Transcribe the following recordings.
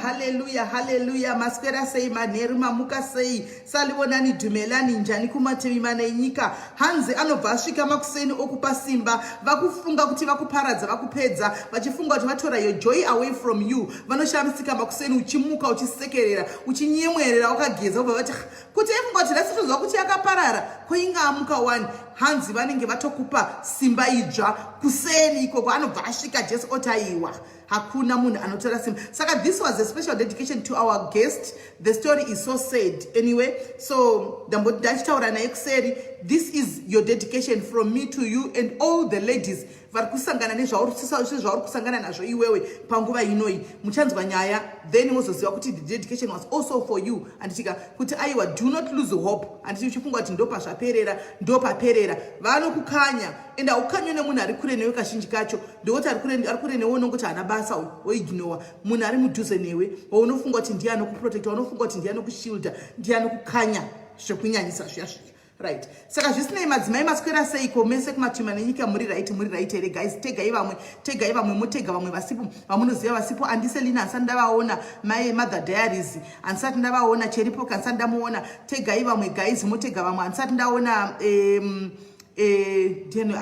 hallelujah, hallelujah. Maswera sei, manheru mamuka sei, salivonani dhumelani njani kumativi mana enyika. Hanzi anobva asvika makuseni okupa simba, vakufunga kuti vakuparadza vakupedza, vachifunga kuti vatora your joy away from you. Vanoshamisika makuseni uchimuka uchisekerera, uchinyemwerera wakageza ubva vati kuti efunga kuti rasitozwa kuti yakaparara koinga amuka wani. Hanzi vanenge vatokupa simba idzva kuseni ikoko anobva asvika Jesu otaiwa. Hakuna munhu anotora simba. Saka this was a special dedication to our guest. The story is so sad anyway. So ndachitaura naye kuseri. This is your dedication from me to you and all the ladies vari kusangana nezvauri kusangana nazvo iwewe panguva inoi. Muchanzwa nyaya then mozoziva kuti the dedication was also for you. Anditika kuti aiwa, do not lose hope. Anditi uchifunga kuti ndopa zvaperera ndopaperera. Vanokukanya enda ukanywe nemunhu ari kure newe kazhinji kacho. Ndokuti ari kure newe unongoti hana basa woignore. Munhu ari mudhuze newe waunofunga kuti ndiye anokuprotecta, unofunga kuti ndiye anokushilda, ndiye anokukanya zvekunyanyisa zviyazviya. Right. Saka zvisinei madzimai maswera seiko mese kumatuma nenyika muri right here guys. Tegai vamwe mutega vamwe vasipo vamunoziva vasipo. Andiselina ansati ndavaona, my mother diaries ansati ndavaona, cheripo kansati ndamuona. Tegai vamwe guys mutega vamwe ansati ndaona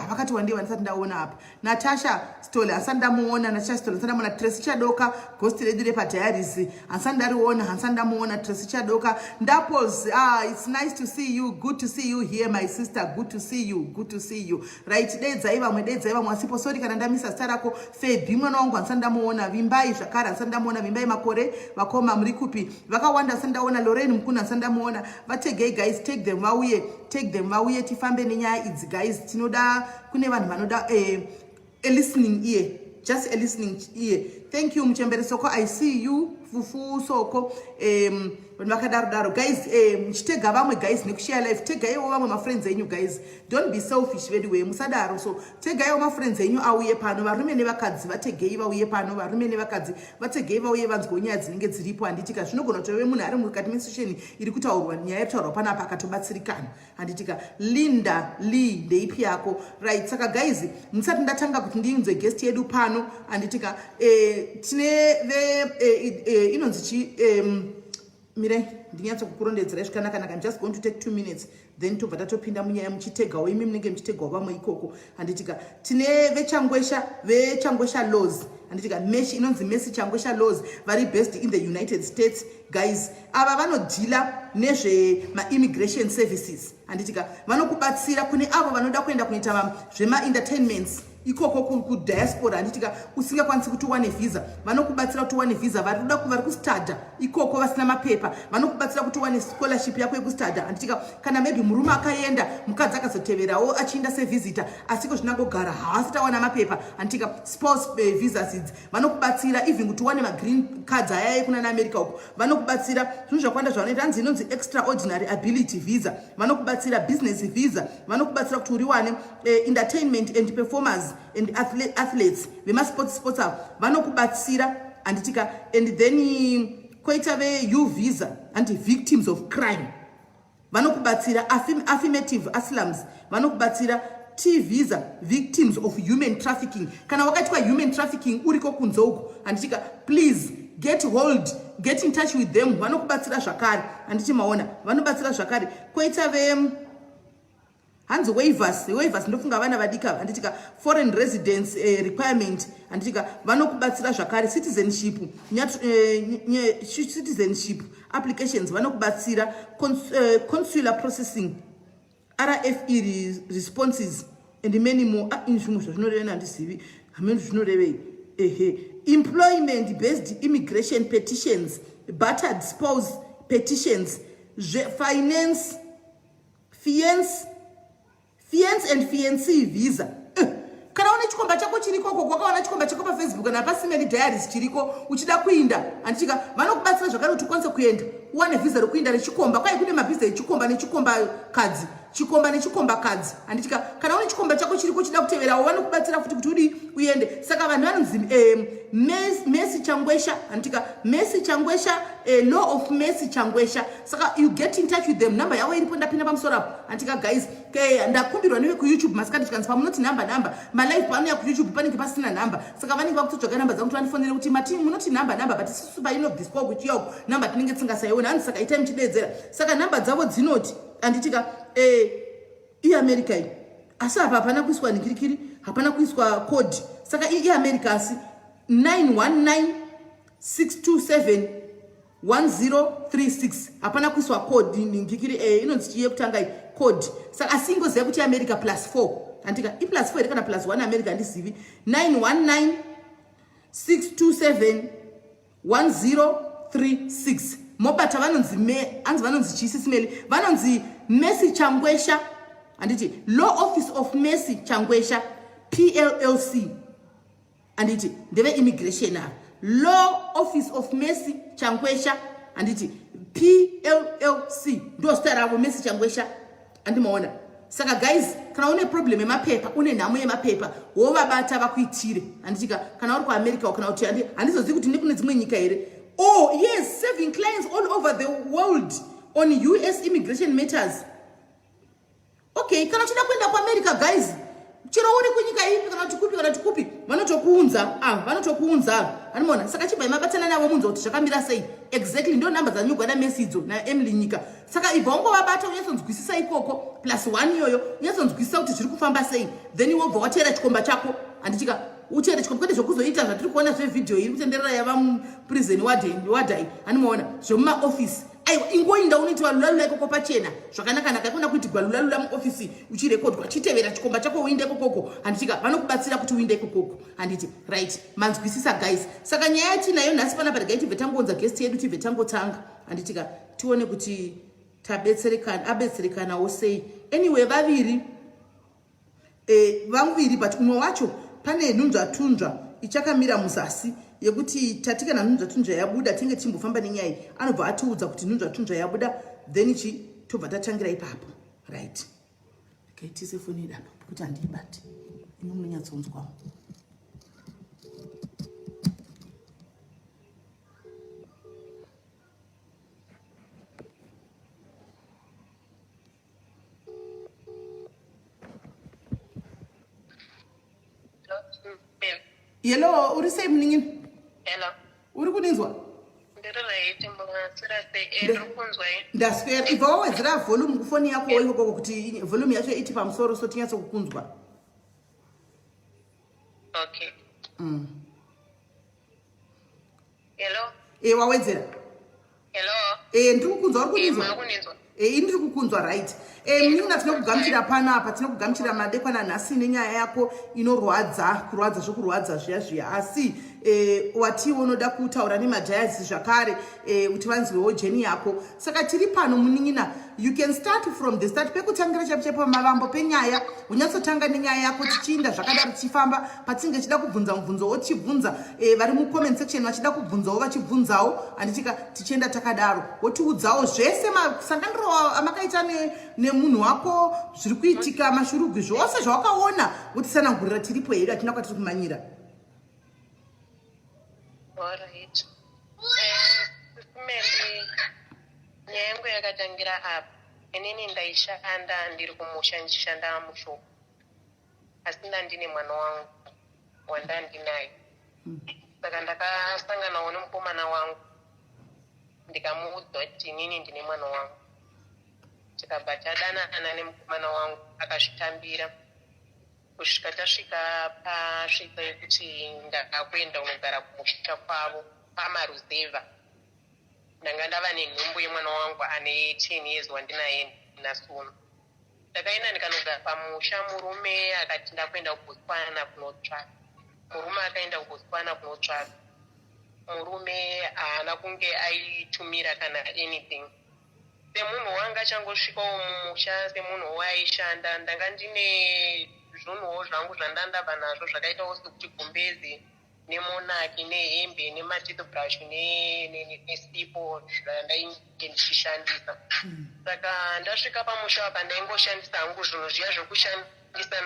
vakati wandiwa ndisati ndaona apa. Natasha Story ansati ndamuona, Natasha Story ansati ndamuona. Tracy Chadoka ghost redu repadiaries ansati ndariona, ansati ndamuona Tracy Chadoka. Ndapos, it's nice to see you, good to see you here my sister, good to see you. Right, dedzai vamwe wasipo. Sorry kana ndamisa zita rako. Fabi mwana wangu ansati ndamuona. Vimbai zvakare ansati ndamuona. Vimbai makore vakoma muri kupi vakawanda ansati ndaona. Lorraine Mukuna ansati ndamuona. Vategei guys, take them vauye tifambe nenyaya idzi guys. Tinoda kune vanhu vanoda a listening ear, just a listening ear. Thank you Mchembere Soko, I see you. Fufu Soko vakadaro guys. Mchitega vamwe guys nekushare life. Tegaiwo vamwe mafriends enyu guys, don't be selfish very way musadaro. So tegaiwo mafriends enyu auye pano, varume nevakadzi vategei vauye pano, varume nevakadzi vategei vauye vanzwe nyaya dzinenge dziripo. Handitika zvinogona kutove munhu ari mukati mesesheni iri kutaurwa nyaya yekutaurwa panapa akatobatsirikana. Handitika Linda Lee ndeipi yako. Right, saka guys musati ndatanga kuti ndiunze guest yedu pano. Handitika tine inonzi chi mire ndinyatso kukurondedzera zvakanaka. I'm just going to take 2 minutes then tobva tatopinda munyaya muchitegawo imi munenge muchitegawo vamwe ikoko. Handitika tine vechangwesha laws. Handitika meshi inonzi Mercy Changwesha laws vari based in the United States guys. Ava vanodhila nezve immigration services. Handitika vanokubatsira kune avo vanoda kuenda kunoita zvema-entertainments ikoko kudiaspora. Handitika usingakwanisi kuti uwane visa, vanokubatsira kuti uwane visa. Vari kustada ikoko vasina mapepa vanokubatsira kuti uwane scholarship yako yekustada. Handitika kana maybe murume akaenda mukadzi akazoteverawo achienda sevisitor asiko zvinangogara haasati awana mapepa. Handitika spouse visas idzi vanokubatsira even kuti uwane magreen cards ayaye kuna naAmerica uko. Vanokubatsira zvinhu zvakawanda zvavanoita. Hanzi inonzi extraordinary ability visa. Vanokubatsira business visa. Vanokubatsira kuti uriwane entertainment and performers and athletes vemasports vanokubatsira. Handitika and then koita U visa anti victims of crime vanokubatsira. Affirmative asylums vanokubatsira. T visa victims of human trafficking. Kana wakaitwa human trafficking uriko kunze uko, handitika please get in touch with them. Vanokubatsira zvakare. Handiti maona vanobatsira zvakare. Koita hanzi waivers ndofunga vana vadika. Handitika foreign residence requirement. Handitika vanokubatsira zvakare. Citizenship applications vanokubatsira. Consular processing, RFE responses and many more. Employment based immigration petitions, battered spouse petitions, finance, fiance and fiancé visa. Kana une chikomba chako chiriko kwakaona chikomba chako pa Facebook kana pa Simeli Diaries chiriko uchida kuinda. Handitika vanokubatsira zvakare kuti ukwanise kuenda uwane visa rokuinda nechikomba. Kwai kune mavisa echikomba nechikomba kadzi. Handitika kana une chikomba chako chiriko chida kuteverawo vanokubatsira futi kuti udi uende. Saka vanhu vanonzi Mercy Changwesha. Handitika Mercy Changwesha, law of Mercy Changwesha. Saka you get in touch with them. Number yawo iripo ndapinda pamusoro apo. Handitika guys ndakumbirwa newe kuyoutube masikati tikanzi pamunoti namba malive pano yakuyoutube panenge pasina namba saka vanenge vakutotsvaga namba dzangu tovandifonera kuti mati munoti namba but isusu painobviswa kuchiyaku namba tinenge tisingasaiona hanzi saka itai muchidedzera saka namba dzavo dzinoti handitika iamerica iyi asi apa hapana kuiswa nikirikiri hapana kuiswa code saka iamerica asi 919-627-1036 hapana kuiswa code ningikiri inonzi chiye kutanga code saka asi ingoziva kuti america +4 handika i+4 iri kana +1 america handizivi 919-627-1036 mobata vanonzi chiisisimeli vanonzi Mercy Changwesha handiti Law Office of Mercy Changwesha PLLC handiti ndeve immigration ava Law Office of Mercy Changwesha handiti PLLC ndo zita ravo Mercy Changwesha handimaona saka guys kana une problem yemapepa une nhamo yemapepa wovabata vakuitire handitika kana uri kuamerica kana kuti handizozivi kuti ndikune dzimwe nyika here yes, saving clients all over the world on US immigration matters. Okay, kana uchida kuenda kwa America guys chero uri kunyika ipi kana tikupi vanotokuunza hanimona saka chibva mabatana navo munzo kuti zvakamira sei exactly ndo namba dzanyugwa message na Emily nyika saka ibva ungovabata unyasonzwisisa ikoko +1 iyoyo unyasonzwisisa kuti zviri kufamba sei then wobva watera chikomba chako handichika uchere chikomba kwete zvokuzoita zvatiri kuona zvevidhio iri kutenderera yava muprison wadai hanimoona zvomumaofisi aiwa ingoinda uniti walula ikoko pachena zvakanaka kuna kuti gwalula muofisi uchirekodwa chitevera chikomba chako uinde ikokoko handitika vanokubatsira kuti uinde ikokoko handiti right manzwisisa guys saka nyaya yatinayo nhasi pana parega tibve tangounza guest yedu tibve tangotanga handitika tione kuti abetserekanawo sei anyway vaviri but umwe wacho pane nhunzvatunzva ichakamira muzasi yekuti tatikana nhunzvatunzva yabuda tinge timbofamba nenyaya anobva atiudza kuti nhunzvatunzva yabuda then tobva tatangira ipapo right okay tise foni yedu apa kuti handibati inomunyatsonzwawo Hello, uri sei muningini? Hello. Uri kuninzwa? Ndiri mbonasira kunzwa. Ndaswera. Ibva wawedzera volume kufoni yako ikoko kuti volume yacho iti pamusoro so tinyatso kukunzwa. Okay. Hello. Wawedzera. Hello. Ndiri kukunzwa uri kuninzwa? Makunizwa. Ndiri kukunzwa right. Muningina tinokugamuchira panapa tinokugamuchira madekwana nhasi nenyaya yako kurwadza zvokurwadza zviya asi watiwo unoda kutaura nemadhayasi zvakare kuti vanzwewo jeni yako saka tiri pano muningina you can start from the start pekutangira chapo pamavambo penyaya unyatsotanga nenyaya yako tichiinda zvakadaro tichifamba patinge chida kubvunza mubvunzo wochibvunza vari mucomment section vachida kubvunzawo vachibvunzawo handitika tichienda takadaro wotiudzawo zvese masangandiro amakaita nemunhu wako zviri kuitika mashurugwi zvose zvawakaona wotisanangurira tiripo hedu hatina kwatiri kumanyira. Alright. Nyaya yangu yakatangira apa inini ndaishanda ndiri kumusha ndichishanda mushoko asi ndandine mwana wangu wandandinaye saka ndakasanganawo nemukomana wangu ndikamuudza kuti inini ndine mwana wangu tikabva tadanana nemukomana wangu akazvitambira kusvika tasvika pasvika yekuti ndakakuenda unogara kumusha kwavo pamaruzeva ndanga ndava nenhumbu yemwana wangu ane 10 years wandinaye nasuno ndakaenda ndikanogara pamusha murume akati ndakuenda kubotswana kunotsvaka murume akaenda kubotswana kunotsvaka murume haana kunge aitumira kana anything semunhu wanga achangosvikawo mumusha semunhu waaishanda ndanga ndine zvunhuwo zvangu zvandandabva nazvo zvakaitawo sekuti gumbezi nemonaki nehembe nematoothbrush nesipo zvandainge ndichishandisa saka ndasvika pamusha apa ndaingoshandisa hangu zvinhu zviya zvokushandisa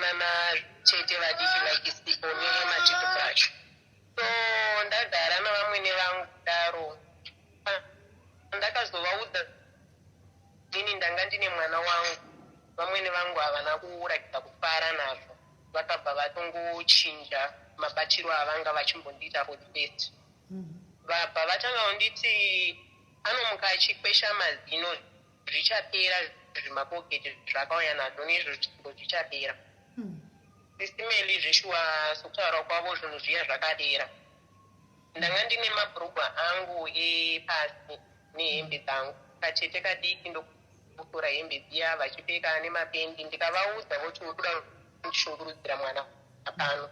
chete vadiki like sipo nematoothbrush so ndagara navamwene vangu daro ndakazovaudza ini ndanga ndine mwana wangu vamweni vangu havana kuratidza kufara nazvo, vakabva vatongochinja mabatiro avanga vachimbondiita podfest. Vabva vatanga kunditi anomuka achikwesha mazino zvichapera zvimapoketi zvakauya nazvo nezvo zvichapera. Sisimeli zveshuwa sokutaura kwavo zvinhu zviya zvakadera. Ndanga ndine mabhurugwa angu epasi nehembe dzangu kachete kadiki ndokutora hembe dziya vachipfeka nemapendi. Ndikavaudza kuti uri kuda kundishungurudzira mwana apano,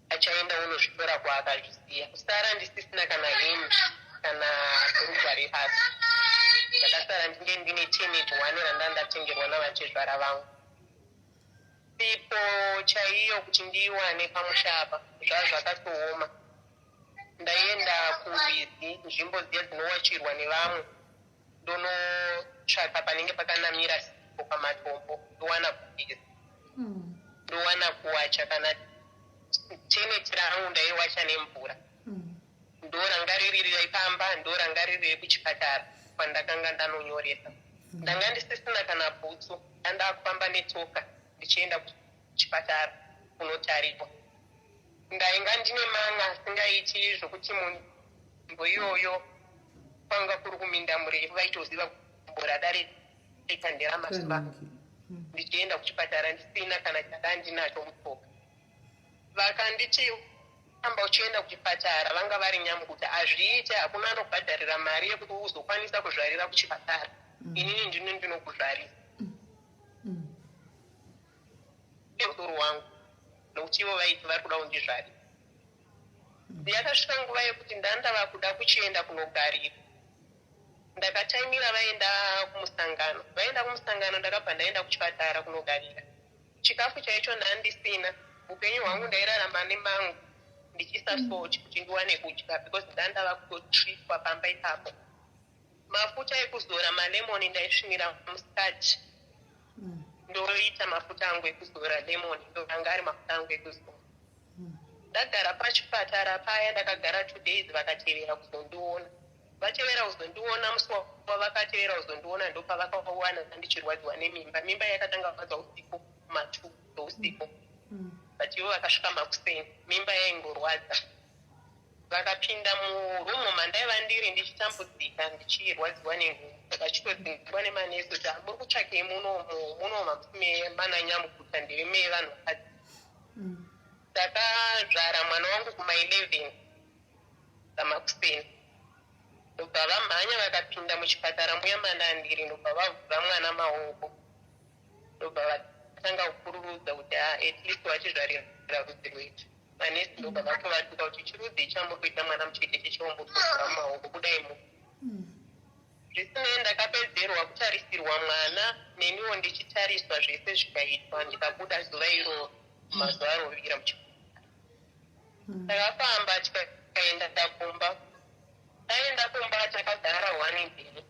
achaenda unozvitora kwaakazvisiya. Kusara ndisisina kana hembe kana bhurugwa repasi. Ndakasara ndinge ndine teneti 1 randa ndatengerwa navachezvara vangu. Sipo chaiyo kuti ndiwane pamushapa zvazvakatooma. Ndaenda kurwizi, nzvimbo dziya dzinowachirwa nevamwe, ndonotsvaka panenge pakanamira sipo pamatombo, ndowana kupisa, ndowana kuwacha. Kana teneti rangu ndaiwacha nemvura, ndoranga riri raipamba, ndoranga riri kuchipatara kwandakanga ndanonyoresa. Ndanga ndisisina kana bhutsu, ndandakufamba netsoka ndichienda kuchipatara kunotarirwa. Ndainga ndine manga asingaiti zvokuti munzvimbo iyoyo kwanga kuri kuminda murefu vaitoziva kumbora rekandera mazuva. Ndichienda kuchipatara ndisina kana chada ndinacho mutsoka. Vakanditi amba uchienda kuchipatara vanga vari nyamukuta hazviite, hakuna anokubhadharira mari yekuti uzokwanisa kuzvarira kuchipatara. Inini ndini ndinokuzvarisa neutoro wangu, nokuti ivo vaiti vari kuda kundizvarira. Yakasvika nguva yekuti ndandava kuda kuchienda kunogarira. Ndakataimira vaenda kumusangano. Vaenda kumusangano ndakabva ndaenda kuchipatara kunogarira. Chikafu chaicho ndandisina. Upenyu hwangu ndairarama nemangu ndichisasochi kuti ndiwane kudya because ndandava kutotripwa pamba ipapo. Mafuta ekuzora malemoni ndaisvinira musikati. Ndoita mafuta angu ekuzora lemoni, ndoranga ari mafuta angu ekuzora. Ndagara pachipatara paya, ndakagara 2 days, vakatevera kuzondiona. Vatevera kuzondiona, musi wavakatevera kuzondiona ndopavakawana ndichirwadziwa nemimba. Mimba yakatanga kubva usiku 2 dzousiku. But ivo vakasvika makuseni, mimba yaingorwadza. Vakapinda murumu mandaiva ndiri ndichitambudzika ndichirwadziwa nenhumbu. Vachitodzingwa nemanesi kuti muri kutsvakei muno mamusi mananyamukuta ndiri mevanhu vakadzi. Ndakazvara mwana wangu kuma11 dzamakuseni. Ndobva vamhanya vakapinda muchipatara muya mandandiri, ndobva vavhura mwana maoko. Ndobva vatanga kukururudza kuti at least vachizvarira rudzi rwetu. Manesi ndobva vatovatuka kuti chirudzi chamuri kuita mwana muchecheche chombotovhura maoko kudai mu. Zvisinei ndakapedzerwa kutarisirwa mwana, neniwo ndichitariswa zvese zvikaitwa, ndikabuda zuva iro mazuva arovira muchipatara. Takafamba tikaenda takumba. Taenda kumba takagara 1 day.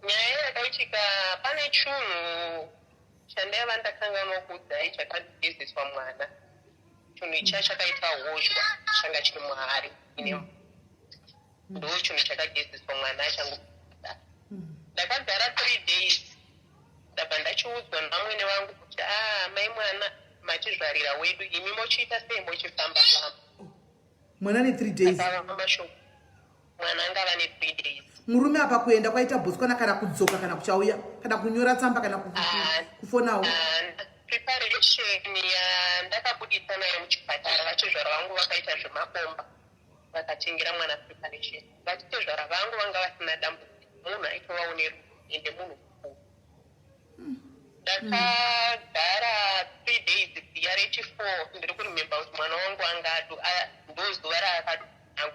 Nyaya yakaitika, pane chinhu chandaiva ndakanganwa kudzai chakagezeswa mwana. Chinhu icha chakaita hozhwa changa chiri muhari. Ndo chinhu chakagezeswa mwana changu. Ndakagara 3 days. Ndabva ndachiudzwa namwene wangu kuti mai mwana machizvarira wedu, imi mochiita sei mochifamba-famba. Mwana ne 3 days. Mwana angava ne 3 days. Murume apa kuenda kwaita bhotswana kana kudzoka kana kuchauya kana kunyora tsamba kana kufonawo. Preparation ndakabudisa naye muchipatara. Vachizvara vangu vakaita zvemakomba vakatengera mwana preparation. Vachizvara vangu vanga vasina dambudziko. Munhu aitova une rudo ende munhu mukuru. Ndakagara 3 days dziya rechi4 ndiri kurimemba kuti mwana wangu angadu ndozuva raakadu nangu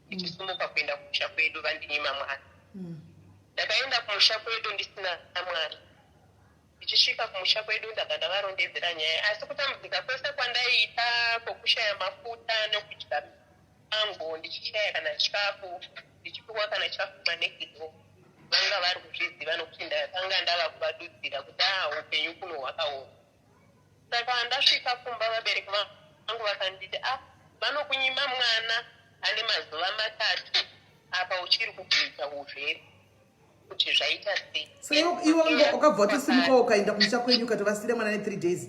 ndichisumuka kuenda kumusha kwedu vandinyima mwana. Ndakaenda kumusha kwedu ndisina mwana. Ndichisvika kumusha kwedu ndabva ndavarondedzera nyaya, asi kutambudzika kwese kwandaiita kwokushaya mafuta nokudya mango, ndichishaya kana chikafu, ndichipiwa kana chikafu manegidzo, vanga vari kuzviziva nokuti ndakanga ndava kuvadudzira kuti upenyu kuno hwakaoma. Saka ndasvika kumba vabereki vangu vakanditi vanokunyima mwana ane mazuva 3 apa uchiri kubvisa uzvere. kuti zvaita sei. So iwe ukabva watosimuka ukaenda kumusha kwenyu ukatovasira mwana ne3 days?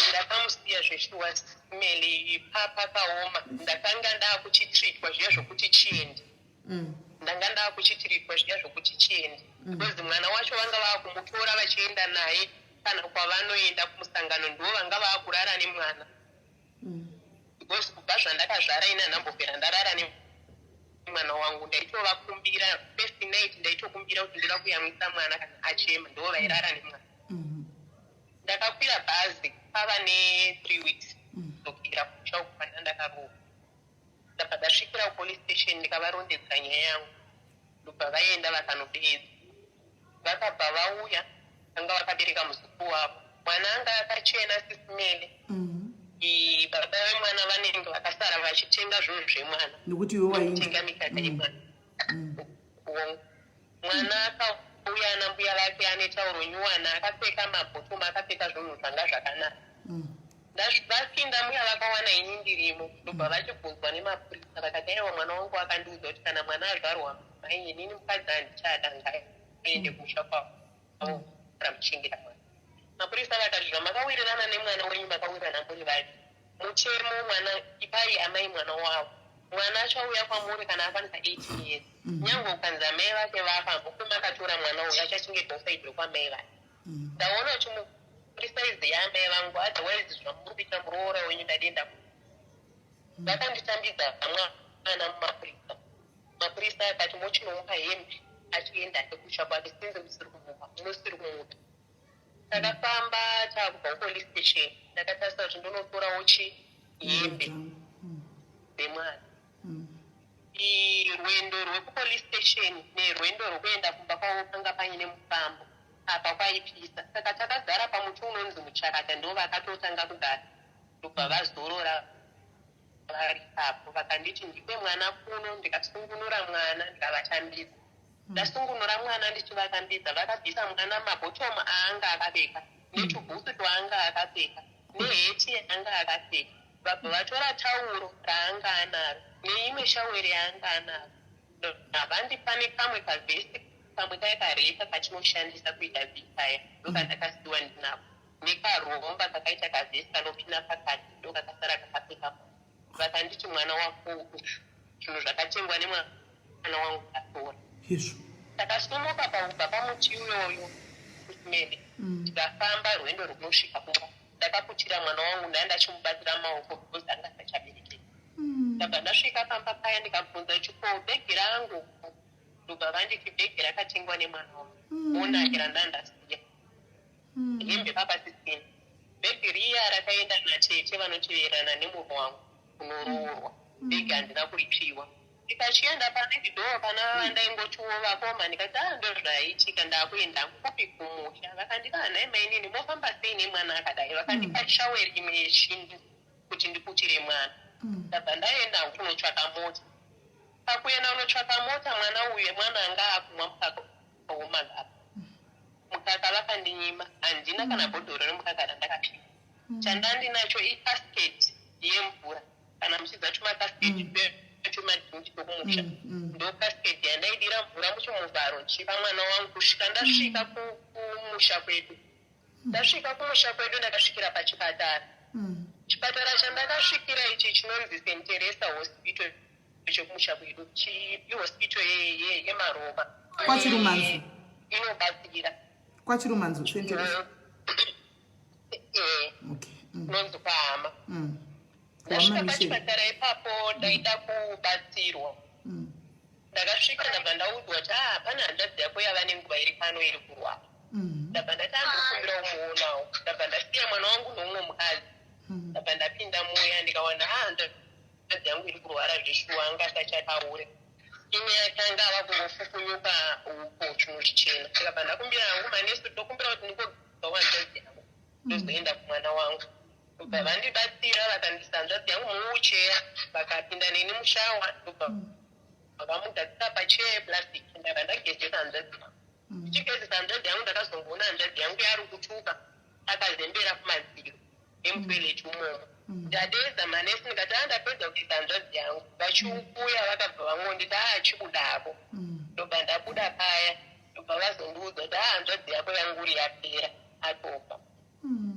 Ndakamusiya zveshuwa simele pakaoma. Ndakanga ndakuchitreatwa zviya zvokuti chiende. Ndanga ndakuchitreatwa zviya zvokuti chiende. Because mwana wacho vanga vakumutora vachienda naye kana kwavanoenda kumusangano ndivo vanga vakurara nemwana. Because kubva zvandakazvara ina ndambopera ndarara nemwana wangu. Ndaitovakumbira first night, ndaitokumbira kuti ndoda kuyamwisa mwana kana achema, ndivo vairara nemwana. Ndakakwira bhazi pava ne3 weeks ndokira kumusha ukufana ndakarohwa. Ndabva ndasvikira kupolice station ndikavarondedza nyaya yangu, ndobva vaenda vakanopedza. Vakabva vauya vanga vakabereka muzukuru wavo, mwana anga akachena sisimele. Baba vemwana vanenge vakasara vachitenga zvinhu zvemwana nokuti iwe waitenga mikaka yemwana. Mwana akauya nambuya vake ane tauro nyuwana, akapfeka mabhotoma, akapfeka zvinhu zvanga zvakanaka. Vapinda muya vakawana ini ndirimo, ndobva vachibvunzwa nemapurisa vakati aiwa mwana wangu akandiudza kuti kana mwana azvarwa mai inini mukadzi handichada ngaende kumusha kwavo ramuchingira mwana. Mapurisa vakati zvamakawirirana nemwana wenyu makawirirana muri vati muchemo mwana ipai amai mwana wavo. Mwana achauya kwamuri kana akwanisa 18 years. Nyange ukanzi amai vake vafa mukuma akatora mwana uyu achachengetwa kwamai vake. Ndaona kuti mupurisa yamai vangu otherwise zvamuri kuita muroora wenyu ndadenda. Vakanditambidza mwana mumapurisa. Mapurisa akati mochinomupa hembe achienda kusha kwake sinze musiri kumuta. Takafamba takubva kupolice station. Ndakatarisa kuti ndonotorawo hembe dzemwana. Rwendo rwekupolice station nerwendo rwokuenda kumba kwavo panga paine mufambo apa kwaipisa. Saka takagara pamuti unonzi Muchakata, ndo vakatotanga kugara. Ndobva vazorora vari ipapo vakanditi ndipe mwana kuno. Ndikasungunura mwana ndikavatambidza. Ndasungunura mwana ndichivatambidza, vakabvisa mwana mabhotoma aanga akapfeka netubhusu twaanga akapfeka neheti yaanga akapfeka. Vabva vatora tauro raanga anaro neimwe shaweri yaanga anaro. Havandipa nekamwe kavhesi kamwe kaikarefa kachinoshandisa kuita vikaya ndokandakasiwa ndinako, nekaromba kakaita kavhesi kanopinda pakati ndokakasara kakapfeka. Vakanditi mwana wako zvinhu zvakatengwa nemwana wangu atora. Takasumuka paubva pamuti uyoyo kusimele tikafamba rwendo rwunosvika kumba. Ndakaputira mwana wangu ndandachimubatira maoko because anga asachaberekeka. Ndabva ndasvika pamba paya ndikabvunza chiko bhegi rangu, ndobva vanditi bhegi rakatengwa nemwana wangu. Monakira ndandasiya hembe papasisina. Bhegi riya rakaenda natete vanoteverana nemurwa wangu kunoroorwa. Bhegi handina kuripiwa. Ndikachienda pane chidhoo pana ndaingochiwo vakoma ndikati ndo zvaiitika ndakuenda kupi kumusha. Vakandika nai mainini mofamba sei nemwana akadai. Vakandipa shaweri imwe yeshindu kuti ndiputire mwana. Ndabva ndaenda kunotsvaka mota. Pakuenda unotsvaka mota mwana uyu mwana anga akumwa mukaka womagaba. Mukaka vakandinyima, handina kana bhodhoro remukaka randakapiwa. Chandandinacho ikasiketi yemvura kana muchidza tumakasiketi tumadhingi tokumusha. Ndo kasiketi yandaidira mvura muchimuvharo ndichipa mwana wangu kusvika ndasvika kumusha kwedu. Ndasvika kumusha kwedu ndakasvikira pachipatara. Chipatara chandakasvikira ichi chinonzi St. Teresa Hospital chekumusha kwedu. Ihospital yemaroma. Kwachirumanzu. Inobatsira. Kwachirumanzu St. Teresa. Okay. Nonzi kwahama. Ndasvika pachipatara ipapo ndaida kubatsirwa. Ndakasvika ndabva ndaudzwa kuti pana hanzvadzi yako yava nenguva iri pano iri kurwara. Ndabva ndatambikumbira umuonawo. Ndabva ndasiya mwana wangu noumwe mukadzi. Ndabva ndapinda muya ndikawana hanzvadzi yangu iri kurwara zveshuwa anga asachataure. Imwe yakanga ava kungofukunyuka uko chinhu chichena. Ndikabva ndakumbira hangu manesi ndokumbira kuti ndingogawa hanzvadzi yangu ndozoenda kumwana wangu. Ndobva vandibatsira vakandisa hanzvadzi yangu muucheya vakapinda neni mushawa. Ndobva vakamugadzika pacheya yeplastic. Ndabva ndagezesa hanzvadzi yangu. Ndichigezesa hanzvadzi yangu ndakazongoona hanzvadzi yangu yari kutuka akazembera kumadziro emutoileti umomo. Ndadedza manesi ndikati andapedza kugeza hanzvadzi yangu. Vachiuya vakabva vangonditi chibudako. ndobva ndabuda paya ndobva vazondiudza kuti hanzvadzi yako yanguri yapera atofa.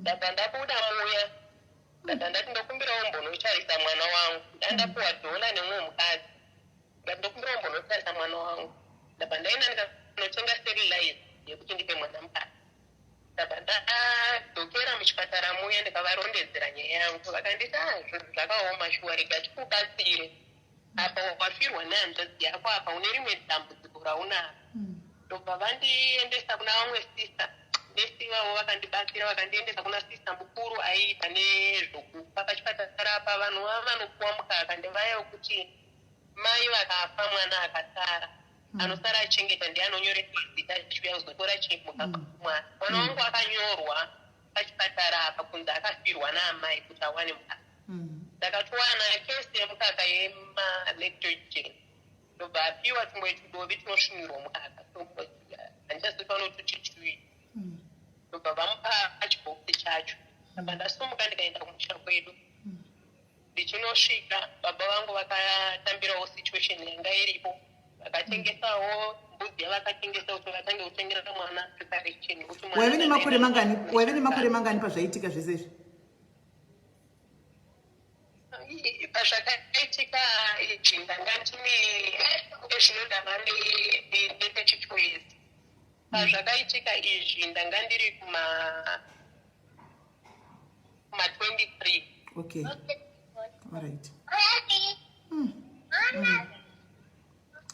Ndabva ndabuda muya ndabva ndati ndokumbirawo mbonotarisa mwana wangu. Ndandapuwa dhona nemumwe mukadzi ndati ndokumbirawo mbonotarisa mwana wangu. Ndabva ndaenda ndikanotenga sterilize yekuti ndipe mwana mukadzi. Ndabva ndadzokera muchipatara muya ndikavarondedzera nyaya yangu. Vakanditi zvinhu zvakaoma shuwa rega tikubatsire apa wafirwa nehanzvadzi yako apa une rimwe dambudziko raunaro. Ndobva vandiendesa kuna vamwe sista. Nesi vavo vakandibatsira vakandiendesa kuna sista mukuru aiita nezvokufa pachipatara apa. Vanhu vanopuwa mukaka ndevaya wekuti mai vakafa mwana akasara anosara achengeta ndiye anonyoresa zita chiuya kuzotora chimukaka kumwana. Mwana wangu akanyorwa pachipatara apa kunzi akafirwa naamai kuti awane mukaka. Ndakatowana kesi yemukaka yemalectrogen ndobva apiwa tumwe tudovi tunosvinirwa mukaka handichazivikanwa kuti chichii. Ndobva vamupa chibhokisi chacho. Ndabva ndasumuka ndikaenda kumusha kwedu. Ndichinosvika baba vangu vakatambirawo situation yanga iripo. Vakatengesawo mbudzi yavakatengesa kuti vatange kutengera mwana preparation. Waive nemakore mangani pazvaitika zvese izvi? Pazvakaitika izvi ndanga ndine zvinodava nepechitwezi. Pazvakaitika izvi ndanga ndiri kuma 23. Okay. All right.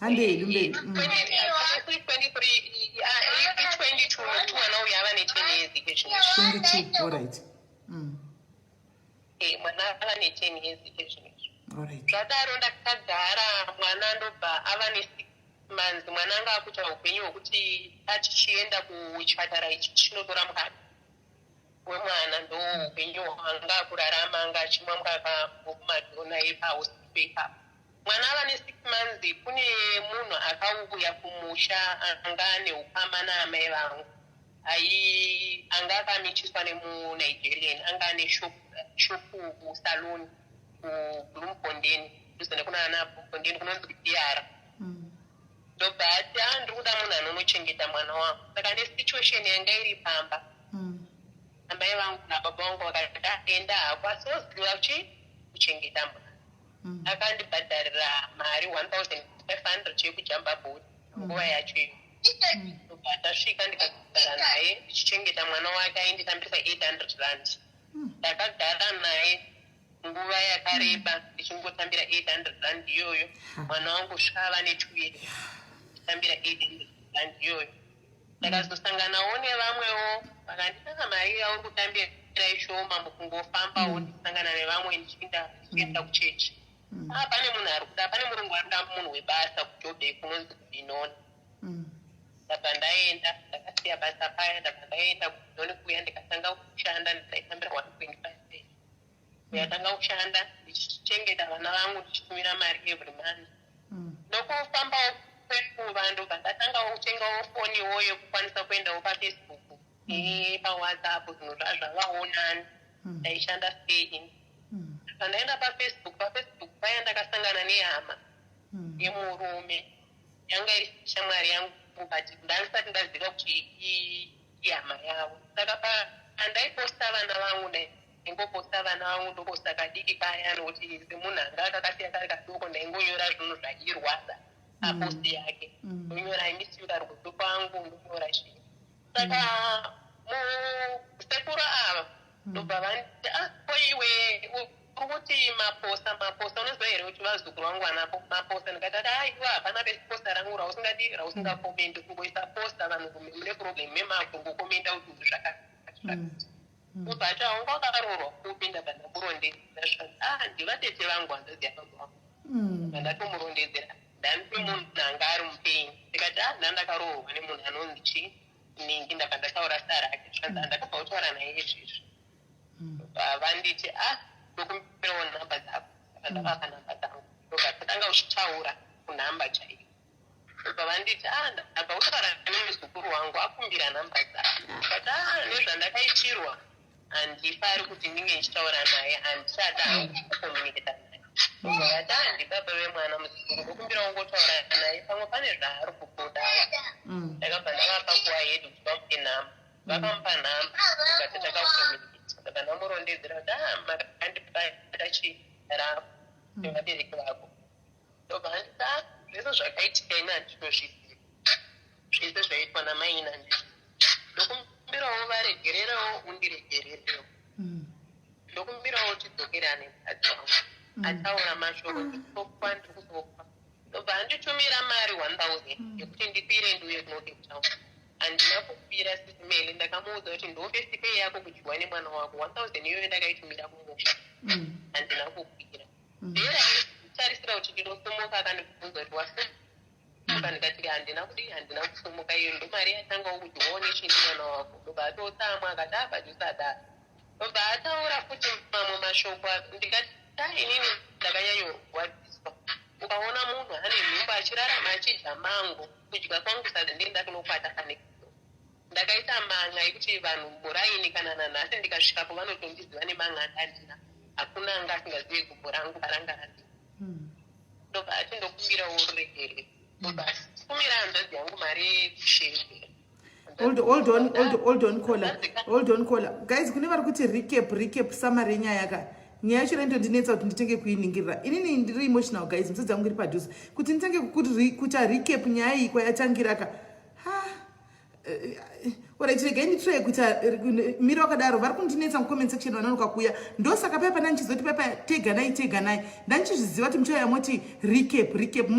Handei mberi. 23 22 mwana uyu ava ne10 years kezvinezvi. 22. All right. Mwana ava ne10 years kezvinezvi. All right. Zvadaro ndakagara mwana ndobva ava ne6 months. Mwana anga akuita upenyu hwekuti achichienda kuchipatara ichi chinotora mukaka wemwana ndo upenyu hwanga akurarama anga achimwa mukaka wokumadhona epahospital ipapo. Mwana ava ne6 months kune munhu akauya kumusha anga ane ukama naamai vangu anga akamichiswa nemunigerian anga ane shopu salon kuBloemfontein kuzenda kuna ana Bloemfontein kunonzi kuDiara. Ndobva ati ndiri kuda munhu anonochengeta mwana wangu. Saka nesituation yanga iri pamba amai vangu nababa vangu vakati enda hako asoziva kuchengeta mwana. Akandibhadharira mari 1500 chekujamba bhodi nguva yacho iyo. Ndobva ndasvika ndikagara naye ndichichengeta mwana wake ainditambisa 800 rand. Ndakagara naye nguva yakareba ndichingotambira 800 rand iyoyo. Mwana wangu svava ne2 years tambira 800 rand iyoyo. Ndakazosanganawo nevamwewo vakanditanga mari yauri kutambira ishoma mukungofambawo ndisangana nevamwe ndichienda kuchechi. Pane munhu ari kuda, pane murungu ari kuda munhu webasa kuJobe kunonzi kuBinoni. Ndabva ndaenda ndakasiya basa paya ndabva ndaenda kuBinoni kuya ndikatanga kushanda ndaitambira 1.5 days. Ndakatanga kushanda ndichichengeta vana vangu ndichitumira mari every month. Ndokufambawo kwenguva ndobva ndatangawo kutengawo foniwo yekukwanisa kuendawo paFacebook pawhatsapp zvinhu zvazvavaonani ndaishanda stay-in. Pandaenda paFacebook paya ndakasangana nehama yemurume yanga iri shamwari yangu but ndisati ndaziva kuti ihama yavo. Saka ndaiposta vana vangu ndaingoposta vana vangu ndoposta kadiki kaya nokuti semunhu anga akakasiya kari kadoko ndaingonyora zvinhu zvairwadza paposti yake. Ndonyora I miss you kari kudzo kwangu ndonyora zvinhu. Saka musekuru ava ndobva vanti koiwe kuti maposta unoziva here kuti vazukuru vangu vanapo maposta. Ndikati iwe hapana peposta rangu rausingakomendi kungoisa posta vanhu mune problem memako ngokomenda kuti uzu zvakati. Ubva ati haunga wakaroorwa kupinda pandakurondedzera ndivatete vangu hanzvadzi yababa vangu ndatomurondedzera ndanipe munhu anga ari mupenyu. Ndikati ndandakaroorwa nemunhu anonzi chi ningi ndabva ndataura sara rake zvanzi ndakabva kutaura naye izvizvi. Vanditi ndokumbirawo nhamba dzako. Ndakavapa nhamba dzangu ndobva tatanga uchitaura kunhamba chaiyo. Ndobva vanditi ndabva kutaura nemuzukuru wangu akumbira nhamba dzako. Ndikati nezvandakaitirwa handifari kuti ndinge ndichitaura naye handisada kukomuniketa naye. ndobvati handibaba vemwana muzukuru ndokumbira kungotaura naye pamwe pane zvaari kubuda ndakabva ndavapa kuahead kuti vamupe nhamba vakamupa nhamba tikati takakomunikita ndabva ndamurondedzera kuti makandipata chiraapo nevabereki vako ndobva handita zvese zvakaitika ine handinozviziva zvese zvaitwa namaina ndizvo ndokumbirawo varegererewo undiregererewo ndokumbirawo tidzokerane mukadzi wangu ataura mashoko ndikupwa ndikuzokwa ndobva handitumira mari 1000 yekuti ndikwire ndiuye kunocape town handina kupira sisimele ndakamuudza kuti ndofesti pei yako kudyiwa nemwana wako 1000 iyoyo ndakaitumira kumusha handina kukwira ndetarisira kuti ndinosimuka akandibvunza kuti wasumuka ndikati handina kudii handina kusumuka iyo ndo mari yatanga kudyiwawo nechindi mwana wako ndobva atotsamwa akati abadhisadara ndobva ataura futi mamwe mashoko ndikati inini ndakanyanyorwadziswa ukaona munhu ane nhumba achirarama achidya mango kudya kwangu sadza ndenda kunokwata kanekio ndakaita manga ekuti vanhu muraini kana nanhasi ndikasvikapo vanotondiziva nemang'anda andina hakuna anga asingazive gumbo rangu paranga randina ndobva ati ndokumbirawo ruregerero ndobva kumira hanzvadzi yangu mari kusheke hold on caller guys kune vari kuti recap summary yenyaya yaka nyaya yacho ndinetsa kuti nditenge kuiningirira inini ndiri emotional guys musadzi wangu iri padhuze kuti nditenge kuita recap nyaya iyi kwayatangira ka orit regai nditry kuita miri wakadaro vari kundinetsa mucomment section vanonoka kuuya ndosaka paya pana ndichizoti paya teganai ndandichizviziva kuti muchauya moti recap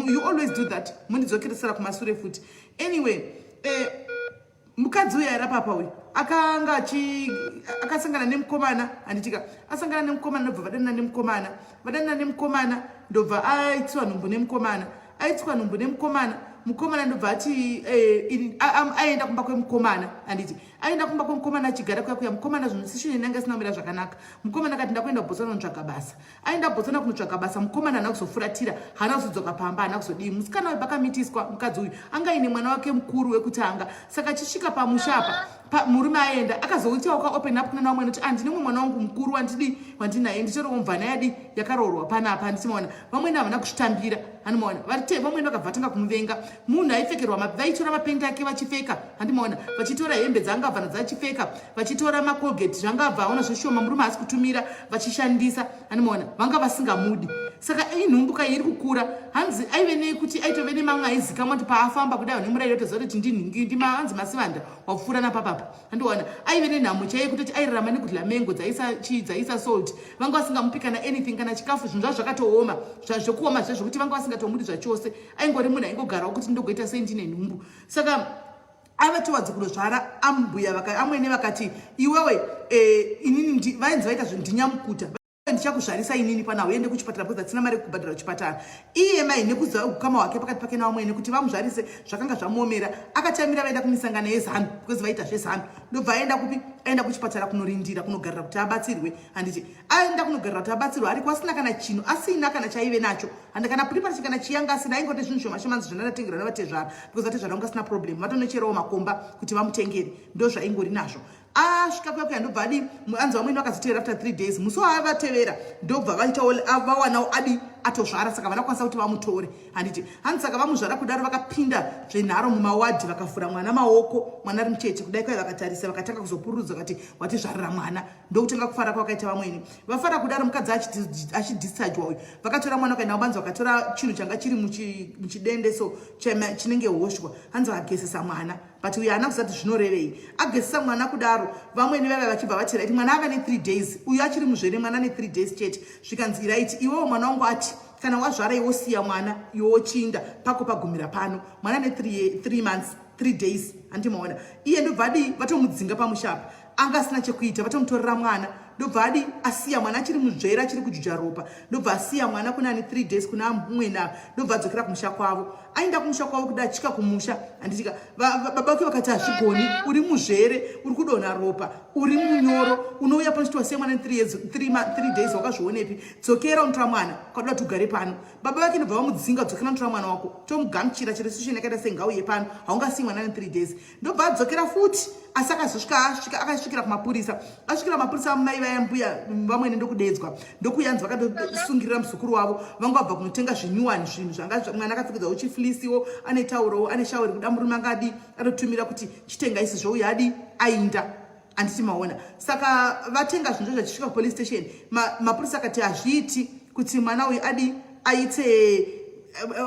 you always do that mundidzokeresera kumasure futi anyway mukadzi uyu airapapa uyu akanga akasangana nemukomana handitika asangana nemukomana ndobva vadanana nemukomana ndobva aitswa nhumbu nemukomana mukomana ndobva ati aenda kumba kwemukomana handiti aenda kumba kwemukomana achigara kuya mukomana zvinhu sishini nanga asina kumira zvakanaka mukomana akati ndakuenda kubotswana kunotsvaga basa aenda kubotswana kunotsvaga basa mukomana haana kuzofuratira haana kuzodzoka pamba haana kuzodii musikana uyu pakamitiswa mukadzi uyu anga ine mwana wake mukuru wekutanga saka achisvika pamusha murume aenda akazoitawo kaopen up kuna vamwene kuti andine mwe mwana wangu mukuru wandinaye nditoriwo mvana yadi yakaroorwa panapa handichimaona vamwene havana kuzvitambira handimaona vamwene vakabva tanga kumuvenga munhu aipfekerwa vaitora mapendi ake vachipfeka handimaona vachitora hembe dzaangabva nadzachipfeka vachitora macolgate zvangabva aona zveshoma murume asi kutumira vachishandisa handimaona vanga vasingamudi saka inhumbuka iri kukura hanzi aive nekuti aitove nemamwe aizikamwa kuti paafamba kudai nemurayiro toziva kuti ndimahanzi masivanda wapfuura napapapa handiona aive nenhamo chaiye kutoti airarama nekudya mengo dzaisa salt vanga vasingamupi kana anything kana chikafu zvinhu zvavo zvakatooma zvokuoma zvezvokuti vanga vasingatomudi zvachose aingori munhu aingogarawo kuti ndogoita sei ndine nhumbu saka avatiwadzi kunozvara ambuya amwene vakati iwewe inini vainzi vaita zvinhu ndinyamukuta ndichakuzvarisa inini pana uende kuchipatara because hatina mari yekubhadhara kuchipatara emi nekuziva ukama hwake pakati pake navamwene kuti vamuzvarise zvakanga zvamuomera akatamira vaenda kumisangano yezanu because vaita zvezanu ndobva aenda kupi aenda kuchipatara kunorindira kunogarira kuti abatsirwe handiti aenda kunogarira kuti abatsirwe ariko asina kana chinhu asina kana chaive nacho handi kana puriparichi kana chiyanga asina aingote zvinhu shomashomanzi zvandatengera navatezvara because vatezvara vanga asina problem vatonocherawo makomba kuti vamutengere ndo zvaingori nazvo asvika kuya ndobva adi anzi vamweni vakazotevera after 3 days musi wavatevera ndobva vaitawo vawanawo adi atozvara saka vanakwanisa kuti vamutore handiti hanzi saka vamuzvara kudaro vakapinda zvenharo mumawadhi vakavhura mwana maoko mwana ari mucheche kudai kwai vakatarisa vakatanga kuzopururudza vakati watizvarira mwana ndokutanga kufara kwakaita vamweni vafara kudaro mukadzi achidischargewa uyu vakatora mwana ukaenda kubanzi vakatora chinhu changa chiri muchidendeso chinenge hoshwa hanzi vagezesa mwana but uyu haana kuzati zvinorevei agezesa mwana kudaro vamweni vava vachibva vatera iti mwana ava ne3 days uyu achiri muzvere mwana ne3 days chete zvikanzi iraiti iwewo mwana wangu ati kana wazvara iwo siya mwana iwo chinda pako pagumira pano mwana ne3 months 3 days handimaona iye ndobva adi vatomudzinga pamushapa anga asina chekuita vatomutorera mwana ndobva adi asiya mwana achiri muzvere achiri kujuja ropa ndobva asiya mwana kuna ane 3 days kuna mumwena ndobva adzokera kumusha kwavo aenda kumusha kwavo kuda achika kumusha handitika baba vake vakati hazvigoni uri muzvere uri kudonha ropa uri munyoro unouya pano chiti wasiya mwana 3 days wakazvionepi dzokera unotora mwana kwadoda tugare pano baba vake ndobva vamudzinga dzokera unotora mwana wako tomugamuchira chero situation yakaita sengauye pano haungasiyi mwana ne3 days ndobva adzokera futi asi akasvikira kumapurisa. Asvikira mapurisa, mai vayambuya vamwene ndokudedzwa ndokuyanzi vakatosungirira muzukuru wavo vanga vabva kunotenga zvinyuwani zvinhu zvanga mwana akapfekedzwa uchifilisiwo ane tauro ane shawari kuda murume angadi anotumira kuti chitenga isi zvouya adi ainda anditi maona. Saka vatenga zvinhu zvachisvika police station, mapurisa akati hazviiti kuti mwana uyu adi aite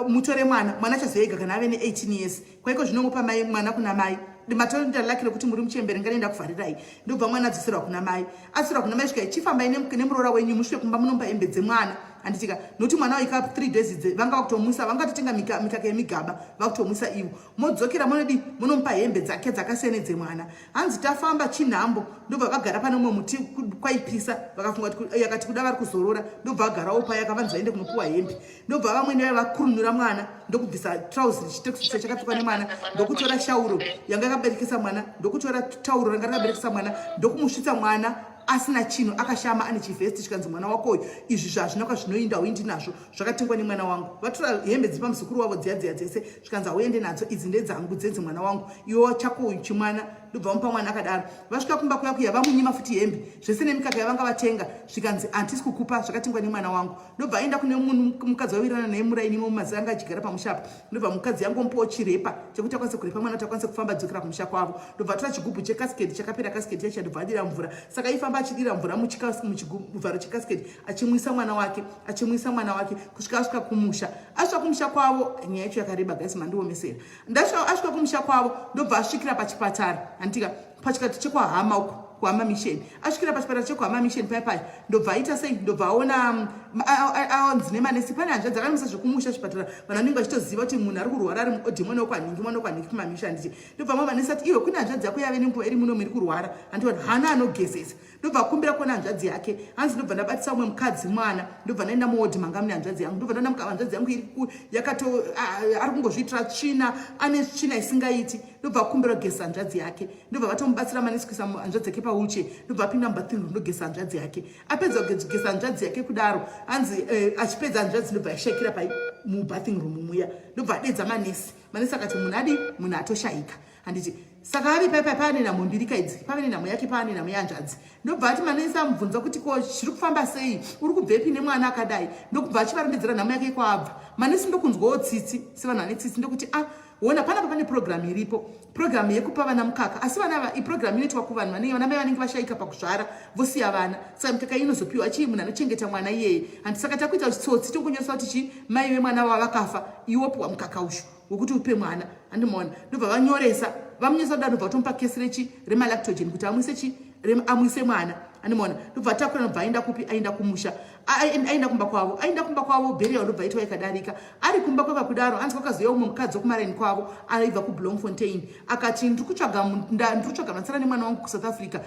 mutore mwana chazoega kana ave ne18 years. Kwaiko zvinongopa mai mwana kuna mai. Ndimatoro ndalakire kuti muri muchembere ngarienda kuvharirai. Ndobva mwana adzisirwa kuna mai. Asirwa kuna mai svika chifamba nemuroora wenyu musvike kumba munomba hembe dzemwana. Anditika noti mwana waika 3 days vanga vakutomusa vanga totenga mikaka yemigaba vakutomusa ivo modzokera munodi munompa hembe dzake dzakasiyana dzemwana. Hanzi tafamba chinhambo ndobva vagara pane umwe muti kwaipisa vakafunga kuti yakati kuda vari kuzorora ndobva vagarawo paya akavanzi vaende kunopuwa hembe. Ndobva vamwene vakurunura mwana ndokubvisa trouser chitokisi chakapfekwa nemwana ndokutora shauro yanga yakaberekesa mwana ndokutora tauro ranga rakaberekesa mwana ndokumusvitsa mwana asina chinhu akashama ane chivhesti chikanzi mwana wakoyo izvi zvazvinoka zvinoinda uindi nazvo zvakatengwa nemwana wangu. Vatora hembe dzipa muzukuru wavo dziya dzese zvikanzi auende nadzo idzi ndedzangu dzedzi mwana wangu iwo chako chimwana. Ndobva vamupa mwana akadaro. Vasvika kumba kuya vamunyima futi hembe zvese nemikaka yavanga vatenga zvikanzi handisi kukupa zvakatengwa nemwana wangu. Ndobva aenda kune mukadzi wavirana naye muraini mumazi anga achigara pamushapa. Ndobva mukadzi yangomupawo chirepa chekuti akwanise kurepa mwana kuti akwanise kufamba adzokera kumusha kwavo. Ndobva atora chigubhu chekasiketi chakapera kasiketi yacho ndobva adira mvura. Saka ifamba achidira mvura muchivharo chekasiketi achimwisa mwana wake kusvika asvika kumusha. Asvika kumusha kwavo nyaya yacho yakareba gaisi mandiomesera. Asvika kumusha kwavo ndobva asvikira pachipatara antika pachikati chekwahama uko kuhama mission. Asvikira pachipatara chekwahama mission paya ndobva aita sei ndobva aona aonzi nemanesi pane hanzvadzi akamusa zvokumusha chipatara vanhu vanenge vachitoziva kuti munhu ari kurwara ari muodhi mwana wokwanhingi kumamisha anditi. Ndobva manesi ati iwe kune hanzvadzi yako yave nenguva iri muno muri kurwara andiwati hana anogezesa. Ndobva akumbira kuona hanzvadzi yake hanzi ndobva ndabatisa umwe mukadzi mwana ndobva ndaenda muodhi manga mune hanzvadzi yangu ndobva ndaenda hanzvadzi yangu ari kungozviitira tsvina ane tsvina isingaiti. Ndobva akumbira kugezesa hanzvadzi yake ndobva vatomubatsira manesi kuisa hanzvadzi yake pauche ndobva apinda mubathroom ndogezesa hanzvadzi yake. Apedza kugezesa hanzvadzi yake kudaro hanzi achipedza hanzvadzi ndobva yashakira mubathroom muya ndobva adedza manesi akati munhu atoshayika handiti. Saka avi paipai pane nhamo mbiri kaidzi pave nenhamo yake pane nhamo yanzvadzi. Ndobva ati manesi amubvunza kuti ko zviri kufamba sei uri kubvepi nemwana akadai ndokubva achivarondedzera nhamo yake kwaabva. Manesi ndokunzwawo tsitsi sevanhu vane tsitsi ndokuti wona panapa pane programu iripo programu yekupa vana mukaka asi vana iprogramu inoitwa kuvanhu vanamai vanenge vashayika pakuzvara vosiya vana. Saka mikaka inozopiwa chii munhu anochengeta mwana iyeye. Handi saka takuita chitsotsi tokunyoresa kuti mai vemwana vakafa iwopiwa mukaka ushu wokuti upe mwana handimaona. Ndobva vanyoresa vamunyoresa kudaro ndobva vatomupa kesi remalactogen kuti amwise mwana handimaona. Ndobva atakura ndobva aenda kupi aenda kumusha aenda kumba kwavo bheriya ndobva aitwa ikadarika. Ari kumba kwava kudaro anzi kwakazoya umwe mukadzi wokumaraini kwavo aibva kuBloemfontein akati ndiri kutsvaga matsara nemwana wangu kuSouth Africa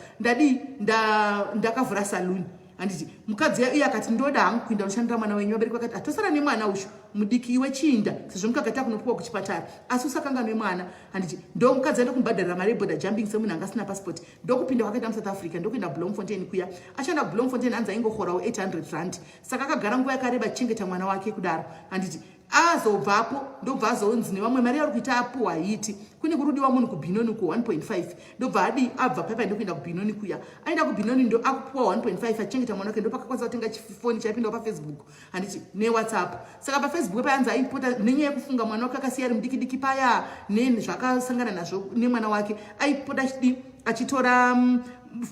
ndakavhura saluni handiti. Mukadzi iye akati ndoda hangu kuinda noshandira mwana wenyu. Vabereki vakati atosara nemwana ushu mudiki iwe chiinda sezvo mukaka takunopiwa kuchipatara asi usakanga nemwana handiti. Ndo mukadzi aenda kumubhadharira mari yebhodha jumping semunhu anga asina passport ndokupinda kwakaita muSouth Africa ndokuenda Bloemfontein kuya. Achanda Bloemfontein hanzi aingohorawo 800 rand. Saka akagara nguva yakareba achichengeta mwana wake kudaro handiti. Azobvapo ndobva azonzi nevamwe mari ari kuita apuwa haiti kune kurudiwa munhu kuBinoni ku 1.5 ndobva abva paipai ndokuenda kuBinoni kuya. Aenda kuBinoni ndo akupuwa 1.5 achichengeta mwana wake ndopakakwanisa kutenga chifoni chaipindawo paFacebook handiti neWhatsApp. Saka paFacebook paya anzi aipota nenyaya yekufunga mwana wake akasiya ari mudiki paya nezvakasangana nazvo nemwana wake aipota achitora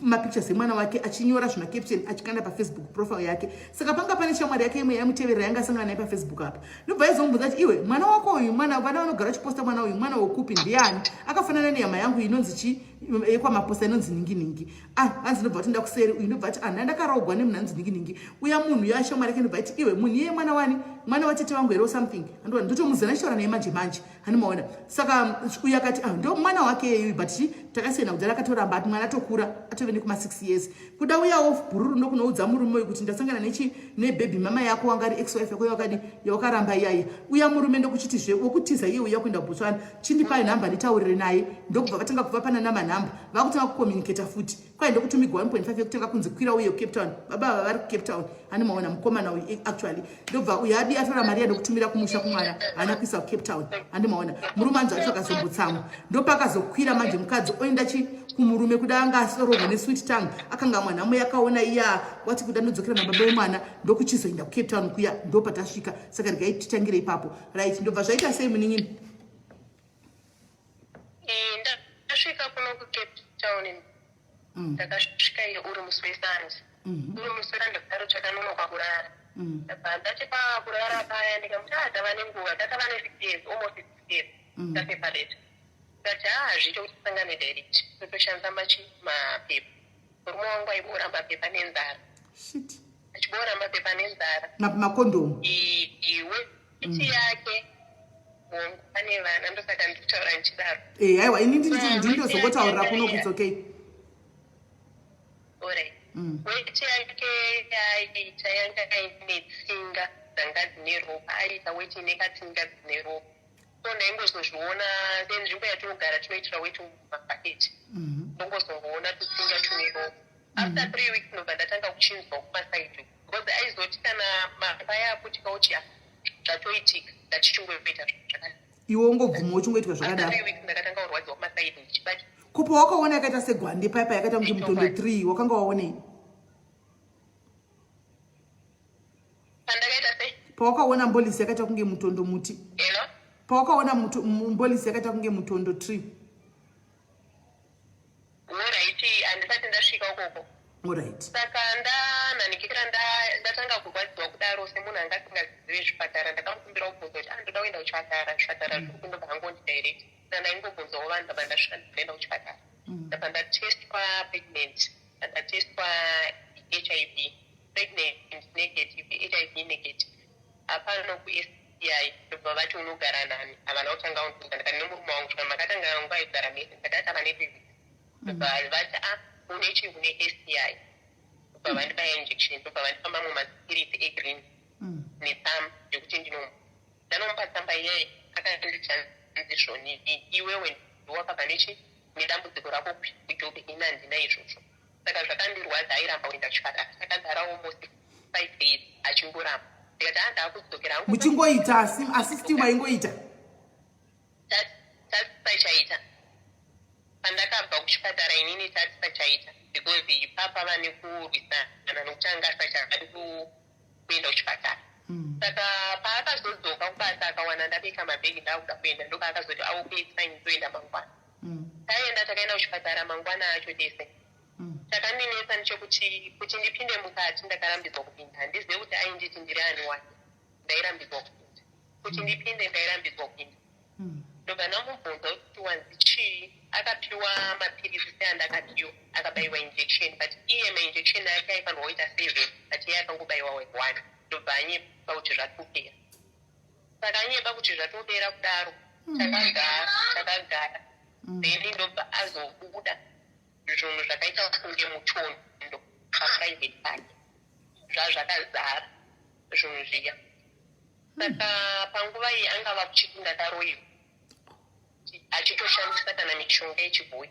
mapictures emwana wake achinyora zvima caption achikanda paFacebook profile yake. Saka panga pane shamwari yake imwe yamuteverera yanga asangana naye paFacebook apa ndobva aizomubvunza kuti iwe mwana wako uyu vana vanogara chiposta mwana uyu mwana wokupi ndiani akafanana nehama yangu inonzi yekwamaposta inonzi ninginingi. Hanzi ndobva ati ndakuseri uyu ndobva ati ndandakaraugwa nemunhu anonzi ninginingi uya munhu yashamwari yake ndobva ati iwe munhu iye mwana wani mwana watete wangu here something ndotomuzana ndichitaura naye manje handimaona. Saka uyu akati ndo mwana wake yeyu but takasiyana kudhara akatoramba ati mwana atokura atove nekuma6 years kuda uyawo bhururu ndokunoudza murume uyu kuti ndasangana nebhebi mama yako wanga ari ex-wife yako yawakaramba iyaya uya murume ndokuchitizve wokutiza iye uya kuenda kuBotswana chindipai nhamba nditaurire naye ndokubva vatanga kuvapana namanhamba vakutanga kucommunicata futi kwai ndokutumigwa 1.5 yekutanga kunzi kwira uye Cape Town baba vari kuCape Town handimaona mukomana uyu actually ndobva uyu adi atora mari yandokutumira kumusha kumwana haana kuisa kuCape Town handimaona murume anzi acho akazombotsamwa ndopakazokwira manje mukadzi oenda kumurume kuda anga asorohwa nesweet tongue akanga mwanhamo yakaona iya wati kuda ndodzokera nababa vemwana ndokuchizoenda kucape town kuya ndopatasvika saka regai titangire ipapo right ndobva zvaita sei munin'ini ndasvika kuno kucape town ndakasvika iyo uri musi wesanje uri musi wekandogaro chakanonoka kurara ndati pakurara paya ndikamuti tava nenguva takava ne6 years almost 6 years tapepa leta ndati zviito kuti tisangane direct totoshandisa mapepa murume wangu aiboora mapepa nenzara achiboora mapepa nenzara makondomu iwe iti yake mungu pane vana ndosaka ndikutaura ndichidaro aiwa ini ndindozokotaurira kuno kuti okay alright weti yake yaita yanga ine tsinga dzanga dzine ropa aita weti ine katsinga dzine ropa so ndaingozozviona senzvimbo yatinogara tinoitira weti mumabhaketi ndongozongoona tutsinga tune ropa after 3 weeks ndobva ndatanga kuchinzwa kumasaidi because aizoti kana mapaya aputika uchi zvatoitika ndatichingoita zvakadai iwe ungobvuma uchingoitwa zvakadaro 3 weeks ndakatanga kurwadziwa kumasaidi ndichibata kupo wakaona yakaita segwande paipa yakaita kunge mutondo 3 wakanga waonei pandakaita sei pawakaona mbolisi yakaita kunge mutondo muti pawakaona mbolisi yakaita kunge mutondo 3 alright handisati ndasvika ukoko alright saka ndananikira ndatanga kurwadziwa kudaro semunhu anga asingazive zvipatara ndakamukumbira kubvunza kuti ndoda kuenda kuchipatara zvipatara zviri kundobva angondidirect ndaingobvunzawo vanhu ndabva ndasvika ndaenda kuchipatara ndabva ndatestwa pregnant ndatestwa hiv pregnant negative hiv negative apano kuSTI ndobva vati unogara nani havana kutanga unzunza ndikati nemurume wangu kuti makatanga nguva yekugara nese ndakati ava nepivhiti ndobva vati une chinhu neSTI ndobva vandibaya injection ndobva vandifamba mumapirisi egreen netsamba yekuti ndanomupa tsamba iyeyi akandichanzishoni iwewe ndiwakabva nedambudziko rako kujobe ina handina izvozvo saka zvakandirwadza airamba kuenda kuchipatara akagara almost 5 days achingoramba ndikati ndakudzokera hangu muchingoita asi still maingoita tatisachaita pandakabva kuchipatara inini tatisachaita because ipapa vane kurwisana nokuti anga asachadi kuenda kuchipatara saka paakazodzoka kubasa akawana ndabeka mabhegi ndakuda kuenda ndoka akazoti aupeisaini toenda mangwana taenda takaenda kuchipatara mangwana acho tese chakandinetsa ndechekuti kuti ndipinde mukati ndakarambidzwa kupinda handizive kuti ainditi ndiri ani wake ndairambidzwa kupinda kuti ndipinde ndairambidzwa kupinda ndobva ndamubvunza kuti wanzi chii akapiwa mapirisi seandakapiwa akabayiwa injection but iye mainjection ake aifanirwa kuita 7 but iye akangobayiwa 1 ndobva anyepa kuti zvatopera saka anyepa kuti zvatopera kudaro takagara then ndobva azobuda zvinhu zvakaita kunge mutondo paprivate pake zvazvakazara zvinhu zviya saka panguva iyi angava kuchiti ndakaroyiwa achitoshandisa kana mishonga yechibhoyi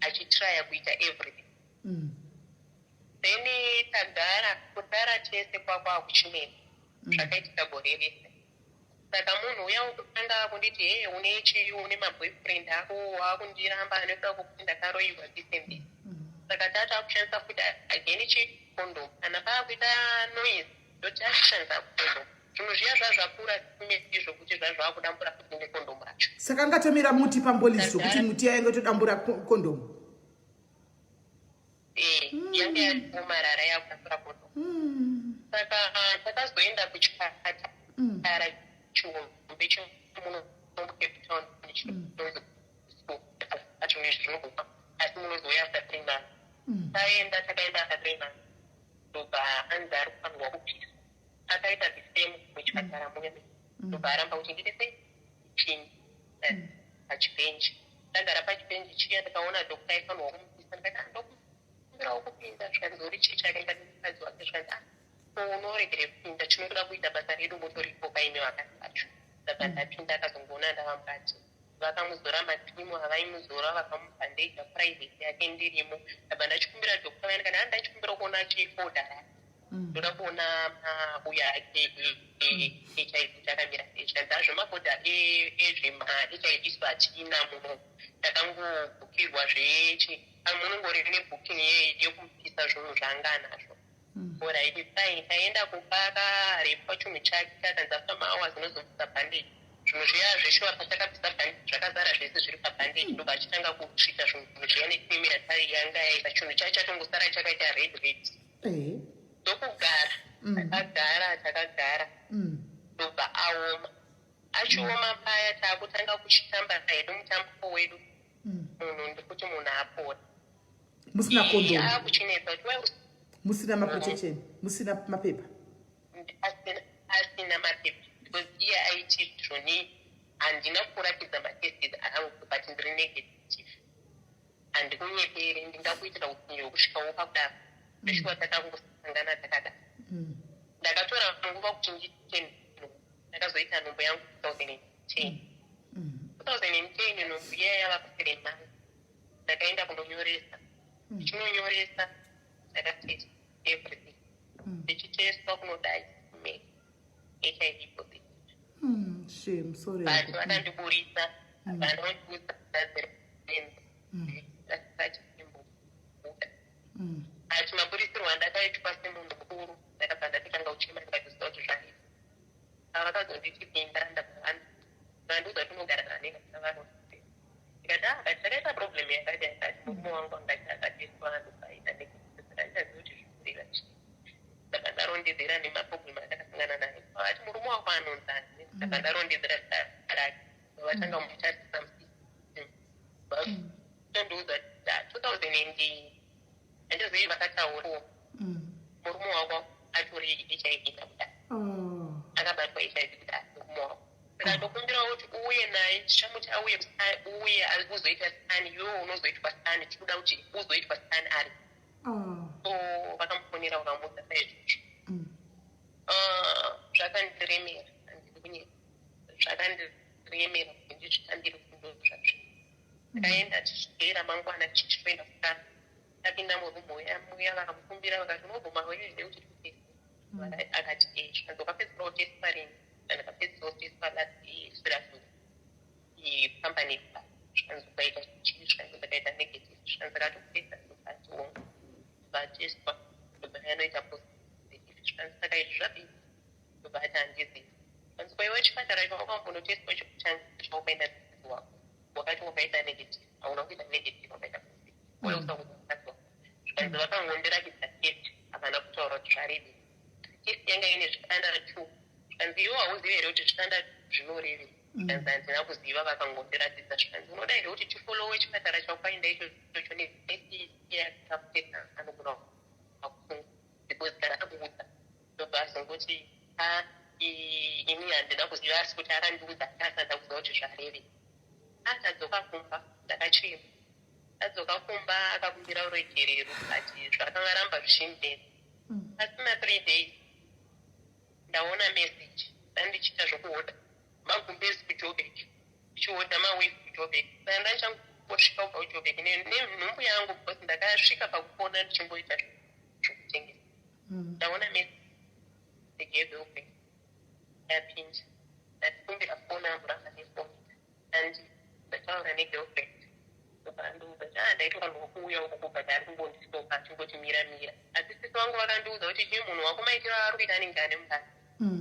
achitraya kuita everything then kudara tese kwakuchimene zvakaitika gore rese saka munhu uya ukutanga kunditi heye une chii une maboyfriend ako wakundiramba anoda kuti ndakaroyiwa december saka tata kushandisa kuti again chikondom kana paakuita noise ndoti achishandisa kondom zvinhu zviya zvazvakura izvo kuti zvazvakudambura kuti nekondomu racho saka angatomira muti pambolisi zvokuti muti yainge todambura kondomu yange yarimumarara yakudambura kondomu saka takazoenda kuchipatara chihombe chemuno mucape town achinoizvinoguma asi munozoya after 3 months takaenda after 3 months ndobva anzi ari kufanirwa kupiswa akaita the same muchipatara muya ndobva aramba kuti nditese chini pachibhenji ndagara pachibhenji chiya ndikaona dokta aifanirwa kumupisa ndikati ndokumbirawo kupinda zvikanzori chii chakaita nemukadzi wake zvikati unoregere kupinda tinotoda kuita basa redu motoripo paine vakati vacho ndabva ndapinda akazongoona ndava mukati vakamuzora matimu avaimuzora vakamubhandeja private yake ndirimo ndabva ndachikumbira dokta vaendikati handachikumbira kuona chifoda rake ndoda kuona mabuya ake HIV takamira zvemabhodha ezvema-HIV hatina muno takangobhukirwa zvechi munongori nebhuking yekupisa zvinhu zvaanga anazvo oraiti fine kaenda kupaka repa chinhu chake kakanzi after mahours inozobvisa bhandeji zvinhu zviya zveshuwa patakabvisa bhandeji zvakazara zvese zviri pabhandeji ndobva achitanga kusvika zvinhu zviya nekrimi yanga yaisa chinhu chacho chatongosara chakaita red ndokugara takagara ndobva aoma achioma paya taakutanga kuchitamba hedu mutambo wedu munhu ndikuti munhu apora musina kondomu aakuchinetsa musina maprotection musina mapepa asina mapepa because iye aiti zvoni handina kuratidza matested angu but ndiri negative handikunyeperi ndingakuitira upunyu hwekusvikawo pakudaro zveshuwa takangosangana takadaro ndakatora nguva kuti nditeni ndakazoita nhombo yangu 2010 nhombo iya yava kuseremani ndakaenda kundonyoresa ndichinonyoresa ndakatesta everything ndichiteswa kunodai HIV positive shame sorry but vakandiburisa vandiudza ati maburisirwo andakaitwa semunhu mukuru ndakabva ndatikanga uchema ndikaziva kuti zvaita vakazonditipinda vandiudza tinogara nanenga savanhu ndikati takaita problem yakati murume wangu angati akateswa ndokaita ndikaziva kuti zvikurira chii ndabva ndarondedzera nemaproblem andakasangana nayo ati murume wako anonzani ndabva ndarondedzera rake vatanga mutarisa tondiudza 2000 handizivi vakataurawo murume wako atori HIV nakuda akabatwa HIV kudai murume wako saka ndokumbirawo kuti uye naye chichamuti uye uzoita sani iwewo unozoitwa sani tikuda kuti uzoitwa sani ari so vakamufonera vakamuudza saizvozvo zvakandiremera handikunyeka zvakandiremera kuti ndizvitambire fundo zvazvo ndakaenda tichigera mangwana tichitoenda kukara tapinda murumu yamuya vakamukumbira vakati unogoma weizve kuti tutesi akati zvikanzokapedzisira uteswa rini ndakapedzisira uteswa company zvikanzokaita chii zvikanzokakaita negative zvikanzokatopesa ndokati wongo vateswa ndobva yanoita positive zvikanzokaka izvi zvabii ndobva ati handizivi kanzokaiwa chipatara chawakambonoteswa chokutanga chawakaenda mukadzi wako wakati wakaita negative hauna kuita negative wakaita positive wausa kuti mukadzi wako zvikanzi vakangondiratidza test havana kutaura kuti zvarebe test yanga ine zvitandard 2 zvikanzi iwo hauzivi here kuti zvitandard zvinorevei zvikanzi handina kuziva vakangondiratidza zvikanzi unoda here kuti tifolowe chipatara chawakaenda ichocho nesi yakapesa anogona kusunga because kana akuudza ndobva azongoti ini handina kuziva asi kuti akandiudza asanda kuziva kuti zvarevei atadzoka kumba ndakachema adzoka kumba akakumbira uregerero ati zvakangaramba zvichindera asina 3 days ndaona message ndandichiita zvokuhodha magumbezi kujobek ndichihodha mawiki kujobek saka ndachangosvika kubva kujobek nenhumbu yangu because ndakasvika pakupona ndichimboita zvokutengesa ndaona message ndegirlfriend yapinda ndatikumbira foni yangu ranga nefoni ndataura negirlfriend ndopandiudza ndaitora nokuuya uko kubva dari kungondistopa chingoti mira asi sisi vangu vakandiudza kuti chii munhu wako maitiro ari kuita anenge ane mubasa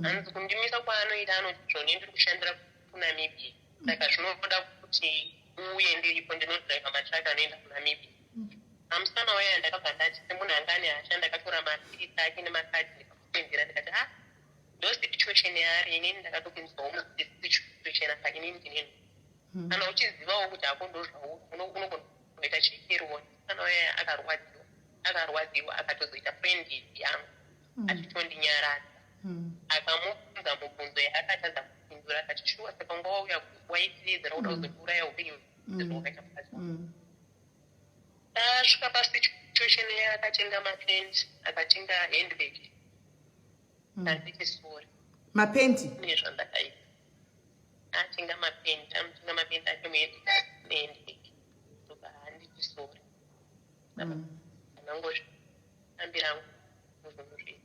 hanzi kundimisa kwaanoita anoti zvone ndiri kushandira kunamibia saka zvinoda kuti uye ndiripo ndinodhiraivha matraka anoenda kunamibia amusana waya ndakabva ndati semunhu anga ane hasha ndakatora masirisi ake nemakadhi ndikamusendera ndikati ndosituation yaari inini ndakatopinzwawo musituation apa inini ndineni kana uchizivawo kuti hako ndozvauno unogonoita chikeriwoni kana waya akarwadziwa akatozoita frendi yangu achitondinyaradza akamubvunza mubvunzo yaakatadza kupindura akati shuwa saka ngawauya waitiedzera kuda kuzondiuraya upenyu wakaita mukadzi tasvika pasituation yaakatenga mapendi akatenga handbag anditi sori mapendi nezvandakaita atenga mapendi amutenga mapendi ake muhandbag ndoba handiti sori anangozvitambirangu muzvinhu zvese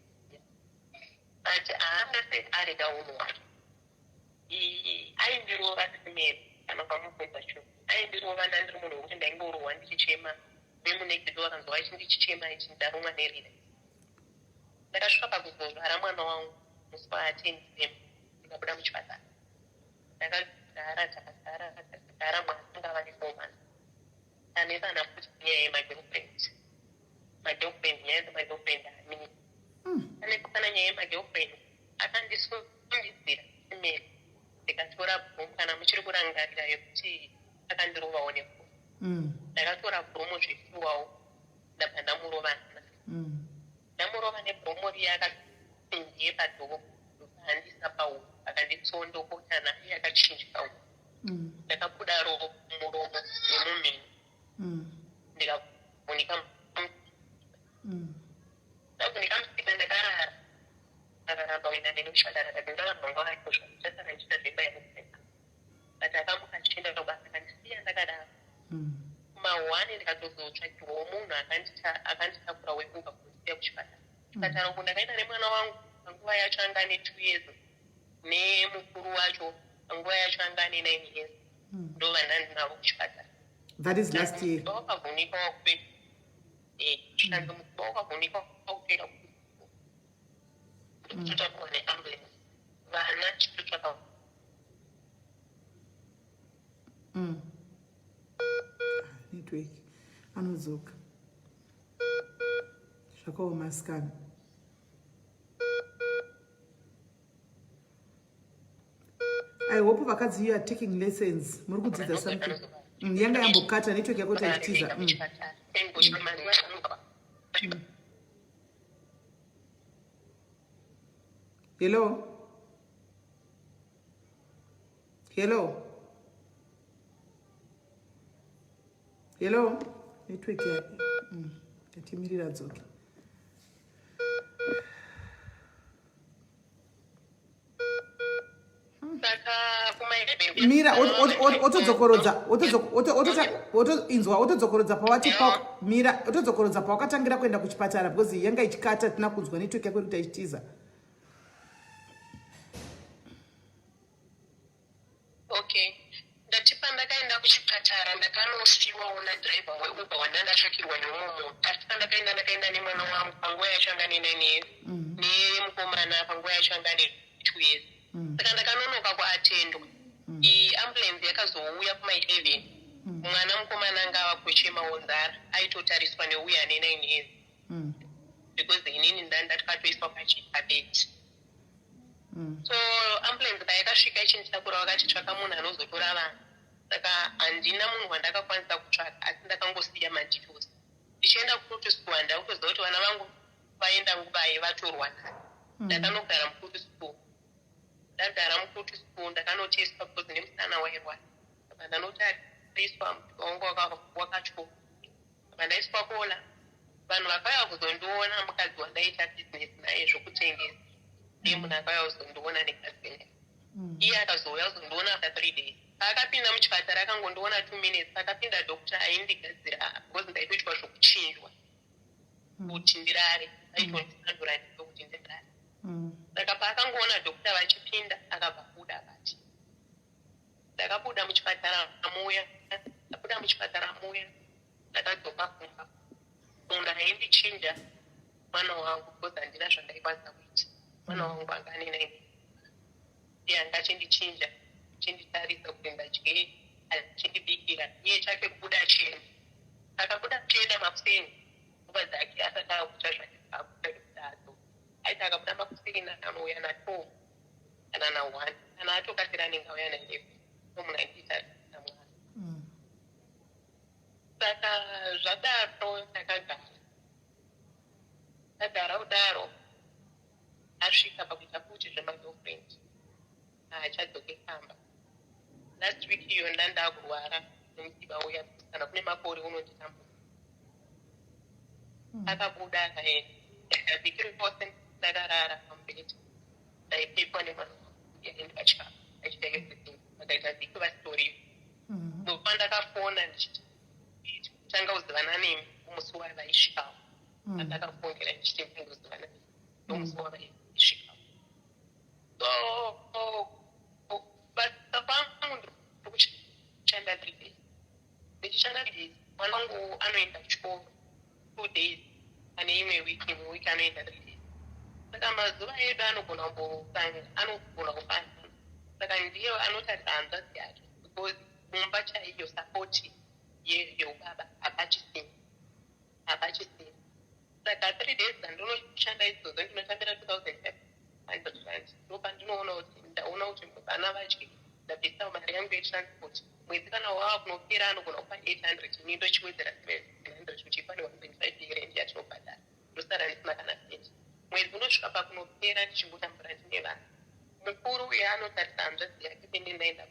ati haanga sei arega unhu wake aindirova simeri kana kwamubvunza shuo aindirova ndandiri munhu wokuti ndaingorohwa ndichichema vemunegedhi vakanzwa vachindichichema ichi ndarumwa nerida ndakasvika pakuzorwara mwana wangu musi wa10 ndikabuda muchipatara takagara mwana anga ava ne4 months anesana kuti nyaya yemagirlfriend nyaya dzemagirlfriend hamini anekufana nyaya yemagirlfriend akandisundidzira simeri ndikatora bhumu kana muchiri kurangarira yekuti akandirovawo nefoni ndakatora bhumu zvefiwawo ndabva ndamurovana ndamurova nebhumu riya akasindiye padhoo handisa pauro akanditsondokota naye akachinjika uko ndakabuda rovo muromo nemumini ndikavunika musika ndakarara akaramba kuenda neni kuchipatara kati ndakaramba vakosva ndichasara ndichita zvebaimuseka kati akamuka ndichienda kubasa akandisiya ndakadaro kuma1 ndikatozotsvakiwawo munhu akanditakura wekuka kundisiya kuchipatara kuchipatara uku ndakaenda nemwana wangu panguva yacho anga ane2 years nemukuru wacho panguva yacho anga ane9 years ndova ndandinavo kuchipatara. That is last year. Wakavhunika wakupera shanzo mukuba wakavhunika wakupera kutotakuwa neambulance vana chitotsvaka network anodzoka zvakaomasikana. I hope vakadzi you are taking lessons. Muri kudzidza something. Yanga yambokata network yako taitiza. Hello. Network yake. Tatimirira dzoke. Mira, otodzokorodza pawati pa Mira, otodzokorodza pawakatangira kuenda kuchipatara because yanga ichikata tina kunzwa network yako kuti ichitiza. Okay. Ndatipa ndakaenda kuchipatara ndakanosiiwawo nadhiraivha weuber wandandatsvakirwa nemumo. Asi ndakaenda nemwana wangu panguva yacho anga ne9 nemukomana panguva yacho anga ne2 years. Saka ndakanonoka kuatendwa. Ambulance yakazouya kuma11 mwana mukomana anga ava kuchemawo nzara aitotariswa neuya ane9 years because inini ndakatoiswa pachibheti. So ambulance payakasvika ichinditakura vakati tsvaka munhu anozotora vanhu. Saka handina munhu wandakakwanisa kutsvaka asi ndakangosiya madetails. Ndichienda kukutu school handakutoziva kuti vana vangu vaenda nguvaye vatorwa kare. Ndakanogara mukutu school. Ndagara mukutu school ndakanoteswa because nemusana wairwara. Saka ndanotariswa mutuka wangu wakatyo. Saka ndaiswa kola. Vanhu vakauya kuzondiona mukadzi wandaita business naye zvokutengesa. Munhu akauya kuzondiona nekazini. Iye akazouya kuzondiona after 3 days. Akapinda muchipatara akangondiona 2 minutes. Akapinda doctor aindigadzira because ndaitoitwa zvokuchinjwa kuti ndirare. Aitondisandura ndiko kuti ndirare. Saka paakangoona doctor vachipinda akabva kuda bati. Ndakabuda muchipatara muya. Ndakadzoka kumba. Munhu aindichinja mwana wangu because handina zvandaikwanisa kuita. Mwana wangu anga ane9 iye anga achindichinja achinditarisa kuti ndadye achindibikira iye chake kubuda achienda. Akabuda achienda makuseni nguva dzake asati akuita zvakaakudadzo aiti akabuda makuseni anouya na12 kana na1 kana atokasira anenge auya na11 munhu ainditarisa mwana. Saka zvadaro ndakagara kudaro asvika pakuita kuti zvemagirlfriend haachadzoke kamba. Last week iyo ndandakurwara nemusiba uya kana kune makore unonditambudza. Akabuda akaenda ndikabikirwa ndakarara pamubhedha ndaipepwa nemwana yaenda pachikafu achita everything vakaita vhiki vasitoriwo. Ndopa ndakafona ndichitanga kuzivana nemi umusi wavaisvikawo. Ndakafonera ndichiti ndingozivana nemi nomusi wavaisvikawo. wiki anoenda 3 days. Saka mazuva edu anogona kufana. Saka ndiyo anotarisa hanzvadzi yake because mumba chaiyo sapoti yeubaba hapachisini. Saka 3 days dzandinoshanda idzodzo ndinotambira 2,500 rand. Ndopandinoona kuti ndaona kuti vana vadye ndabvisa mari yangu yetransport. Mwedzi kana wava kunopera anogona kupa 800 ini ndochiwedzera 700 uchipa ne1.5 yerendi yatinobhadhara. Ndosara ndisina kana senti. Mwedzi unosvika pakunopera ndichingotambura ndine vana. Mukuru uye anotarisa hanzvadzi yake pende ndaenda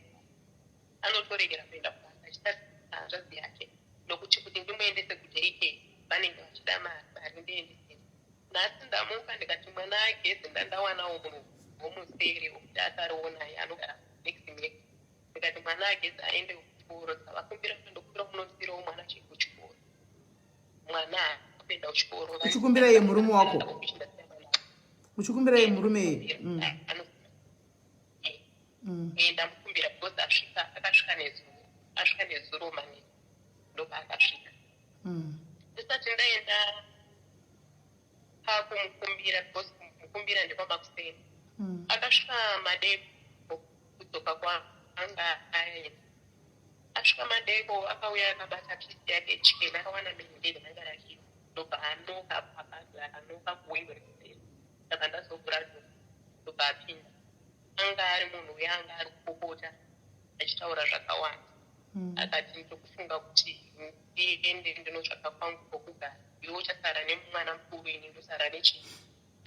anotoregera kuenda kubasa achitarisa hanzvadzi yake nokuti kuti ndimuendese kudaycare vanenge vachida mari ndiendese. Nhasi ndamuka ndikati mwana ageze ndandawanawo munhu womusere wekuti asariwo naye anogara next next. Ndikati mwana ageze aende kuchikoro. Vakumbira kuenda kunosirawo mwana achiri kuchikoro. Mwana apenda kuchikoro. Uchikumbira ye murume wako? Uchikumbira ye murume? Ndamukumbira because asvika nezuro mani ndoba akasvika. Ndisati ndaenda pakumukumbira because kumukumbira ndepamakuseni. Akasvika madeko kudzoka kwanga aenda. Asvika madeko akauya akabata pisi yake chikena akawana mendeni nanga rakiwa. Ndoba anoka pabhazi akanoka kuwindo rekuseri. Saka ndazovhura ndoba apinda. Anga ari munhu uye anga ari kupopota achitaura zvakawanda. Akati ndokufunga kuti ndiende ndinotsvaka kwangu kwokugara. Iwe uchasara nemwana mukuru ini ndosara nechii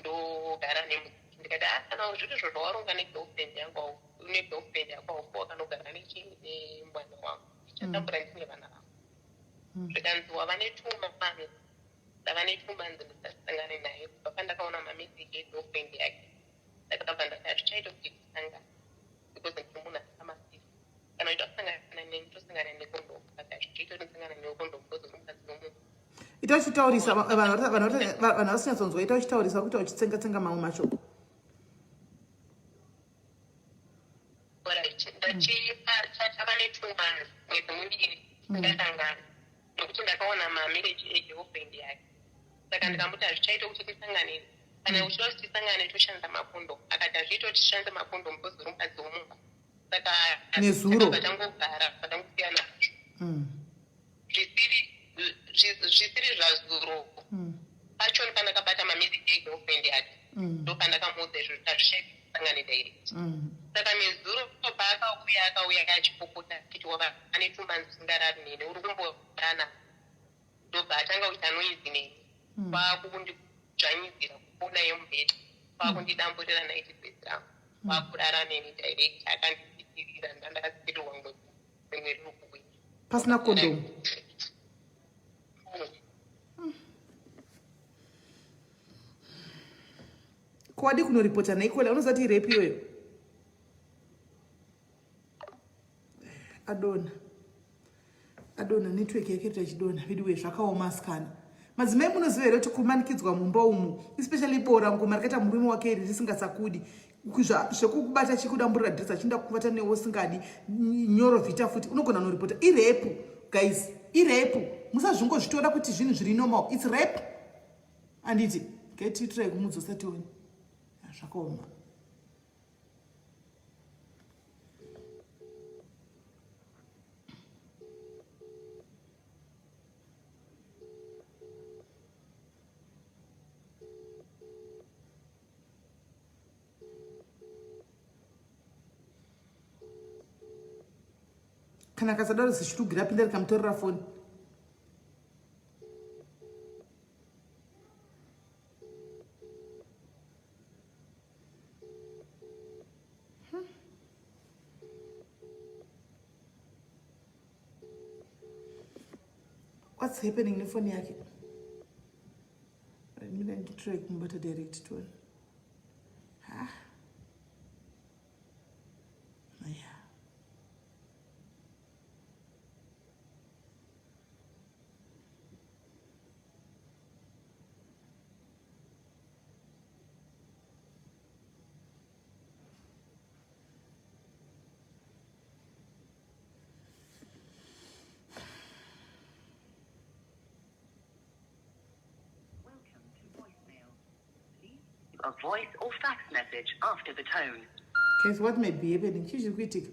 ndogara nemudziki. Ndikati kana zviri izvo zvawaronga negirlfriend yangu negirlfriend yako auko wakanogara nechii nemwana wangu. Ndichatambura ndine vana vangu. Zvikanzi wava netuma mani. Ndava netuma ndisasangane naye kubva pandakaona mameseji egirlfriend yake. Ndakabva ndati hazvichaita kuti tisangane because ndiri munhu asamasiva. Kana uita kusangana neni tosangana nekondomu. Saka hazvichaita kuti ndisangana nekondomu because uri mukadzi womunhu. Ita uchitaurisa vanhu vasinyatsonzwa, ita uchitaurisa kuti uchitsenga mamwe mashoko. Chava netuma mwedzi miviri ndakasangana nokuti ndakaona mameseji egirlfriend yake. Saka ndikamuti hazvichaita kuti tisangane. Kana uchida kuti tisangane toshandisa makondo. Akati hazviita kuti tishandise makondo because uri mukadzi womumba. Saka nezuro patangogara patangosiyana nazvo. Zvisiri zvazuro. Pacho pandakabata mameseji egirlfriend yake. Ndopandakamuudza izvo kuti hazvichaita kuti tisangane direct. Saka nezuro paakauya achipopota achiti wava netuma ndisingarari neni uri kumborana. Ndobva atanga kuti anoizi neni. Kwakunditsvanyizira kuona yemubhedha. Kwakundidamburira naiti bhedhi rangu. Kwakurara neni direct akandipitirira ndandakasirirwa mwedzi riri kuwina. Pasina kondomu. Kwadi kunoripota naikola unozati rape iyoyo. Adona network yake tachidona vidiwe zvakaoma sikana. Madzimai munoziva here kuti kumanikidzwa mumba umu especially bora ngoma rakaita murume wake risingasakudi zvekukubata chikudamburira dress achinda kuvata newe usingadi nyoro vita futi unogona noripota irape guys irape musazvingozvitora kuti zvinhu zviri normal it's rape anditi getitrai kumudzosa tioni zvakaoma. Kana kasadaro zvichitugira pinda rikamutorera foni. What's happening nefoni yake? Mina nditry kumbata direct to. Welcome to voicemail. a voice or fax message after the tone. Guys, what may be happening? Chii kuitika.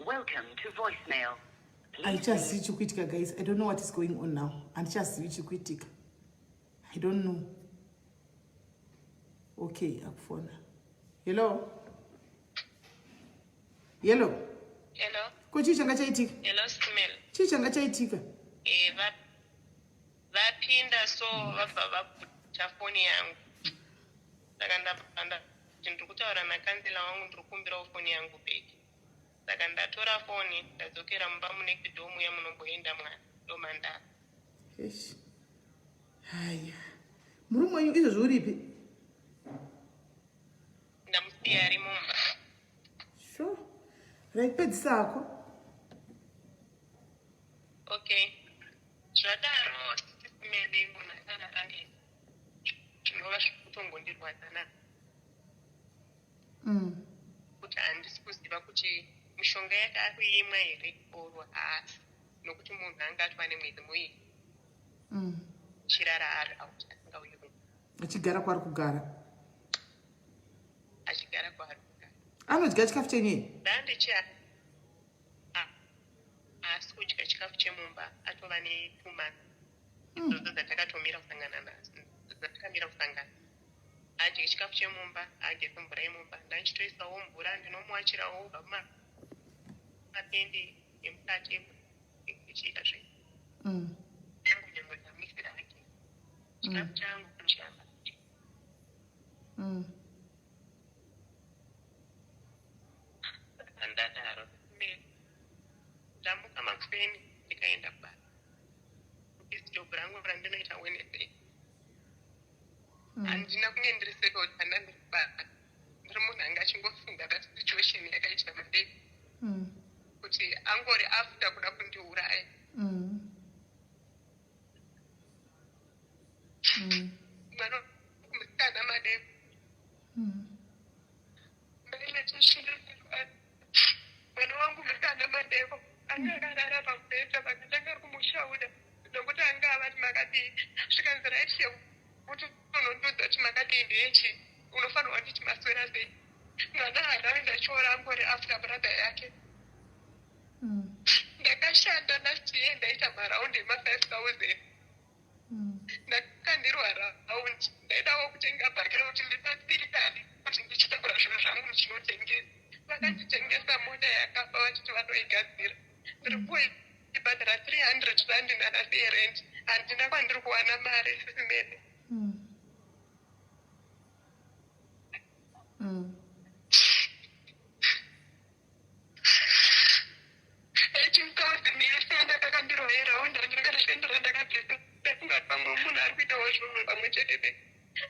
Welcome to voicemail. I just see Chukuitika, guys. I don't know what is going on now. And just see Chukuitika. I don't know. Okay, akufona. Hello? Hello? Hello? Ko chii changa chaitika? Hello, Stimel. Chii changa chaitika? Vapinda so vabva vaputa foni yangu. Saka ndapanda ndiri kutaura nakansela wangu ndiri kukumbirawo foni yangu bheki. Saka ndatora foni ndadzokera mumba mune kidhomu yamunomboenda mwana ndomandara. Eish. Haya. Murume wenyu izvozvi uripi? Ndamusiya ari mumba. Sure. Raipedzisako. Okay. Zvadaro Stimel munhu asana zvinova zvokutongondirwadzana. Kuti handisi kuziva kuti mishonga yakakuimwa here orwa haasi nokuti munhu anga atwa nemwedzi muiri chirara ari auti asingauyi Achigara kwaari kugara. achigara kwaari kugara. Anodya chikafu chenyu? Ndandichi asi kudya chikafu chemumba atova ne2 months idzodzo dzatakatomira kusangana nadzo dzatakamira kusangana. Adye chikafu chemumba ageze mvura yemumba ndanchitoisawo mvura ndinomuachirawo ubva mapendi emukati ichiita zve yangu nyange ndamisira hake chikafu changu kuchiyamba ndadaro ndamuka makuseni ndikaenda kubasa isijobhu rangu randinoita Wednesday. Handina kunge ndiri settled kana ndiri kubasa. Ndiri munhu anga achingofunga that situation yakaita Monday kuti angori after kuda kundiuraya. Mwana musikana madeko mwana wangu musikana madeko anga akarara pamubhedha vakatanga kumushaura nokuti anga avati makadii svikanzi raiti kuti unondudza kuti makadii ndechi unofanirwa nditi maswera sei. Mwana haraenda chora angori after brother yake. Ndakashanda last year ndaita maraundi ema5,000 ndakandirwara raundi ndaidawo kutenga bhakira kuti ndipatirikani kuti ndichitakura zvinhu zvangu ndichinotengesa. Vakanditengesa mota yakafa vachiti vanoigadzira. Ndiri kuibhadhara 300 rand nanasi yerent. Handina kwandiri kuwana mari sisimene.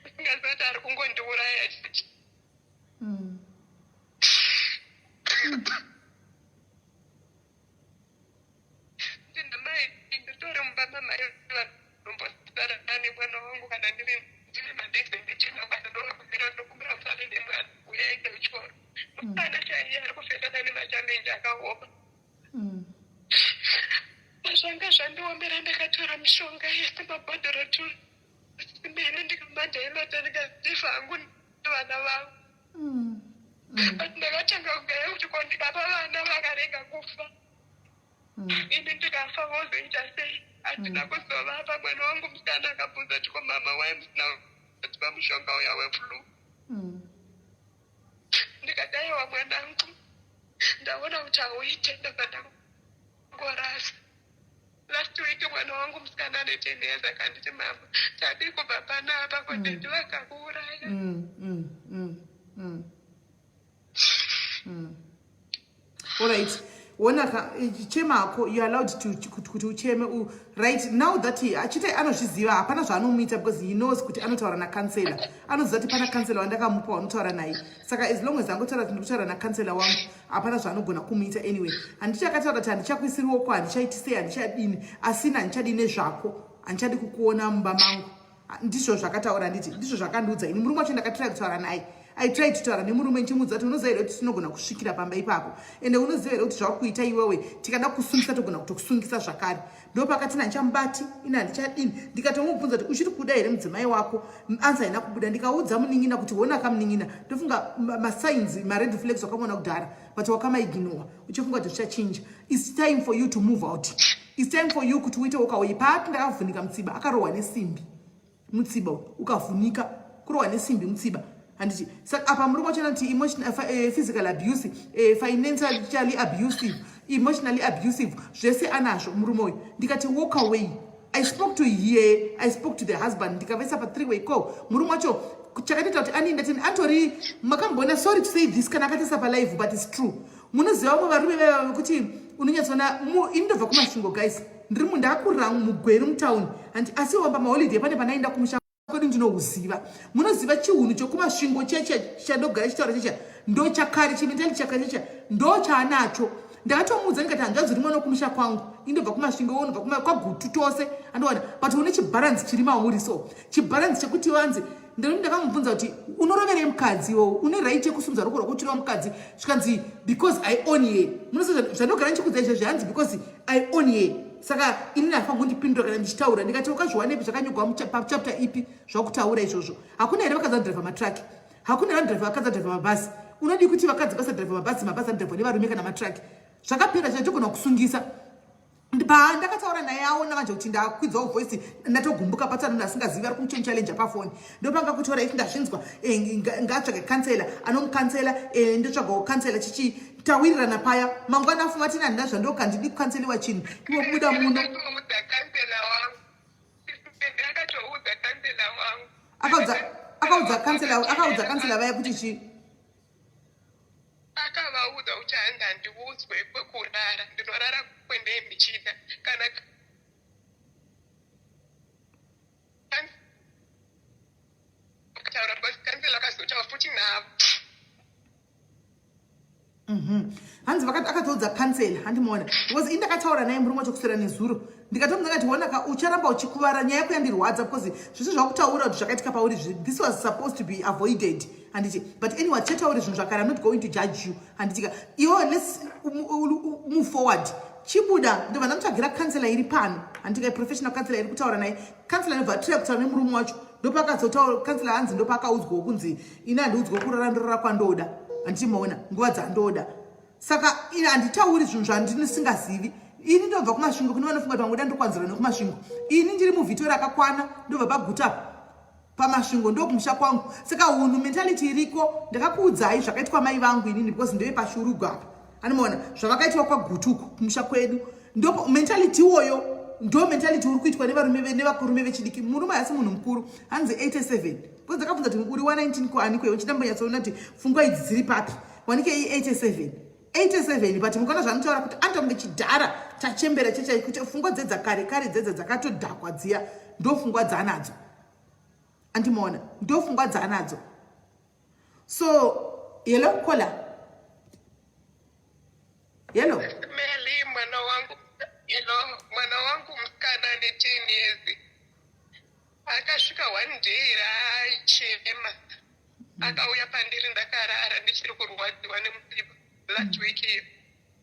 Usingazoti ari kungondiuraya chiti. Ndinamai nditori mumba mamai vanombosara nemwana wangu kana ndiri madekse ndichina basa ndokumbira kusara nemwana uyaite uchikoro. Mukana chaiye ari kufesana nemachallenji akaoma. Zvanga zvandiombera ndakatora mishonga yese mabhodhoro 2 simene ndikamanja imata ndikazifa hangu nevana vangu. But ndakatanga kugaya kuti kwandikapa vana vakarega kufa ini ndikafa vozoita sei. Handina kuzovapa. Mwana wangu musikana akabvunza kuti ko mama wai musina kuziva mushonga uya weflu. Ndikadaiwa mwanangu ndaona kuti hauite ndakada kungorasa. Last week mwana wangu musikana ane 10 years akanditi mama tadi kubva panapa kuti ndivakakuuraya. Alright. Wona chemako you are allowed to kuti ucheme right now that achite anozviziva hapana zvaanomuita because he knows kuti anotaura nakansela. Anoziva kuti pana kansela wandakamupa wanotaura naye. Saka as long as angotaura kuti ndikutaura nakansela wangu hapana zvaanogona kumuita anyway. Handichakataura kuti handichakuisiri ruoko handichaiti sei handichadini asina handichadini zvako handichadi kukuona mumba mangu. Ndizvo zvakataura nditi ndizvo zvakandiudza ini murume wacho ndakatira kutaura naye I tried kutaura nemurume nchimudza kuti unoziva here kuti tinogona kusvikira pamba ipapo ende unoziva here kuti zvauri kuita iwewe tikada kusungisa togona kutokusungisa zvakare. Ndo pakati handichamubati ina handichadini ndikatomubvunza kuti uchiri kuda here mudzimai wako ansa haina kubuda ndikaudza munin'ina kuti wona akamunin'ina ndofunga masigns mared flags wakamuona kudhara but wakamaignora uchifunga kuti zvichachinja. It's time for you to move out. It's time for you kuti uite wakawei. Paati ndakavhunika mutsiba akarohwa nesimbi mutsiba ukavhunika kurohwa nesimbi mutsiba handiti saka apa muri kuchana kuti emotional physical abuse financially abusive emotionally abusive zvese anazvo murume uyu. Ndikati walk away. I spoke to here, I spoke to the husband ndikavaisa pa 3-way call. Murume wacho chakatoita kuti anienda tini atori makambona sorry to say this kana akatisa pa live but it's true. Munoziva vamwe varume vaiva kuti unonyatsona indobva kumasvingo guys. Ndiri munhu ndakurira mugweru mutauni and asi wamba maholiday pane panaenda kumusha kwedu ndinohuziva. Munoziva chiunhu chokumasvingo cheche chandogara chitaura cheche ndo chakare chimentali chakare cheche ndo chaanacho. Ndakatomuudza ndikati hanzvanzi rimwe nokumusha kwangu indobva kumasvingo unobva kwagutu tose andoona but une chibalance chiri mauri so chibalance chekuti wanzi ndakamubvunza kuti unoroverei mukadzi iwowo une right yekusumudza ruoko rwokutira mukadzi zvikanzi because I own ye. Munoziva zvandogara ndichikudza izvo zvihanzi because I own ye. Saka inini hafangu kundipindura kana ndichitaura ndikati wakazviwanepi zvakanyogwa pachapter ipi zvakutaura izvozvo. Hakuna here vakadzi vanodhiraivha matraki, hakuna here vakadzi vanodhiraivha mabhasi. Unodi kuti vakadzi vasadhiraivha mabhasi anodhiraivha nevarume kana matraki zvakapera zvatogona kusungisa. Ndakataura naye aona manje kuti ndakwidzawo voice ndatogumbuka patsanona asingazivi ari kumuchallenge pafoni ndopanga kutora iti ndazvinzwa ngatsvake kansela anomukansela ndotsvagawo kansela chichitawirirana paya mangwana afuma tina ndina zvandoka ndidi kukanseliwa chinhu iwe buda muno. Akaudza kansela vaya kuti chii akavaudza kuti handandiudzwe kwekurara ndinorara kwendee michina kana taura basi kansela akazotaura futi navo hanzi akatoudza kansela handimuona because indakataura naye murume wacho kusera nezuro ndikatomudza ngati onaka ucharamba uchikuvara nyaya yako yandirwadza because zvese zvakutaura kuti zvakaitika pauri this was supposed to be avoided handiti but anyway chetauri zvinhu zvakare I'm not going to judge you handitika iwo let's move forward. Chibuda ndobva ndamutsvagira kansela iri pano handika professional kansela iri kutaura naye kansela ndobva atira kutaura nemurume wacho ndopakazotaura kansela hanzi ndopakaudzwawo kunzi ina handiudzwa kurara ndorara kwandoda handichimaona nguva dzandoda saka ina handitauri zvinhu zvandinisingazivi. Ini ndobva kumasvingo kune vanofunga kuti vangoda ndokwanzira nekumasvingo ini ndiri muvhito rakakwana ndobva paguta pamasvingo ndokumusha kwangu saka hunhu mentality iriko ndakakuudzai zvakaitwa mai vangu inini because ndeve pashurugu apa anomaona zvavakaitwa kwagutuku kumusha kwedu ndo mentality iwoyo ndo mentality uri kuitwa nevarume vechidiki. Murume asi munhu mukuru hanzi 87 because ndakabvunza kuti uri 119 kuanikwewo chidambonyatsoona kuti pfungwa idzi dziri papi wanike 87 but mukaona zvanotaura kuti andange chidhara tachembera checha kuti pfungwa dzedza kare dzedza dzakatodhakwa dziya ndo pfungwa dzanadzo andimaona ndo pfungwa dzanadzo. So hello kola hello meli mwana wangu mukana ane 10 years akasvika one day raachema akauya pandiri ndakarara ndichiri kurwadziwa nemutsiba last week iyo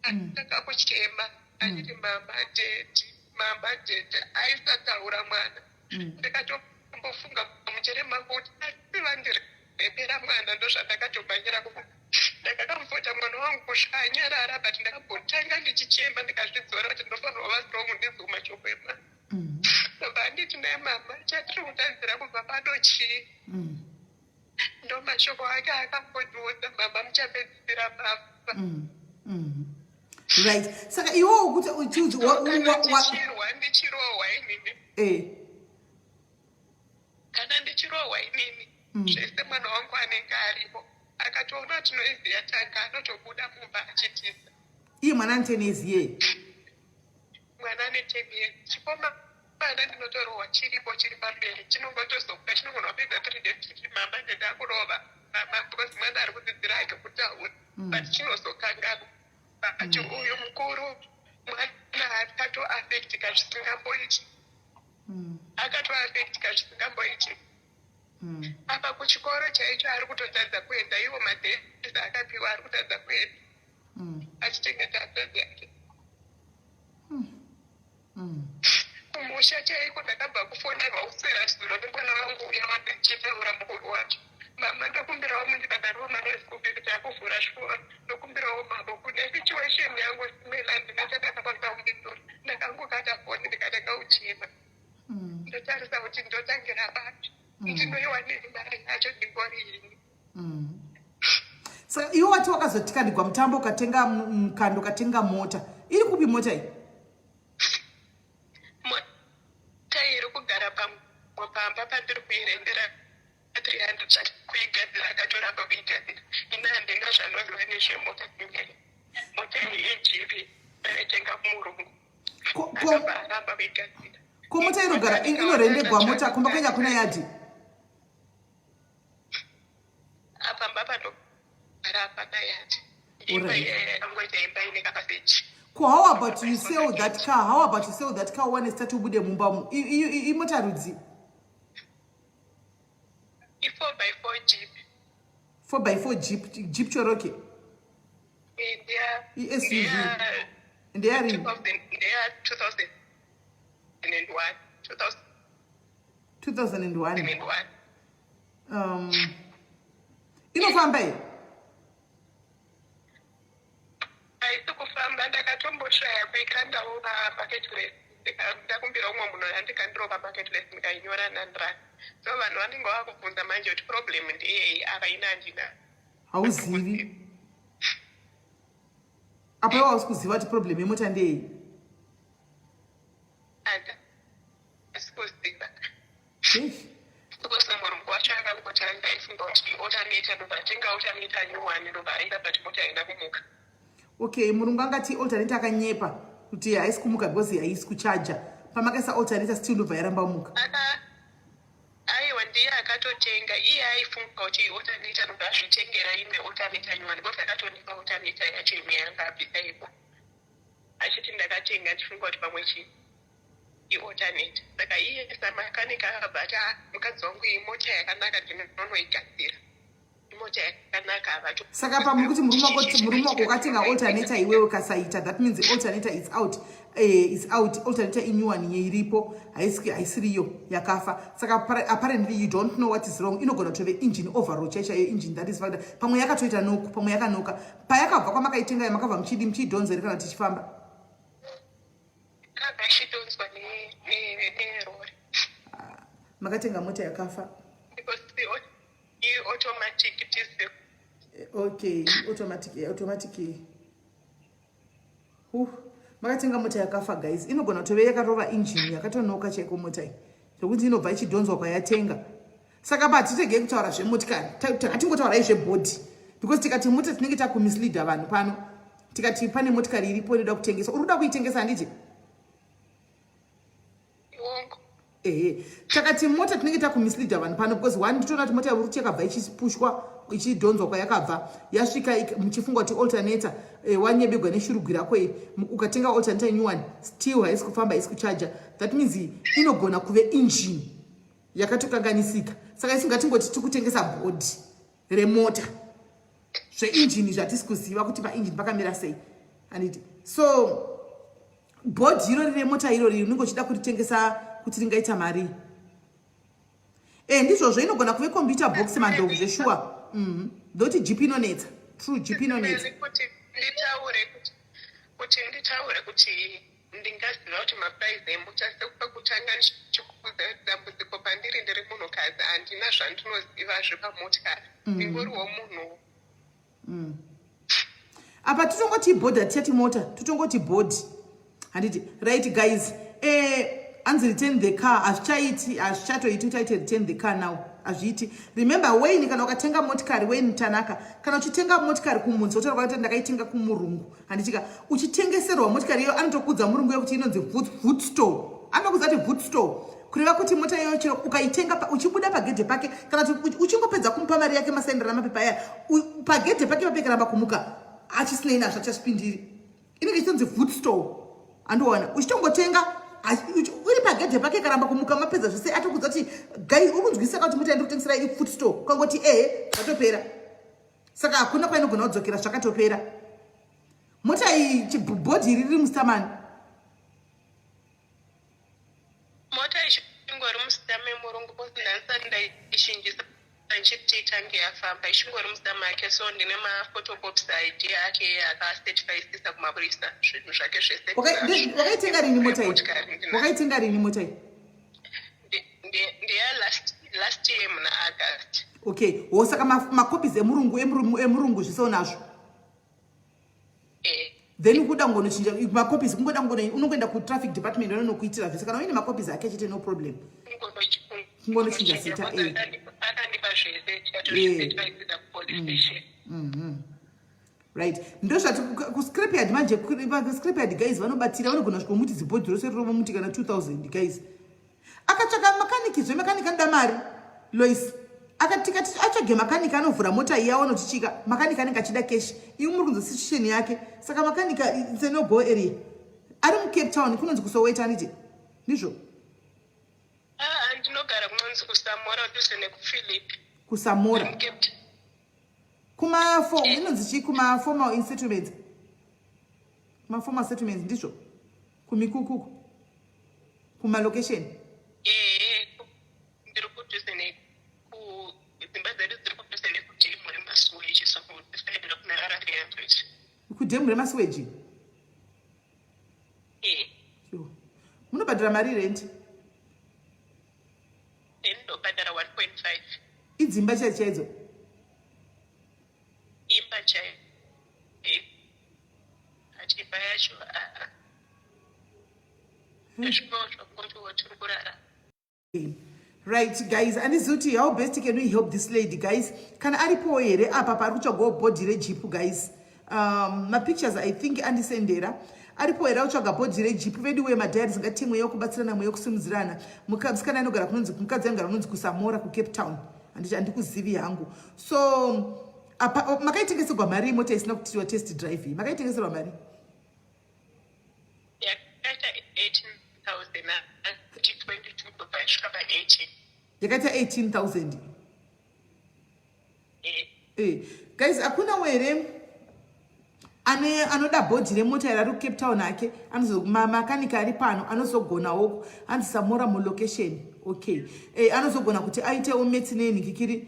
akakakuchema achiti mama dede aisataura mwana ndikatombofunga muchere mangu kuti asi vandirepera mwana ndozvandakatobhanyira ndakakamufota mwana wangu kusvika anyarara but ndakambotanga ndichichema ndikazvidzora kuti ndofanirwa kuva strong ndizwe mashoko emwana ndobva handiti naye mama chatiri kutanzira kubva pano chii ndo mashoko ake akambotiudza mama muchapedzisira baba right saka iwowo kuti ndichirohwa inini kana ndichirohwa inini zvese mwana wangu anenge aripo akatoona tinoiziya tanga anotobuda mumba achitiza iye mwana ane 10 years ye mwana ane 10 years chikoma pana ndinotorohwa chiripo chiri pamberi chinongotozoka chinogona kupedza 3 days kuti mama ndede akurova mama because mwana ari kudzidzira ake kutaura but chinozokangana acho uyu mukuru mwana akatoafectika zvisingamboiti akatoafectika zvisingamboiti apa kuchikoro chaicho ari kutotadza kuenda, iwo madhesi akapiwa ari kutadza kuenda achichengeta bhegi yake. Kumusha chaiko ndakabva kufonera usera zuro nemwana wangu uya wandichitaura mukuru wacho, mama ndakumbirawo mundikadariwo mari yesikupi kuti akuvhura chikoro, ndokumbirawo baba kune situation yangu simela ndinachakakakwanisa kundidura, ndakangokata foni ndikatanga uchena, ndotarisa kuti ndotangira bati ndinoiwanei mari yacho ndingoriini. Saka iwe wati wakazotikanirwa mutambo ukatenga mukando ukatenga mota, iri kupi mota iyi? Mota iri kugara pamba pandiri kuirendera 300 kuigadzira akatoramba kuigadzira, ina handinga zvanodiwa nezvemota dzimweni. Mota iyi ijipi ndaitenga kumurungu akabaramba kuigadzira. Ko mota inogara inorenderwa mota kumba kwenya kuna yadhi? Apamba pano apana yadhi. Imba yangoita imba ine kapaseji. How about you sell that car? How about you sell that car when it starts to bude mumba? Imota rudzi? 4x4 Jeep. 4x4 Jeep Cherokee? SUV? And they are in? 2001. Inofamba here? Kufamba ndakatomboshaya kuikandawo pamarketplace, ndakumbira umwe munhu andikandiro pamarketplace ndikainyora nandira. So vanhu vanenge vakubvunza manje kuti problem ndeyei, avaina handina. Hauzivi? Apa iwe hausi kuziva kuti problem yemota ndeyei? Handisi kuziva. Because murungu wacho akangoti ndaifunga kuti alternator ndobatenga alternator new one ndobaida but mota haina kumuka. Okay, murungu angati alternator akanyepa kuti haisi kumuka because haisi kuchaja. Pamakaisa alternator still ndobva yaramba kumuka. Aiwa ndiye akatotenga, iye aifunga kuti alternator ndobazvitengera imwe alternator new one because akatonipa alternator yacho imwe yanga abvisa ipo. Achiti ndakatenga ndifunga kuti pamwe i-alternate. Saka iye samakanika akabata mukadzi wangu iyi mota yakanaka ndinonoigadzira. Mota yakanaka avacho. Saka pamwe kuti murume wako ukatenga alternator iwewe kasaita, that means the alternator is out. Alternator inyuwani yeiripo haisiriyo yakafa. Saka apparently you don't know what is wrong. Inogona tove engine overall chaisha yo engine that is factor. Pamwe yakatoita noku, pamwe yakanoka. Payakabva kwamakaitenga yamakabva muchidonzera kana tichifamba. Akashidonzwa nerori. Makatenga mota yakafa. Because the automatic diesel. Okay, automatic. Makatenga mota yakafa guys. Inogona tove yakarova engine yakatonoka chaiko mota iyi. Zvokuti inobva ichidhonzwa kwayatenga. Saka patitege kutaura zvemotikari, takatingotaura zveBody. Because tikati mota tinenge takumisleada vanhu pano. Tikati pane motikari iripo inoda kutengesa. Uri kuda kuitengesa handiti? Takati mota tinenge takumisleada vanhu pano because one nditoona kuti mota yauri yakabva ichipushwa ichidhonzwa kwayakabva yasvika muchifunga kuti alternator wanyebegwa neshurugwira kwei ukatenga alternator nyuwani still haisi kufamba haisi kuchaja. That means inogona kuve engine yakatokanganisika. Saka isingatingoti tikutengesa body remota zveengine zvatisi kuziva kuti paengine pakamira sei. So body irori remota irori unenge uchida kuritengesa kuti ringaita mari. Ndizvozvo inogona kuve computer box mandou zveshua. Ndoti GP inonetsa. True GP inonetsa. Kuti nditaure kuti ndingaziva kuti maprice emota sekupakutanga ndichikuudza dambudziko pandiri ndiri munhukadzi handina zvandinoziva zvepamotikari. Ndingoriwo munhu. Apa totongoti bhodha tichati mota, totongoti body. Handiti, right guys. Anzi return the car, hazvichatoiti utaite return the car now. Hazviiti. Remember, Wayne kana ukatenga motikari Wayne Tanaka, kana uchitenga motikari kumunzi, utaura kuti ndakaitenga kumurungu. Handitika, uchitengeserwa motikari iyo anotokudza murungu yokuti inonzi Voot Store. Anokudza kuti Voot Store. Kureva kuti mota iyo chero ukaitenga uchibuda pagedhe pake kana uchingopedza kumupa mari yake masaindira namapepa aya pagedhe pake papekaramba kumuka achisina zvachasipindiri. Inenge ichonzi Voot Store. Andoona uchitongotenga uri pagedhe pake karamba kumuka mapedza zvose atokudza kuti gai ukunzwisisa kuti mota ndikutengeserai food store kwangoti zvatopera saka hakuna kwainogona kudzokera zvakatopera mota iyi bhodhi riri mustamani mota ichingori musitama murungu ndandisati ndaishinjisa nchiti itange yafamba ichingori musitama yake so ndine maphotocopy id yake akacertifiisisa kumapurisa zvinhu zvake zvese wakaitenga rini mota iyi wakaitenga rini mota iyi ndeya last year muna august okay saka macopies emurungu zvise unazvo then kuda ngonochinja macopies kungoda unongoenda kutraffic department vanonokuitira zvese kana uine macopies ake chete no problem kungonochinja zita akandipa zvese tikatocertifiisisa kupolice station right ndozvati kuscrapyard manje kuscrapyard guys vanobatira vanogona svikomuti zibhodhi rose rirovomuti kana 2000 guys akatsvaka makaniki zvemakanika anoda mari Lois akatikati atsvage makanika anovhura mota iya aona tichika makanika anenge achida cash iwe muri kunzwa situation yake saka makanika it's a no go area ari muCape Town kunonzi kusoweta ndije ndizvo ndinogara kunonzi kusamora duze nekuphilip kusamora inonzi chii kumaformal settlements maformal settlements ndizvo kumikukuku kumalocation ndiri kudhuze dzimba dzedu dziri kudhuze nekudhemu remasweji sokudifaidira kuna rarafeantoji kudhemu remasweji munobhadhira mari rent ndinobhadhara 1.5 idzimba chaidzo imba chaiyo achimba yacho right guys andizivi how best can we help this lady guys kana aripo here apa pari kutsvagawo bhodhi rejipu guys mapictures I think andisendera aripo here utsvaga bhodhi rejipu vedu we madhari zingatemweyo kubatsirana mweyo kusimudzirana musikana anogara kunonzi mukadzi anogara kunonzi kusamora kuCape Town handikuzivi hangu so apa makaitengeserwa mari mota isina kutiwa test drive makaitengeserwa mari yakaita 18,000 guys hakuna were anoda bhodhi remota iri kuCape Town ake makanika ari pano anozogonawo anzisamora mulocation okay anozogona kuti aitewo metsi nenhikikiri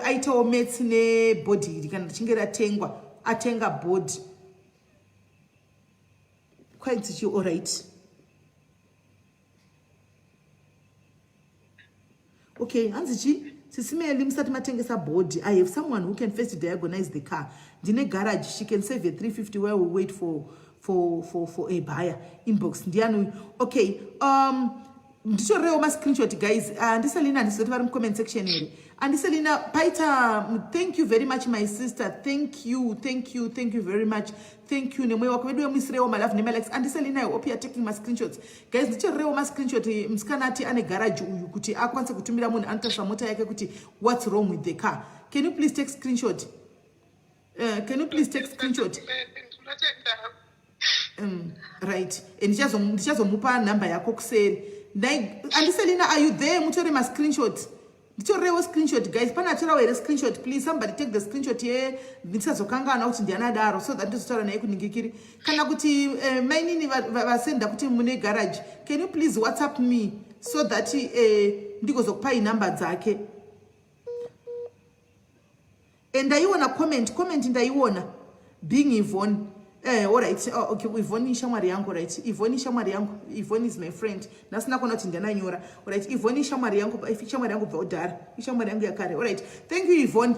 aitewo metsi nebhodhi iri kana richinge ratengwa atenga bhodhi kwainzichi alright okay hanzichi sisimeli musati matengesa bhodhi I have someone who can first diagonalize the car ndine garage she can save a 350 while we wait for a buyer inbox ndiani okay ndichorewo mascreenshot guys andiselina andisoti vari mucomment section here andiselina paita thank you very much my sister thank you very much thank you nemweya wako vedu wemuisirewo malove nemalikes andiselina opi are taking my screenshots guys ndichorewo mascreenshot musikana ati ane garage uyu kuti akwanise kutumira munhu anotasva mota yake kuti what's wrong with the car can you please take screenshot right ndichazomupa nhamba yako kuseri andiselina are you there mutore mascreenshot ndichorewo screenshot guys pana achorawo here screenshot please somebody take the screenshot ye ndisazokangana kuti ndianadaro so that ndizotaura naye kuningikiri kana kuti mainini vasenda kuti mune garage can you please whatsapp me so that ndigozokupai nhamba dzake ndaiona comment ndaiona being Yvonne alright okay Yvonne ishamwari yangu right Yvonne ishamwari yangu Yvonne is my friend nasina kuona kuti ndananyora alright Yvonne ishamwari yangu bvaudhara ishamwari yangu yakare alright thank you Yvonne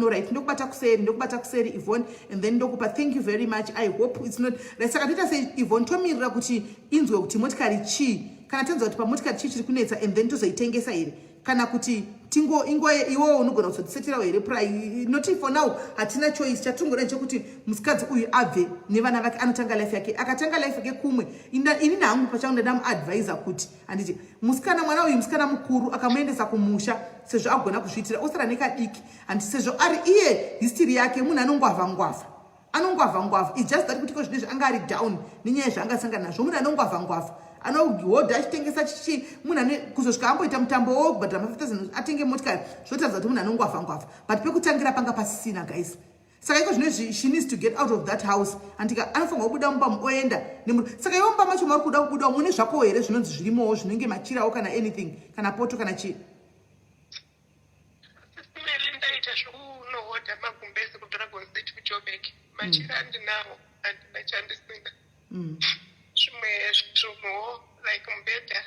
alright ndokubata kuseri Yvonne and then ndokupa thank you very much I hope it's not right saka tita say Yvonne tomirira kuti inzwe kuti motikari chi kana tanzwa kuti pamotikari chi chiri kunetsa and then tozoitengesa here kana kuti iwo unogona kuzotisetera here not for now hatina choice chatungora chekuti musikadzi uyu abve nevana vake anotanga life yake akatanga life yake kumwe ini nangu pachangu ndada muadvisor kuti handiti musikana mwana uyu musikana mukuru akamuendesa kumusha sezvo agona kuzviitira osara nekadiki handiti sezvo ari iye history yake munhu anongwavha anongwavha it's just that kuti ko zvinezvi anga ari down nenyaya zvaangasangana nazvo munhu anongwavha anohodha achitengesa chichi munhu kuzosvika amboita mutambo wokubhadhara ma50,000 atenge motikari zvotaridza kuti munhu anongwavha but pekutangira panga pasisina guys. Saka iko zvinezvi she needs to get out of that house andika anofanirwa kubuda mumba oenda saka iwo mumba macho muri kuda kubuda mune zvako here zvinonzi zvirimowo zvinenge machirawo kana anything kana poto kana chii ndaita zvokunohodha magumbezi kudragon city kujoburg machira andinawo handina chandisina zvimwe zvunhuwo like mubhedha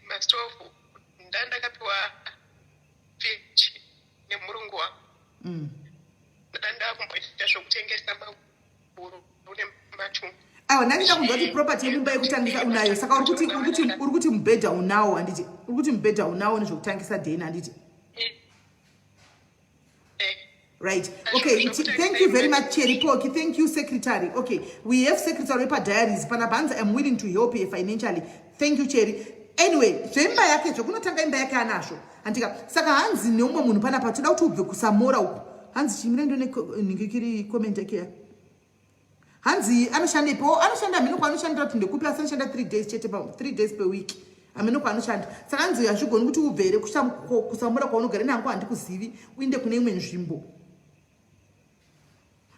mastovhu ndandakapiwa fridge nemurungu wangu ndakumboita zvokutengesa maguru nematumbu awa ndandida kunzwa kuti property yemumba yekutangisa unayo saka uri kuti mubhedha unawo handiti uri kuti mubhedha unawo nezvokutangisa dheni handiti right okay thank you very much Cherry Poki thank you secretary okay we have secretary diaries pana banza I'm willing to help you financially thank you Cherry anyway zvemba yake zvokunotanga imba yake anazvo handika saka hanzi neumwe munhu panapa toda kuti ubve kusamora uku hanzi chimire ndoningikiri comment yake hanzi anoshandepo anoshanda mhino kwaanoshandira kuti ndekupi asi anoshanda 3 days chete 3 days per week ameno kwaanoshanda saka hanzi hazvigoni kuti ubvere kusamura kwaunogara nangu handikuzivi uinde kune imwe nzvimbo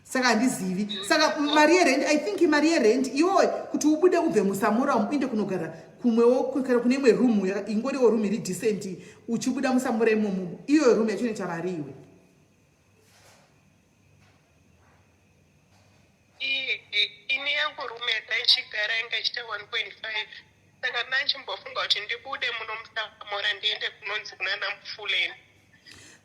saka handizivi saka mari yerent I think mari yerent iwowe kuti ubude ubve musamura uinde kunogara kumwewo kune imwe room ingoriwo room iri decent uchibuda musamura imomo iyo room yacho inoita mari iwe ini yangu rume yataichigara inga ichita 1.5 saka nanchimbofunga kuti ndibude muno musamura ndiende kunonzi kunana Mufuleni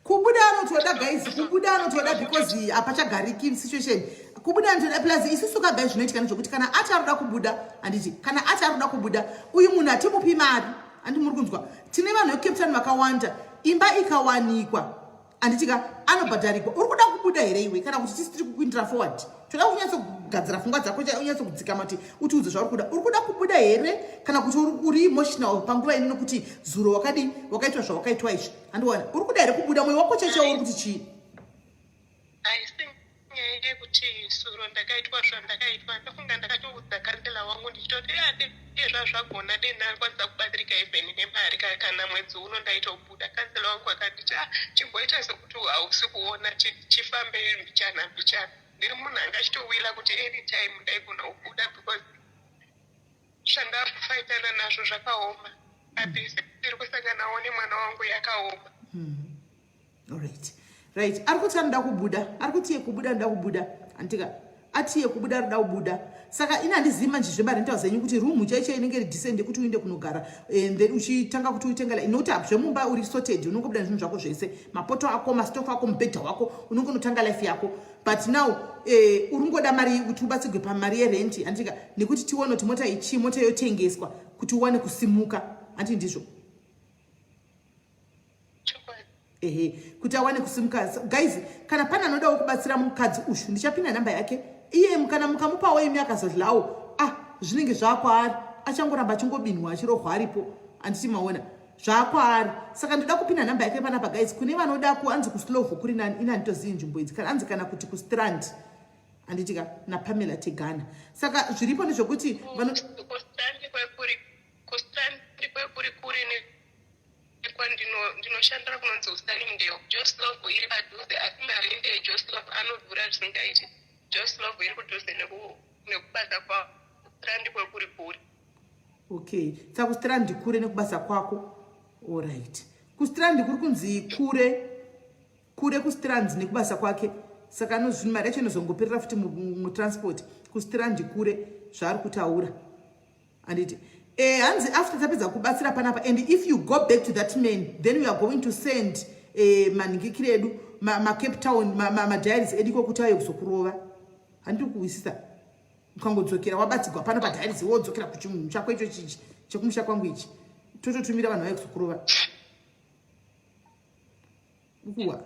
kubuda anotoda guys kubuda anotoda because apachagariki situation kubuda anotoda plus isusu ka guys zvinoitika nezvokuti kana ati aroda kubuda handiti kana ati aroda kubuda uyu munhu atimupi mari handi muri kunzwa tine vanhu veCape Town vakawanda imba ikawanikwa handitika anobhadharikwa uri kuda kubuda here iwe kana kuti tisi tiri kukuindira forward toda kunyatsogadzira pfungwa dzako unyatsokudzikama kuti utiudze zvauri kuda kubuda here kana kuti uri emotional panguva ino nokuti zuro wakaitwa zvawakaitwa izvi handiona uri kuda here kubuda mwoyo wako cheche uri kuti chii haisi nyaya yekuti zuro ndakaitwa zvandakaitwa ndafunga ndakatoudza kansela wangu ndichitoti zvazvagona ndakwanisa kubatsirika even nemari kana mwedzi uno ndaitobuda kansela wangu akanditi chimboita sekuti hausi kuona chifambe mbichana ndiri munhu angachitowila kuti anytime ndaigona kubuda because zvandafaitana nazvo zvakaoma apisi ndiri kusanganawo nemwana wangu yakaoma right ari kuti anoda kubuda ari kuti yekubuda anoda kubuda antika ati yekubuda anoda kubuda saka ina handizivi manje zvemari nditaudza zenyu kuti rumu chaicho inenge iri decent kuti uinde kunogara and then uchitanga kuti uitengala inoti zvemumba uri sorted unongobuda zvinhu zvako zvese mapoto ako mastofu ako mubhedha wako unongonotanga life yako but now uri ngoda mari kuti ubatsirwe pamari yerenti handika nekuti tione kuti mota ichi mota yotengeswa kuti uwane kusimuka handi ndizvo kuti awane kusimuka guys kana pana anodawo kubatsira mukadzi ushu ndichapinda namba yake iye kana mukamupawo imi akazodlawo zvinenge zvakwaari achangoramba achingobinwa achirohwa aripo handiti maona zvakwaari saka ndoda kupinda namba yake panapa guys kune vanoda anzi kuslovo kuri nani ina nditozivi nzvimbo idzi kana anzi kana kuti kustrand handitika naPamela Tegana saka zviripo ndezvokuti kuri ndinoshandira kunonzi usalindeo Joslov iri padhuze asi mari ndeyeJoslov anovhura zvisingaiti Joslov iri kudhuze nekubasa kwavo strandi kuri okay saka kustrandi kure nekubasa kwako alright kustrandi kuri kunzi kure kustrandi nekubasa kwake saka nozvini mari yacho inozongoperera futi mutransport kustrandi kure zvaari kutaura handiti hanzi after tapedza kubatsira panapa and if you go back to that man then we are going to send maningikiri edu maCape Town madiaries ediko kuti ayo kuzokurova handiri kuwisisa ukangodzokera wabatsirwa pana padiaries wodzokera kuchimunhu chako icho chichi chekumusha kwangu ichi tototumira vanhu vayo kuzokurova ukuwa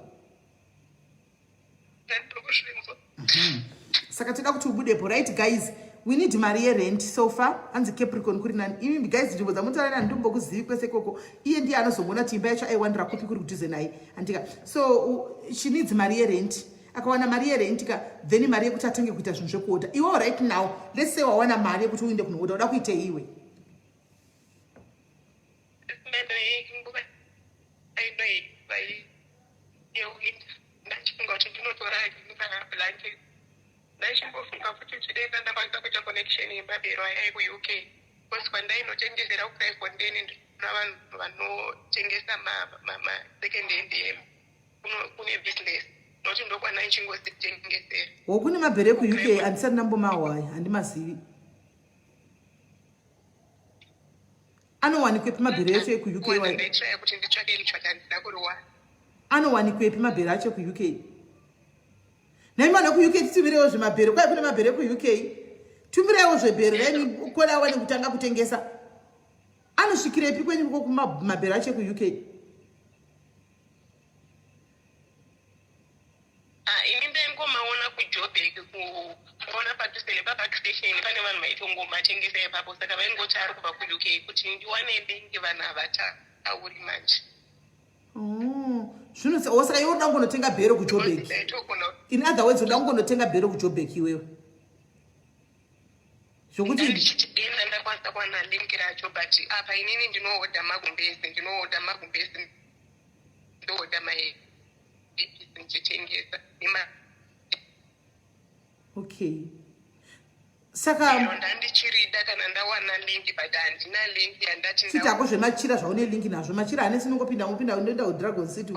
saka toda kuti ubudepo right guys we need mari yerent so far hanzi Capricorn kuri nani imi guys nzvimbo dzamutarana ndombokuzivi kwese koko iye ndiye anozomona kuti imba yacho aiwandira kupi kuri kudhuze naye handika so she needs mari yerent akawana mari yerentika then mari yekuti atenge kuita zvinhu zvekuota. Iwewo right now let's say wawana mari yekuti uinde kunoota, uda kuitei iwe? ndachifunga kuti ndinotora blanket ndaichimbofunga futi kuti dai ndakwanisa kuita connection yemabhero aya ku-UK because kwandainotengesera kuClifontaine ndinoona vanhu vanotengesa ma-second hand kune business nokuti ndokwana ichingozitengesera. Kune mabhero eku-UK handisati ndambomahwaya, handimazivi. Anowanikwepi mabhero acho eku-UK? Ndaitraya kuti nditsvake ritsvaka handina kuriwana. Anowanikwepi mabhero acho ku-UK? Naimana ku-UK titumirewo zvemabhero, kwai kune mabhero eku-UK? Tumirewo zvebhero raini koda awane kutanga kutengesa. Anosvikirepi kwenyu mabhero acho ku-UK? Ini ndaingomaona kuJoburg kuona padhuze nepapark station pane vanhu vaitongomatengesa ipapo, saka vaingoti ari kubva ku-UK kuti ndiwane lingi vanhu havatauri manje. Zvino saka iwe unoda kungonotenga bhero kuJoburg. In other words unoda kungonotenga bhero kuJoburg iwewe. Zvokuti ndichitenda ndakwanisa kuwana lingi racho, but apa inini ndinohodha magumbezi, ndohodha ndichitengesa. Okay. Saka ndandichirida kana ndawana lingi, but handina lingi yandati chitako zvemachira zvaune lingi nazvo. Machira ane sinongopinda unoenda kuDragon City.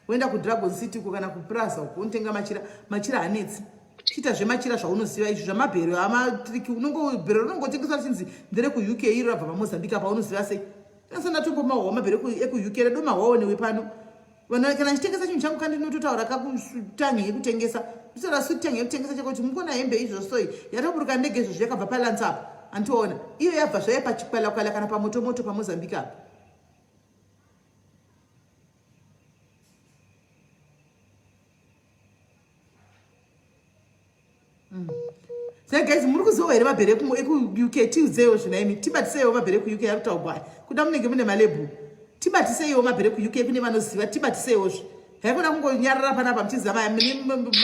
Woenda kuDragon City kana kuPlaza unotenga machira hanetsi. Chita zvemachira zvaunoziva izvo zvamabhero amatriki bhero rinongotengeswa richinzi ndere ku-UK iro rabva paMozambique apa unoziva sei? Ndasanda tombomahwawo mabhero eku-UK redo mahwawo newe pano. Kana ndichitengesa chinhu changu kandi ndinototaura kakutangi yekutengesa. Nditotaura sutangi yekutengesa chako kuti mukona hembe izvo soi yatoburuka ndege izvo yakabva paLands apa. Antoona iyo yabva zvaiye pachikwalakwala kana pamotomoto paMozambique apa. So guys, muri kuziva here mabhero eku-UK? Tiudzewo zvinaimi, tibatisewo mabhero eku-UK ari kutaurwa kuda munenge mune malebhu. Tibatisewo mabhero eku-UK kune vanoziva, tibatisewo zvo. Haikona kungonyarara panapa muchizama mune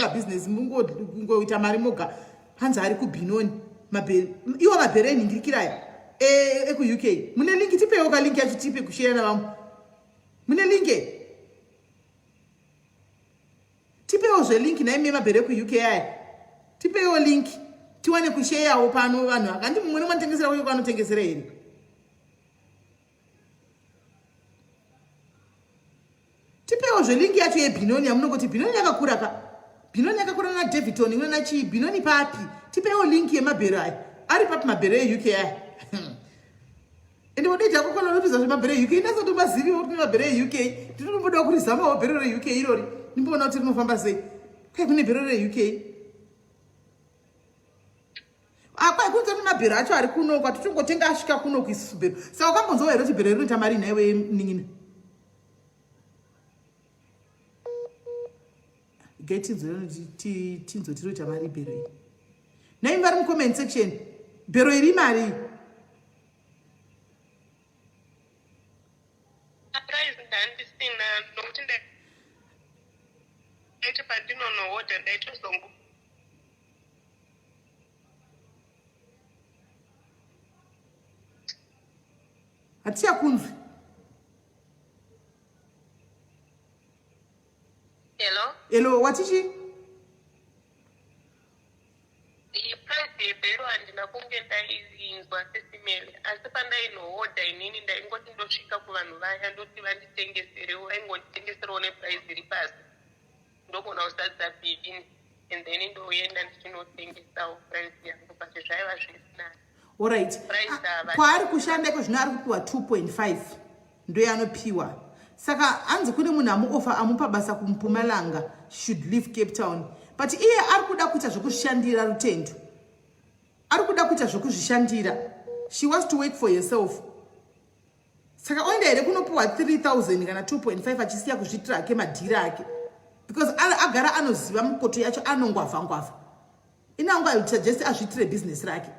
mabusiness mungoita mari moga. Hanzi ari kuBinoni mabhero iwo mabhero enhingirikiraya eku-UK. Mune linki? Tipewo kalinki yacho tipe kushare navamwe. Mune linki? Tipewo zvelinki naime mabhero eku-UK aya. Tipewo linki tiwane kusharewo pano vanhu akandi mumwe nomanitengesera uye kwanotengesera here. Tipewo zvelinki yacho yeBinoni yamunongoti Binoni yakakura ka. Binoni yakakura na Davidton imwe nachi Binoni papi. Tipewo linki yemabhero aya. Ari papi mabhero eUK aya. Ende wodeja kokona nopisa zvemabhero eUK ndasati mazivi kuti mabhero eUK tinotomboda kurizamawo bhero reUK irori. Nimboona kuti rinofamba sei. Kai kune bhero reUK? Apa kunze kuti mabhero acho ari kuno kwatotongotenga asvika kuno kuisusu bhero. Saka ukambonzwa here kuti bhero rinoita mari naiwe ningina? Tinzo tiroita mari bhero iri. Naimi vari mucomment section. Bhero iri mari? Price ndandisina nokuti ndaiti pandinonohodha ndaitozongo hatichakunzwi. Hello, watichi? Iyi price yebhero handina kunge ndaiinzwa sesimele, asi pandainohodha inini ndaingoti ndosvika kuvanhu vaya ndoti vanditengeserewo, vaingonditengeserewo neprice iri pasi. Ndogona kusadza bhibini and then ndoenda ndichinotengesawo price yangu, but zvaiva zvisinani. Alright. Kwaari kushanda iko zvino ari kupiwa 2.5 ndo yanopiwa. Saka hanzi kune munhu amuofa amupa basa kuMpumalanga should leave Cape Town. But iye ari kuda kuita zvokuzvishandira Rutendo. Ari kuda kuita zvokuzvishandira. She wants to work for herself. Saka oenda here kunopiwa 3,000 kana 2.5 achisiya kuzvitira ake madhira ake. Because agara anoziva mukoto yacho anongwavha. Inanga suggest azvitire business rake.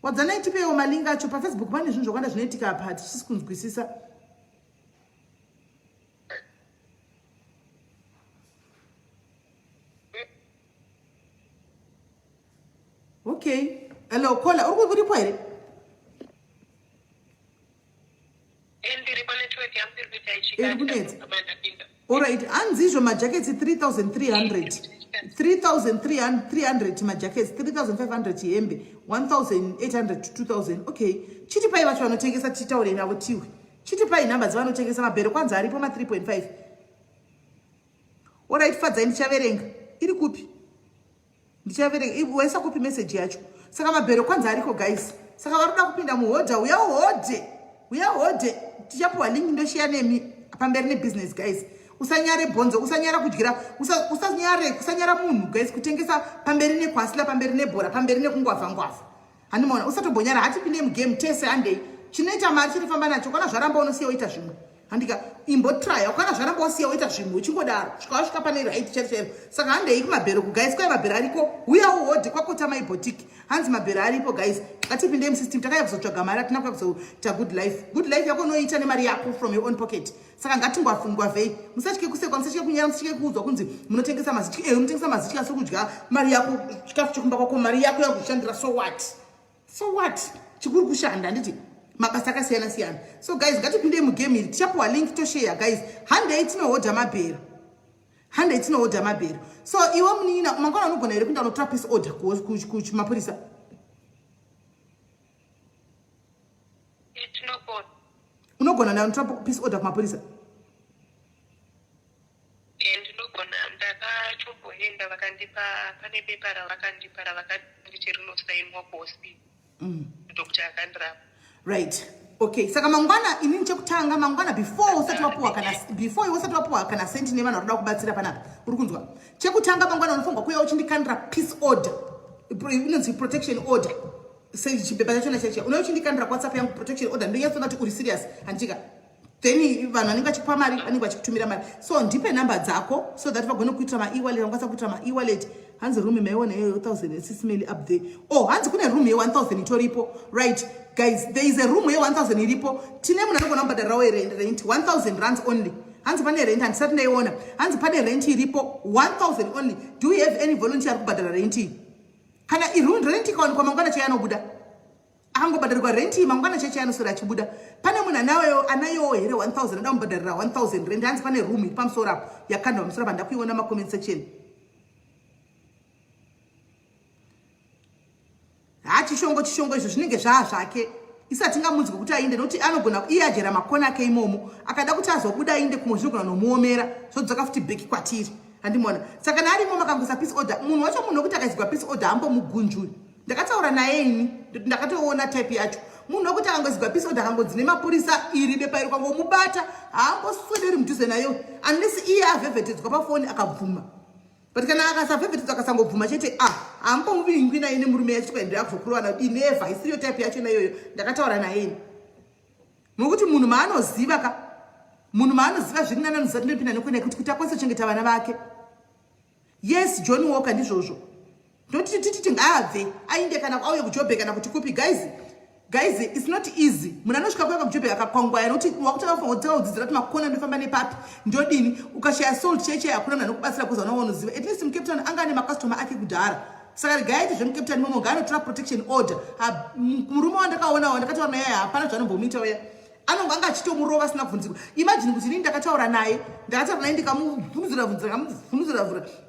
wadzana itipewo malingi acho pafacebook pane zvinhu zvakanda zvinoitika apa hatichisi kunzwisisa. Okay, hello Kola, uripo here? Alright, anzizvo majackets 3,300 3,300 majackets 3,500 hembe 1,800 to 2,000. Okay, chitipai vacho vanotengesa tichitaure navo tiwe. Chitipai nhamba dzavanotengesa mabhero kwanza aripo ma 3.5. Alright, fadzai ndichaverenga. Iri kupi? Ndichaverenga. Waisa kupi message yacho? Saka mabhero kwanza ariko guys. Saka varoda kupinda muhodha uya hode. Tichapuwa link ndoshare nemi pamberi ne business guys. Usanyare bonzo, usanyara kudyira, kusanyara munhu guys kutengesa pamberi nekwasila, pamberi nebhora, pamberi nekungwavha. Handimona usatobonyara hatipinde mugame tese andei. Chinoita mari chirifamba nacho kana zvaramba unosiya uita zvimwe. Handika imbotry kana zvaramba usiya uita zvimwe uchingodaro. Swika pane right chete. Saka handei kumabhero ku guys kwa mabhero ariko uya hode kwakota my boutique. Hanzi mabhero aripo guys. Katipinde mu system takaya kuzotsvaga mari atina kuzoita good life. Good life yako noita nemari yako from your own pocket. Saka ngatingwafungwa vei. Musatye kusekwa, musatye kunyara, musatye kuudzwa kunzi munotengesa mazitya. Unotengesa mazitya sokudya mari yako chikafu chikumba kwako mari yako yakushandira so what? Chikuru kushanda nditi mabasa akasiyana. So guys ngatipinde mugame iri tichapuwa link to share guys. Handei tinohodha mabhero. So iwe munina mangwana unogona here kuenda unotora peace order kumapurisa. Unogona na unotora peace order kumapurisa. Ndinogona ndakatomboenda vakandipa pane pepa ravakandipa ravakanditi rinosainwa kuhospital. Dr. Akandrap. Right. Okay. Saka mangwana inini chekutanga mangwana before usati wapuwa kana senti nevanhu varoda kubatsira panapa. Uri kunzwa? Chekutanga mangwana unofanirwa kuuya uchindikandira peace order. Inonzi protection order. Sei chipepa chacho nachacha. Unauya uchindikandira WhatsApp yangu protection order. Ndio yatsona kuti uri serious. Handika. Then vanhu vanenge vachipa mari vanenge vachikutumira mari. So ndipe namba dzako so that vagone kuitira ma e-wallet, vangasa kuitira ma e-wallet. Hanzi room maiona yeyo 1,006 mili up there. Oh, hanzi kune room ye 1,000 itoripo. Right. Guys, there is a room ye 1,000 iripo. Tine munhu anogona kubhadharawo rent 1,000 rands only. Hanzi pane rent handisati ndaiona. Hanzi pane rent iripo 1,000 only. Do you have any volunteer kubhadhara rent iyi? Kana rent ikawanikwa mangwana chayanobuda. Akangobhadharirwa rent iyi mangwana chachayanosora achibuda. Pane munhu anayowo here 1,000 ada kumubhadharira 1,000 rent. Hanzi pane room iri pamusoro apo yakandwa pamusoro apa ndakuiona ma-comment section. Chishongo izvo zvinenge zvake isati ngamunzwe kuti ainde nokuti anogona iye ajera makona ake imomo akada kuti azobuda ainde kumwe zvinogona nomuomera zvodzoka futi bheki kwatiri. Handimona saka naarimo makangoisa peace order munhu wacho munhu wekuti akaisirwa peace order ambomugunjuri. Ndakataura naye ini ndakatoona type yacho munhu wekuti akangoisirwa peace order akangodzi nemapurisa iri bepa iri kwangomubata haamboswederi mudhuze nayo unless iye avhevhetedzwa pafoni akabvuma. But kana akasavhevhetedzwa akasangobvuma chete haambomuvingwi naye nemurume yacho tikaendera kuzokurwana inevha isiriyo type yacho naiyoyo. Ndakataura naye ini nokuti munhu maanoziva zviri nana nzati ndopinda nekuenda kuti akwanise kuchengeta vana vake. Yes, John Walker ndizvozvo. Ndoti titi ngaabve ainde kana auye kuJobe kana kuti kupi guys it's not easy. Munhu anosvika kuya kuJobe akakwangwaya nokuti wakutoka udzidzira kuti makona ndofamba nepapi ndodini ukashaya soul cheche hakuna munhu anokubatsira kuza unoziva. At least muCape Town anga ane makastoma ake kudhara. Saka regaiti zvemuCape Town imomo ngaanotora protection order. Murume wandakaonawo ndakataura naye hapana zvanombomita uya anonga anga achitomurova asina kubvunzirwa. Imagine kuti inini ndakataura naye ndikamubvunzira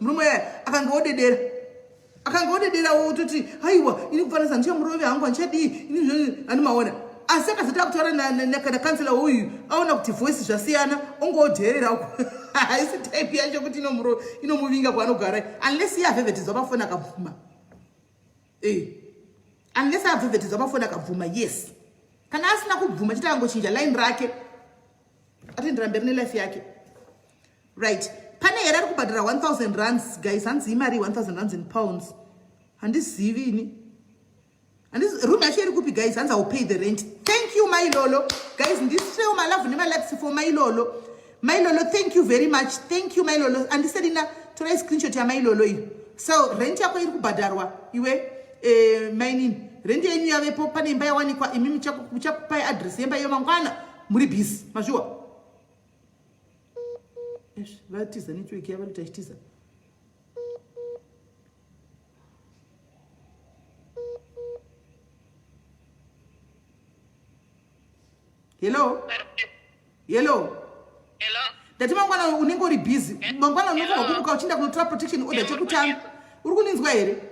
murume uya akangodedera wototi haiwa ini kufanisa ndichamurovi hangu handichadii ini handimaona. Asi akazoti akutaura nakansela uyu aona kuti voice zvasiyana ongodherera uko. Haisi type yacho kuti inomuvinga kwaanogara unless iye avhevhetedzwa pafoni akabvuma. Unless avhevhetedzwa pafoni akabvuma yes. Kana asina kubvuma chiti angochinja line rake atendera mberi nelife yake. Right. Pane here ari kubhadhara 1,000 rands guys. Hanzi imari 1,000 rands in pounds. Handizivi ini. Room yacho iri kupi guys. Hanzi I will pay the rent. Thank you my lolo guys. Ndiseo my love nema likes for my lolo. My lolo, thank you very much. Thank you my lolo. And this ina tora screenshot ya my lolo iyi. So rent yako iri kubhadharwa iwe mainini rendi yenyu yavepo pane imba yawanikwa imi muchakupai adresi yemba iyo mangwana muri busy mazviwa vatiza network yavari kuti achitiza hello ndati mangwana unenge uri busy mangwana unofanwa kumuka uchienda kunotora protection order chekutanga uri kuninzwa here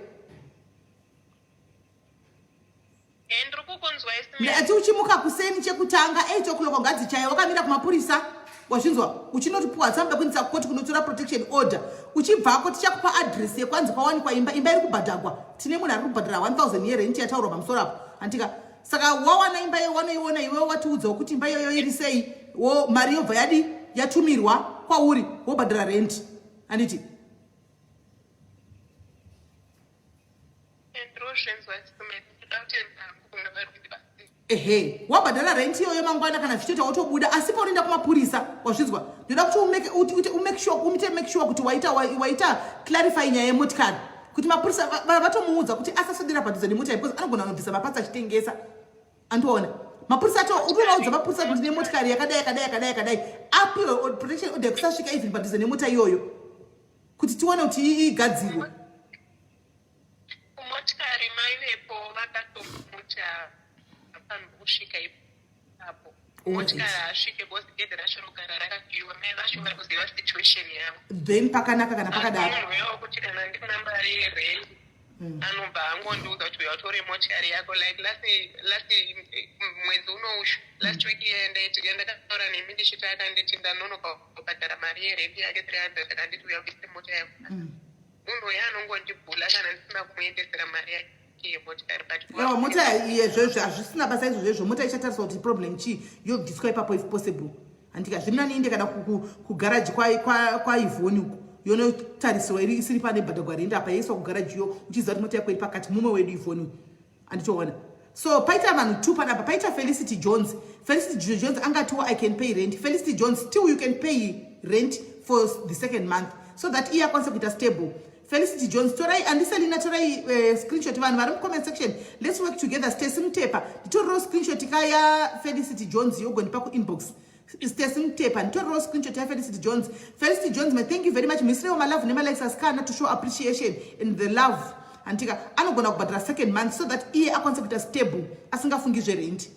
ati uchimuka kuseni chekutanga 8 o'clock ngadzichaya wakamira kumapurisa wazvinzwa uchinotipuwa tsamba kuendesa kukoti kunotora protection order uchibvako tichakupa adresi yekwanzi kwawanikwa imba iri kubhadhagwa tine munhu ari kubhadhara 1000 yerenti yataurwa pamusoro apo andika saka wawana imba iyo wanoiona iwewe watiudzawo kuti imba iyoyo iri sei mari yobva yadi yatumirwa kwauri wobhadhara renti anditi ehe wabhadhara renti iyoyo mangwana kana zvichitoita wotobuda asi paunoenda kumapurisa wazvinzwa ndoda kuti umake sure kuti waita clarify nyaya yemotikari kuti mapurisa vatomuudza kuti asasodera padhuze nemota because anogona kunobvisa mapatsi achitengesa andiona mapurisa utovaudza mapurisa kuti nemotikari yakadai apiwe protection order kusasvika even padhuze nemota iyoyo kuti tione kuti igadzirwe motikari maivepo vakatomuta kusvika ipapo motikari asvike bhosi gede racho rogara rakapiwa mai vacho vari kuziva situation yavo then pakanaka kana pakadaro munhuwewo kuti kana ndina mari yerent anobva angondiudza kuti uyatore motikari yako like last mwedzi unoushu last week yandakataura nemi ndichiti akanditi ndanonoka kubhadhara mari yerent yake 300 akanditi uya kuise mota yako munhu uyo anongondibhula kana ndisina kumuendesera mari yake mota yezvezvo hazvisina basa izvozvezvo mota ichatarisa kuti problem chii yobviswa ipapo if possible andika zvimina niinde kana kugaraji kwaivhoni uku yonotarisirwa isiri pane bhadhagwa rindi apa yaiswa kugaraji yo uchiziva kuti mota yako iri pakati mumwe wedu ivhoni uku anditoona so paita vanhu 2 panapa paita Felicity Jones angatiwo I can pay rent Felicity Jones still you can pay rent for the second month so that iye akwanise kuita stable Felicity Jones torai andiselina torai screenshot vanhu vari comment section let's work together Stacy Mtepa nditoriwo screenshot kaya Felicity Jones yogondipa kuinbox Stacy Mtepa nditoriwo screenshot ya Felicity Jones my thank you very much misrewo malove nemalikes askana to show appreciation and the love antika anogona kubhadhara second month so that iye akwanise kuita stable asingafungi zverent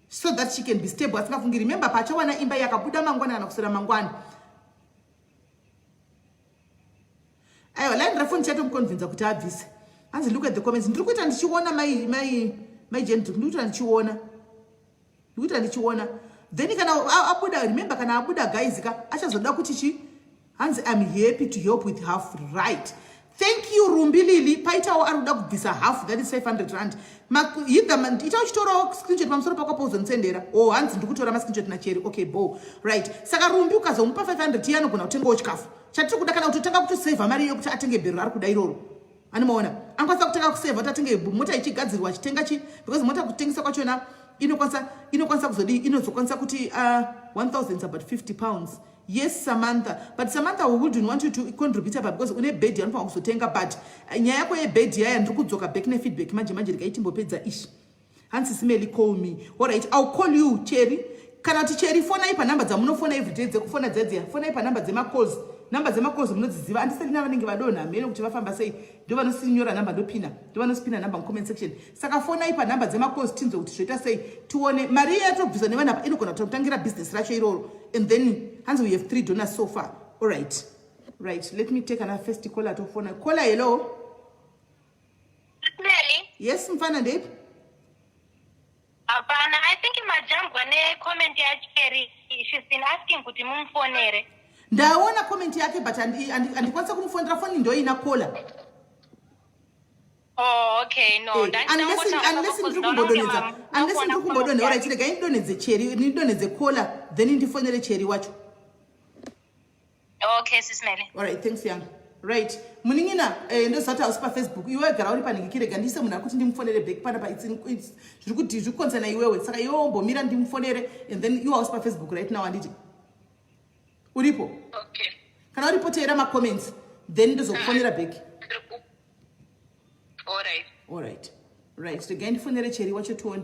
so that she can be stable asingafungi remember pachawana imba yakabuda mangwana kana kusera mangwana aiwa line rafoni chatomconvinza kuti abvise hanzi look at the comments ndiri kuita ndichiona my gentle ndiri kuita ndichiona then kana abuda remember kana abuda guys ka achazoda kuti chi hanzi I'm happy to help with half right thank you Rumbilili paitawo ari kuda kubvisa half that is 500 rand ita uchitorawo screenshot pamusoro pako pauzondisendera hanzi ndikutora mascreenshot nacheri okay bo right saka Rumbi ukazomupa 500 iye anogona kutengawo chikafu chatiri kuda kana kutotanga kutosevha mari yokuti atenge bhero ari kuda iroro anomaona angakwanisa kutanga kusevha kuti atenge mota ichigadzirwa achitenga chi because mota kutengesa kwachona inokwanisa kuzodi inozokwanisa kuti 1000 about 50 pounds yes Samantha but Samantha we wouldn't want you to contribute apa because une bed yanofanwa kuzotenga but nyaya yako yebed yaya ndiri kudzoka back nefeedback manje rikaitimbopedza ishi hansi simeli call me alright I'll call you Cherry kana kuti Cherry fonai panhamba dzamunofona everyday dzekufona dzedziya fonai panhamba dzemacalls namba dzemacalls munodziziva andisalina vanenge vadonha mhene kuti vafamba sei ndo vanosinyora namba ndopina ndo vanosipina namba mucomment section saka fonai panhamba dzemacalls tinzwe kuti zvoita sei tione mari yatobvisa nevanhu apa inogona kutangira business racho iroro and then hanzi we have 3 donors so far alright right let me take another first caller to phone caller hello yes mfana ndepi apana I think majambwa ne comment ya Cherry she's been asking kuti mumfonere ndaona comment yake but andikwanisa kumufonera phone ndo ina caller oh okay no unless ndiri kumbodonha alright rega indonedze Cherry ndidonedze caller then ndifonere Cherry wacho okay sisimele alright thanks young right muningina ndozati hausi pafacebook iwe gara uri panhingikirega ndise munhu akuti ndimufonere back panapa zviri kuti zvikukonzana iwewe saka iwe wombomira ndimufonere and then iwe hausi pafacebook right now anditi uripo okay kana uripo teera macomments then ndozokufonera back alright right togaindifonere cheri wacho tione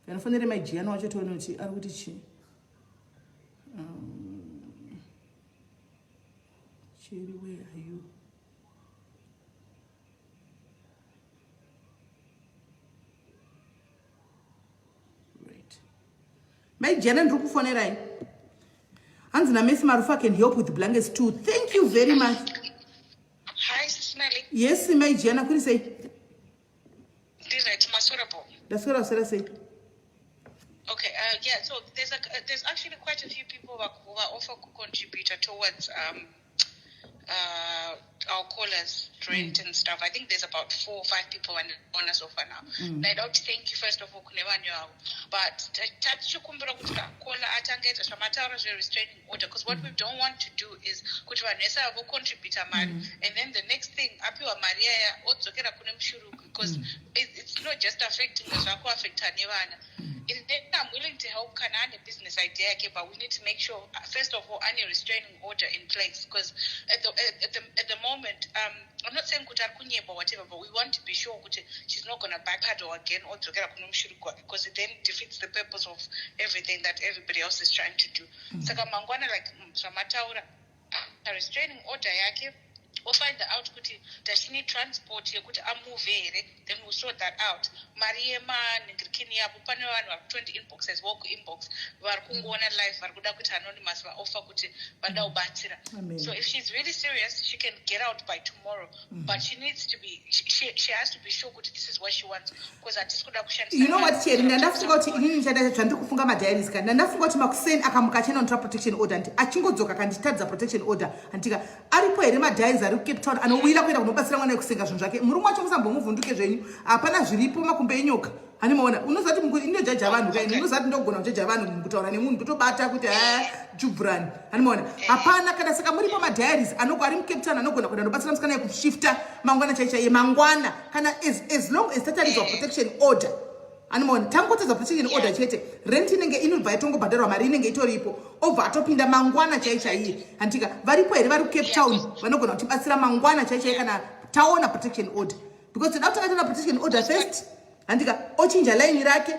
ganofonere majiyana wacho tione kuti ari kuti chii Cherry, where are you? Right. My Janet Rukufonerai. Anzana Miss Marufa can help with blankets too. Thank you very much. Hi, Snelly. Yes, my Jana, could you say? That's what I was saying. Okay, yeah, so there's actually quite a few people who are also contributor towards our callers rent and stuff. I think there's about 4 or 5 people on us so far now. And I'd like to thank you first of all, but restraining order, because what we don't want to do is contribute and then the next thing because it's not just affecting us, I'm willing to help Kanani business idea, but we need to make sure, first of all, any restraining order in place, because at the moment, I'm not saying or whatever, but we want to be sure she's not going to backpedal again or because it then defeats the purpose of everything that everybody else is trying to do. So, a restraining order yake. We'll find out does she need transport here, then we'll sort that out. Mariema Ningirkini Abu Panawan 20 inboxes, walk inbox, Varkungona life, Varguda anonymous offer Badao Batira. So if she's really serious, she can get out by tomorrow. But she needs to be she has to be sure this is what she wants. Because at this you know what, Thierry, ndafunga kuti inini ndachanda kufunga madiaries kana ndafunga kuti makuseni akamukachena on protection order anti achingodzoka kanditadza protection order antika aripo here madiaries ari Cape Town anowira kuenda kunobatsira mwana kusenga zvinhu zvake murume wacho musambomuvhunduke zvenyu hapana zviripo makumbe enyoka animaona unozati inojaja vanhu kaini unozati ndogona kujaja vanhu kutaura nemunhu kutobata kuti jubvrani animaona hapana kana saka muripo madiaries anoko ari muCape Town anogona kuenda kunobatsira musikana yekushifta mangwana chaichaiye mangwana kana as long as tataridzwa protection order animaona tangotedza protection order chete rent inenge inobva yatongobhadharwa mari inenge itoripo obva atopinda mangwana chaichaiye antika varipo here vari kuCape Town vanogona kutibatsira mangwana chaichaiye kana taona protection order because toda kutanga protection order first antika ochinja line rake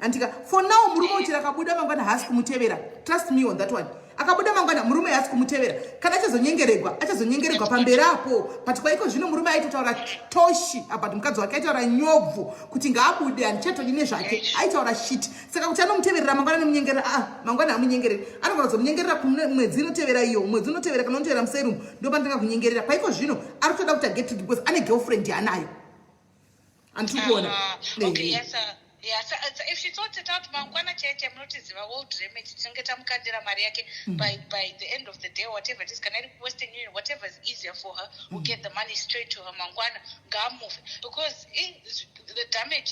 antika for now murume uchi rakabuda mangwana hasi kumutevera trust me on that one akabuda mangwana murume hasi kumutevera kana achazonyengeregwa pamberapo but kwaiko zvino murume aitotaura toshi about mukadzi wake aitaura nyobvu kuti ngaabude anichatodine zvake aitaura shit saka kuti anomuteverera mangwana nomunyengerera mangwana amunyengerera anogona kuzomunyengerera kumwedzi inotevera iyo mwedzi unotevera kana unotevera muserum ndo pandanga kunyengerera kwaiko zvino ari kutoda kuti aget because ane girlfriend yaanayo andikuona okay yes yeah, so if she sorts it out, Mangwana Chete notice the world remedy, Singeta Mukandira Mariake by the end of the day, whatever it is, Canadian Western Union, whatever is easier for her, will get the money straight to her Mangwana Gamove. Because the damage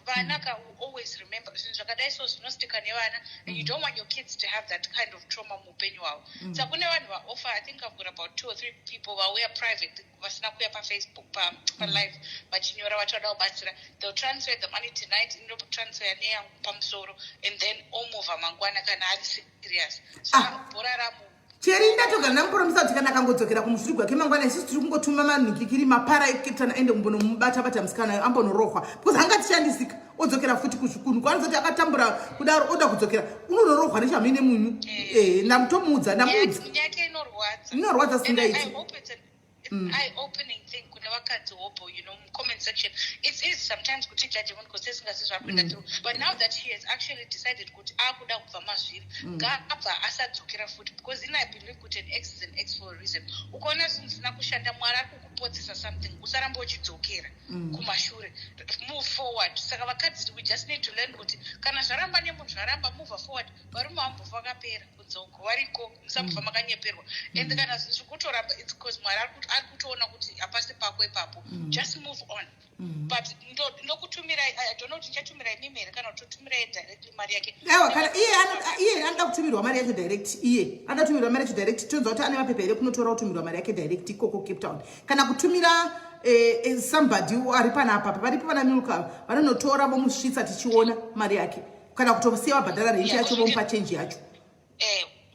Vanaka will always remember since Rakadaisos and you don't want your kids to have that kind of trauma mupenual. So offer, I think I've got about 2 or 3 people who are private, Facebook live, but they'll transfer the money tonight. Transfer and then over mangwana kana ari serious so boraramu cheri ndatoga nampromisa kuti kana akangodzokera kumusuri gwake mangwana isusu tiri kungotuma manhikikiri mapara ekeptana aende kumbonomubata musikana ambonorohwa because hangatishandisika odzokera futi kuzvikunu kwanozoti akatambura kudaro oda kudzokera unonorohwa nechamine munyu ndamutomuudza nyake inorwadza singaiti eye opening thing kuna vakadzi hopo comment section it is sometimes kuti judge because sesingasizo apinda through but now that she has actually decided kuti akuda kubva mazviri ngabva asadzokera futi because I believe kuti an X is an X for a reason ukaona zvinhu zvisina kushanda mwari ari kukupotsesa something usaramba uchidzokera kumashure move forward saka vakadzi we just need to learn kuti kana zvaramba nemunhu zvaramba move forward varume vambobva vakapera kudzoko variko musambobva makanyeperwa and kana zvichitoramba it's because mwari ari kutoona kuti hapasi pako ipapo just move on but ndokutumira I don't know kuti ndichatumira imimi here kana kutotumirai directly mari yake kana iye anoda kutumirwa mari yake direct iye anoda kutumirwa mari yake direct tonza kuti ane mapepa here kunotora kutumirwa mari yake direct ikoko Cape Town kana kutumira somebody ari panapa varipo vana milka vanonotora vomusvitsa tichiona mari yake kana kutosiya vabhadhara renti yacho vomupa change yacho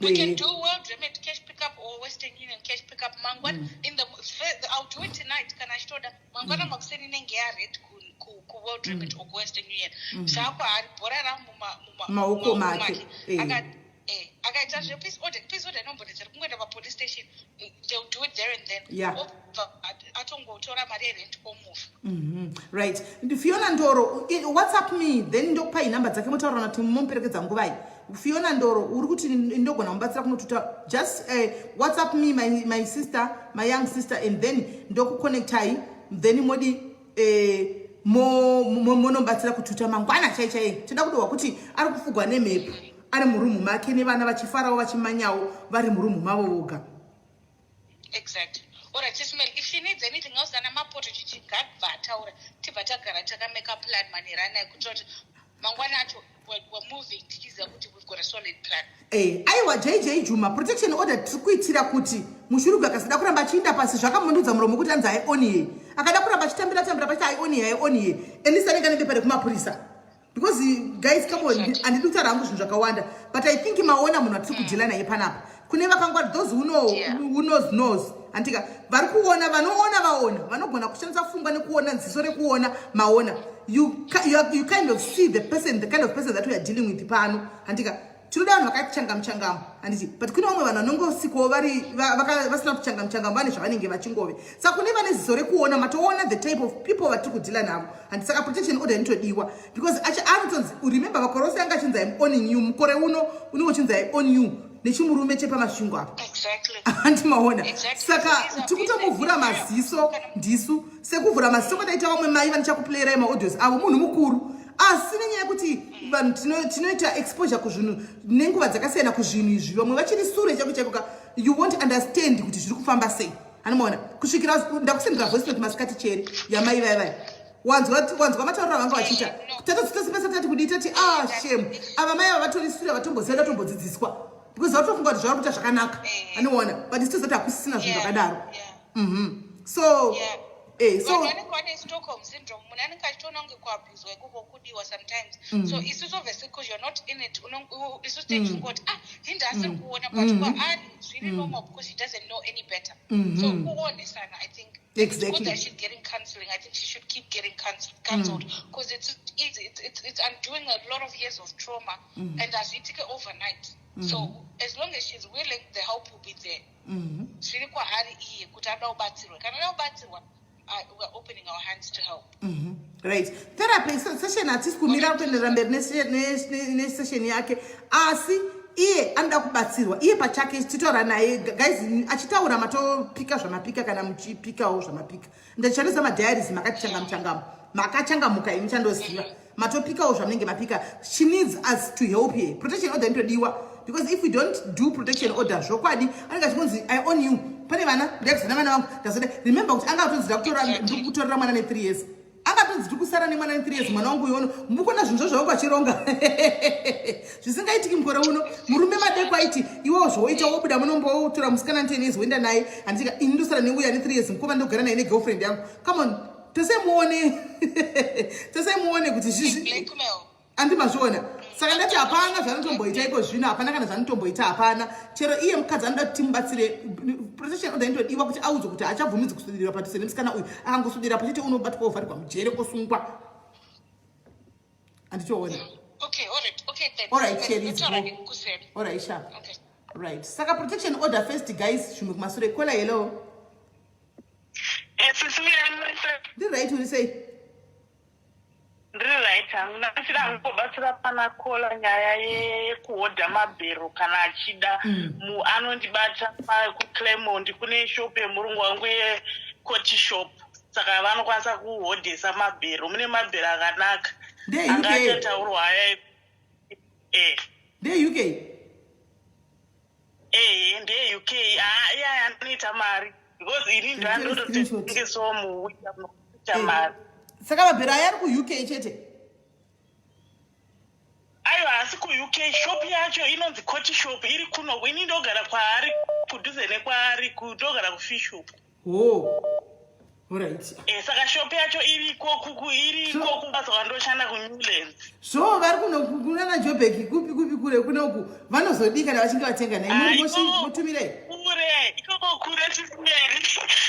we can do world remit cash pickup or Western Union cash pickup mangwana I'll do it tonight kana achitoda mangwana makuseni inenge yared ku World Remit or Western Union zvako ari bhora ramu maoko make akaita zve please order nombori dziri kungoenda papolice station they'll do it there and then atongotora mari yerent omove right. Fiona Ndoro, WhatsApp me then ndokupa inamba dzake motaura kuti muperekedza nguvai. Fiona Ndoro uri kuti ndogona kubatsira kunotuta just WhatsApp me my sister, my young sister, and then ndokuconnectai then modi monombatsira kututa mangwana chaichai toda kudowa kuti ari kufugwa nemhepo ari murumu make nevana vachifarawo vachimanyawo vari murumu mavo voga. Exactly. Alright, Ismail, if she needs anything else, then I'm up to Chigagvataura, Tibatagara, make a plan, Manirana, Mangwanato, we're moving, we've got a solid plan. Aiwa JJ Juma, protection order tukuitira kuti mushuruga kasida kuramba chinda pasi zvakamundudza muromo kuti anza aioniye akada kuramba chitambira pachi aioniye endisani kanenge pere kumapurisa because guys come on andidi kutaura hangu zvinhu zvakawanda but I think maona munhu atiri kudhila naye panapa kune vakangwari those who knows antika vari kuona vanoona vaona vanogona kushandisa pfungwa nekuona nziso rekuona maona you kind of see the kind of person that we are dealing with pano antika tinoda vanhu vakachanga handiti but kune vamwe vanhu vanongosikawo vasina kuchanga muchanga vane zvavanenge vachingove saka kune vane ziso rekuona matoona the type of people vatiri kudhila navo handiti saka protection order inotodiwa because anotonzi remember makore ose anga achinzi I'm owning you mukore uno unenge uchinzi I own you nechimurume chepamasvingo apo handimaona saka tikutomuvhura maziso ndisu sekuvhura maziso kwataita vamwe mai vanichakuplayirai maaudios avo munhu mukuru asi nenyaya yekuti vanhu tinoita exposure kuzvinhu nenguva dzakasiyana kuzvinhu izvi vamwe vachiri sure chaiko you won't understand kuti zviri kufamba sei hanimaona kusvikira ndakusendera voice note masikati cheri yamai vaivai wanzwa matauriro vanga vachiita tatosipesa tati kudii tati shame ava mai ava vatori sure vatomboziva vatombodzidziswa because vatofunga kuti zvavari kuita zvakanaka haniona but isitozati hakusisina zvinhu zvakadaro so vanenge Stockholm syndrome munhu anenge achitoona kunge kuabhuzwa ikoko kudiwa sometimes so isusu obviously because you're not in it isusu techingoti hindi asiri kuona but kwaari zviri normal because he doesn't know any better so kuonesana I think exactly. It's good that she's getting counseling. I think she should keep getting counseled because it's undoing a lot of years of trauma and as it take overnight. So as long as she's willing, the help will be there. We're opening our hands to help. Right. Therapy session atisi kumira kuenderera mberi nesession yake asi iye anoda kubatsirwa iye pachake titaura naye guys achitaura matopika zvamapika kana muchipikawo zvamapika ndacharisa madiaries makachangamuka imi chandoziva matopikawo zvamunenge mapika. She needs us to help here. Protection order inotodiwa because if we don't do protection order zvokwadi anenge achibonzi I own you pane vana ndakuzana vana vangu ndazode remember kuti anga atonzira kutorera mwana ne3 years anga atonzira kusara nemwana ne3 years mwana wangu yono mukona zvinhu zvavangu achironga zvisingaitiki mukore uno murume madeko aiti iwewo zvoita wobuda munombotora musikana 10 years woenda naye andika ini ndosara nenguya ne3 years mukova ndogara naye negirlfriend yangu come on tosemuone kuti zvizi andimazviona saka ndati hapana zvanotomboita iko zvino hapana kana zvanotomboita hapana chero iye mukadzi anoda kuti timubatsire. Protection order inotodiwa kuti audzwe kuti achabvumidzi kusudira padhuze nemusikana uyu akangosudira pachete unobatwa ovharirwa mujere kosungwa anditoona. Alright, alright, sharp. Right. Saka protection order first guys shumu kumasure kola hello. Ndiri right uri sei? Ndiri right hangu ndachida kubatsira pana kola nyaya yekuhodha mabhero kana achida anondibata kuClaremont kune shop yemurungu wangu yecoty shop saka vanokwanisa kuhodhesa mabhero mune mabhero akanaka angachataurwa haya ndeye UK ndeye UK iya anoita mari because ini ndandototengesawo muwika munoita mari saka mabhero aya ari kuUK chete aiwa asi kuUK shop yacho inonzi coty shop iri kuno ini ndogara kwaari kudhuze nekwaari kutogara kufish shop. Alright. Saka shop yacho iriko kubasa wandoshanda kuNewlands. So vari kunana Joburg kupi kure kunoku vanozodika kana vachinge vatenga naye mutumire. Kure kure chisimeri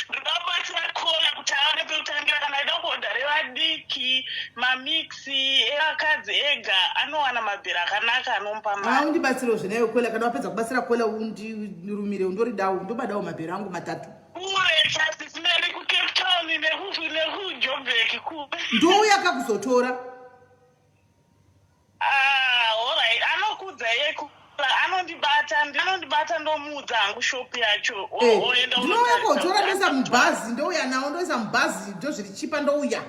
ndingabatira kola kuti aone pekutangira kana ida kuhodha revadiki mamixi evakadzi ega anowana mabhero akanaka anomupa mari undibatsirawo zvenayo kola kana wapedza kubatsira kola undirumire undoridawo ndobadawo mabhero angu 3 kure chasisimeri kucape town nekujobek ndouya kakuzotora alright anokudza yeku anondibata ndomuudza hangu shopu yacho ndinouya kotora ndoisa mubhazi ndouya nawo ndoisa mubhazi ndo zviri chipa ndouya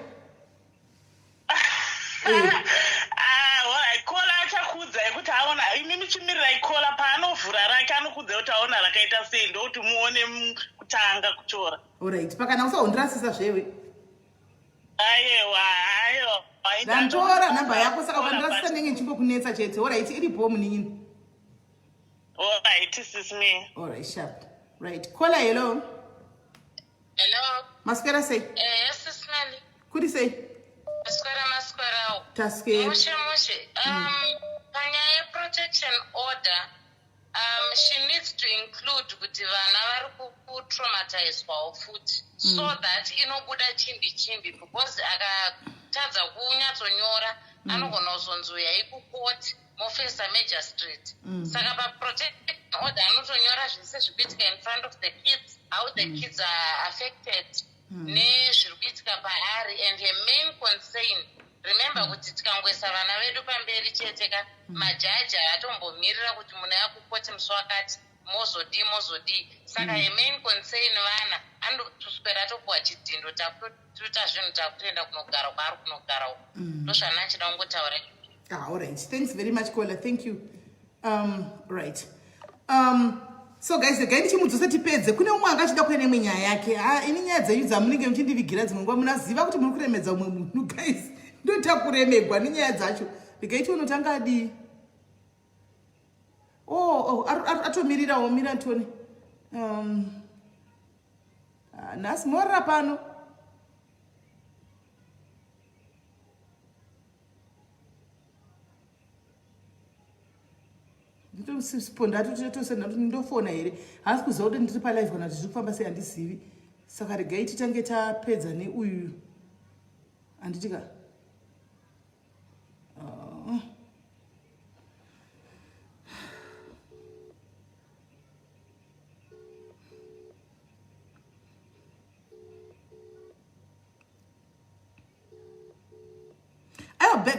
kola achakudza yekuti aona imi michimirirai kola paanovhura rake anokudza kuti aona rakaita sei ndokuti muone kutanga kutora alright pakana usahondirasisa zvewe aiwa ndantora nhamba yako saka ukandirasisa ndenge nchimbokunetsa chete alright iripo munini alright sis me alright sharp right kola hello maswera sei yes sis Nali. kuri sei maswera taske mushe panyaya yeprotection order she needs to include kuti vana vari kutraumatizwawo futi so that inobuda chimbi because akatadza kunyatsonyora anogona kuzonzuya ikukoti mofesa major street saka paprotection order anotonyora zvese zvikuitika in front of the kids how the kids are affected nezviri kuitika paari and her main concern remember kuti tikangoisa vana vedu pamberi cheteka majaji hatombomirira kuti munhu yakukoti musi wakati mozodii saka her main concern vana anotoswera topuwa chidhindo takutoita zvinhu takutoenda kunogara kwaari kunogarawo ndozvana achida kungotaura alright thanks very much kola thank you right so guys regai ndichimudzose tipedze kune umwe anga achida kuene imwe nyaya yake ini nyaya dzenyu dzamunenge muchindivigira dzimwe nguva munaziva kuti muri kuremedza umwe munhu guys ndotakuremegwa nenyaya dzacho regai tionotanga adii atomirirawo mira toni nhasi morira pano ndofona here hasi kuziva kuti ndiri palive kana kuti zviri kufamba sei handizivi saka regai titange tapedza neuyu handitika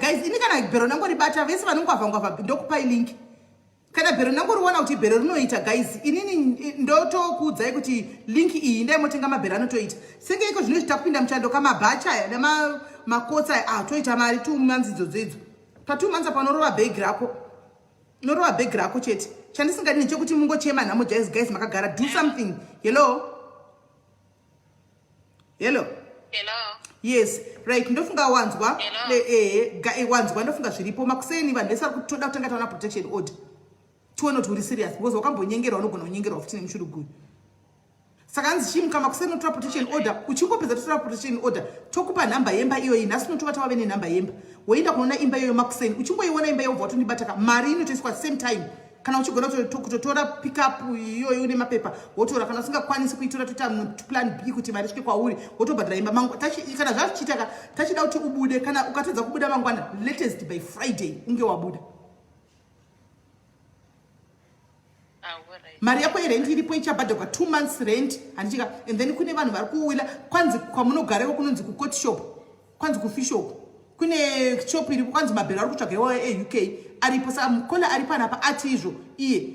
guys ini kana bhero nangoribata vese vanongwavhangwavha ndokupai link kana bhero nangoriwana kuti bhero rinoita guys inini ndotokuudzai kuti link iyi ndaimotenga mabhero anotoita senge iko zvino zvita kupinda muchando kamabhacha aya nemakotsi aya toita mari 2 months idzodzo pa2 months panorova bhegi rako norova bhegi rako chete chandisingadi nechekuti mungochema nhamo guys makagara do something hello yes right ndofunga wanzwa wanzwa ndofunga zviripo makuseni vanhu vese vari kutoda kutanga taona protection order tione kuti uri serious because wakambonyengerwa unogona kunyengerwa futi nemushuruguru saka hanzi chimuka makuseni notora protection order uchingopedza totora protection order tokupa nhamba yemba iyoyi nhasi notovata wave nenhamba yemba woenda kunoona imba iyoyo makuseni uchingoiona imba iyo bva tondibataka mari inotoiswa same time kana uchigona kutotora pickup iyoyo une mapepa wotora kana usingakwanisi kuitora toita plan B kuti mari isvike kwauri wotobhadhira imba kana zvachichitaka tachida kuti ubude kana ukatedza kubuda mangwana latest by Friday unge wabuda mari yako yerent iripo ichabhadharwa 2 months rent handichika and then kune vanhu vari kuwila kwanzi kwamunogareko kunonzi kucourt shop kwanzi kufish shop kune shop iripo kwanzi mabhero ari kutsvagawo euk aripo saka mukola ari panapa ati izvo iye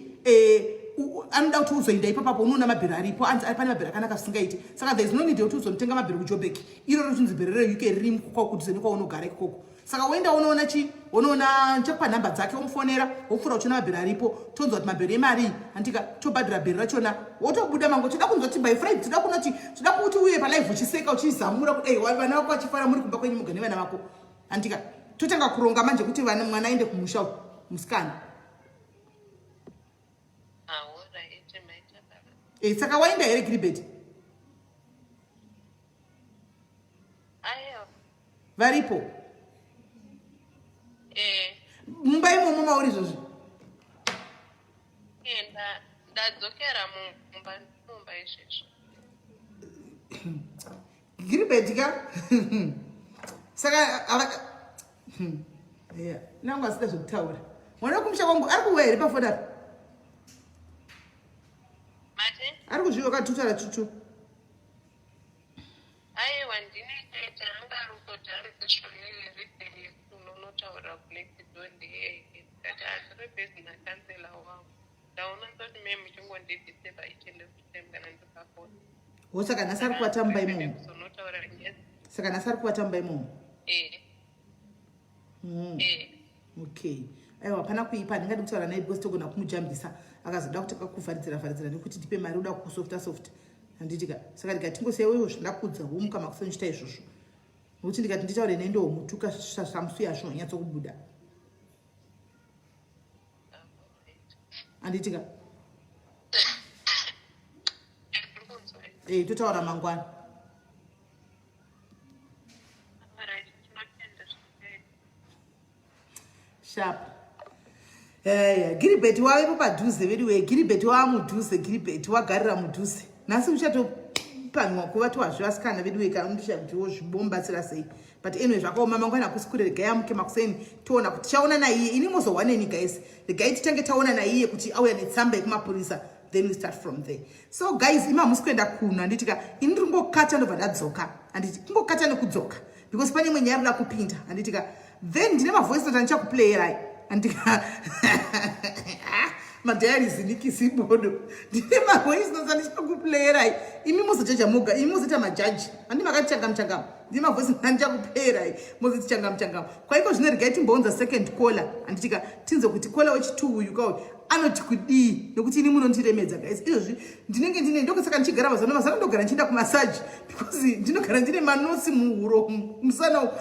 anoda kuti uzoenda ipapapo unoona mabhero aripo anzi ari pane mabhero akanaka zvisingaiti saka there is no need yekuti uzonotenga mabhero kuJoburg iroro rinzi bhero reuk riri kudhuze nekwaunogara ikoko saka woenda unoona chi unoona chakupa nhamba dzake womufonera wofura uchiona mabhero aripo tonzwa kuti mabhero emari handika tobhadhira bhero rachona wotobuda mango toda kunzoti by Friday toda kuti uye palive uchiseka uchizamura kuti vana vako vachifara muri kumba kwenyu mugane vana vako handika totanga kuronga manje kuti mwana aende kumusha musikana saka waenda here Gilbert varipo mumba imomo mauri izvozvi ndadzokera mumba izvezvo. Gilbert ka saka yeah nangu asida zvokutaura mwana kumusha kwangu ari kuwere pafoni ari Mate? ari kuzviwa katutara tutu Aiwa ndine chete angarukotaridzvoniriperi unonotaura kulekidonde kati asiri business kansela wangu. Ndaona ndoti meme chingondidiseva ichende kutem kana ndikafona. wosaka nhasi ari kuvatamba imomo Kuzonotaura nyezi. saka nhasi ari kuvatamba imomo okay aiwa hapana kuipa ndingadi kutaura naye because togona kumujambisa akazoda kuti akakuvharidzira nekuti ndipe mari uda kusofta handitika saka ndikatingoseiwa izvozvo ndakudza womuka makusonchita izvozvo nokuti ndikati nditaure naye ndomutuka samusu yazvo nyatsokubuda handitika totaura mangwana sharp Gilbert wavepo padhuze vedu Gilbert wamudhuze Gilbert wagarira mudhuze nhasi uchatopanywa kuva twazvivasikana vedu vekamundisha kuti wozvibombatsira sei but anyway zvakaoma mangwana kusikure regai amuke makuseni toona kuti tichaona naiye ini mozowaneni guys regai titange taona naiye kuti auya netsamba yekumapurisa then we start from there. So guys ima hamusi kuenda kuno handitika ini ndiri kungokata ndobva ndadzoka handiti kungokata nekudzoka because pane imwe nyaya rida kupinda handitika then ndine mavoice note andichakuplayerai handika madhayarizi nikisibodo ndine mavoice note andichakuplayerai imi muzojaja moga imi muzoita majaji handi makati changam ndine mavoice note andichakuplayerai muzoti changam kwaiko zvino regai timbounza second caller handitika tinze kuti caller wechitu uyu kauyu anoti kudii nokuti ini munondiremedza guys izvozvi ndinenge ndine ndokasaka ndichigara mazano ndogara ndichienda kumasaji because ndinogara ndine manotsi muhuro musana uku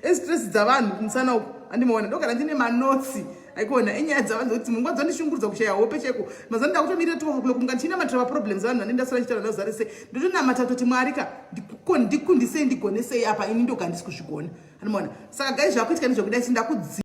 estress dzavanhu kumusana uku handimaona ndogara ndine manotsi aikuona enyaya dzavanhu kuti mungwa dzandishungurudza kushaya hope cheko mazano ndakutomirira tokunga ndichina matira maproblems vanhu vanendasara chitaura nazarise ndotonamata toti mwarika ndikundisei ndigonesei apa ini ndoga ndisi kuzvigona handimaona saka guys zvakuitika ndezvokudai sindakudzi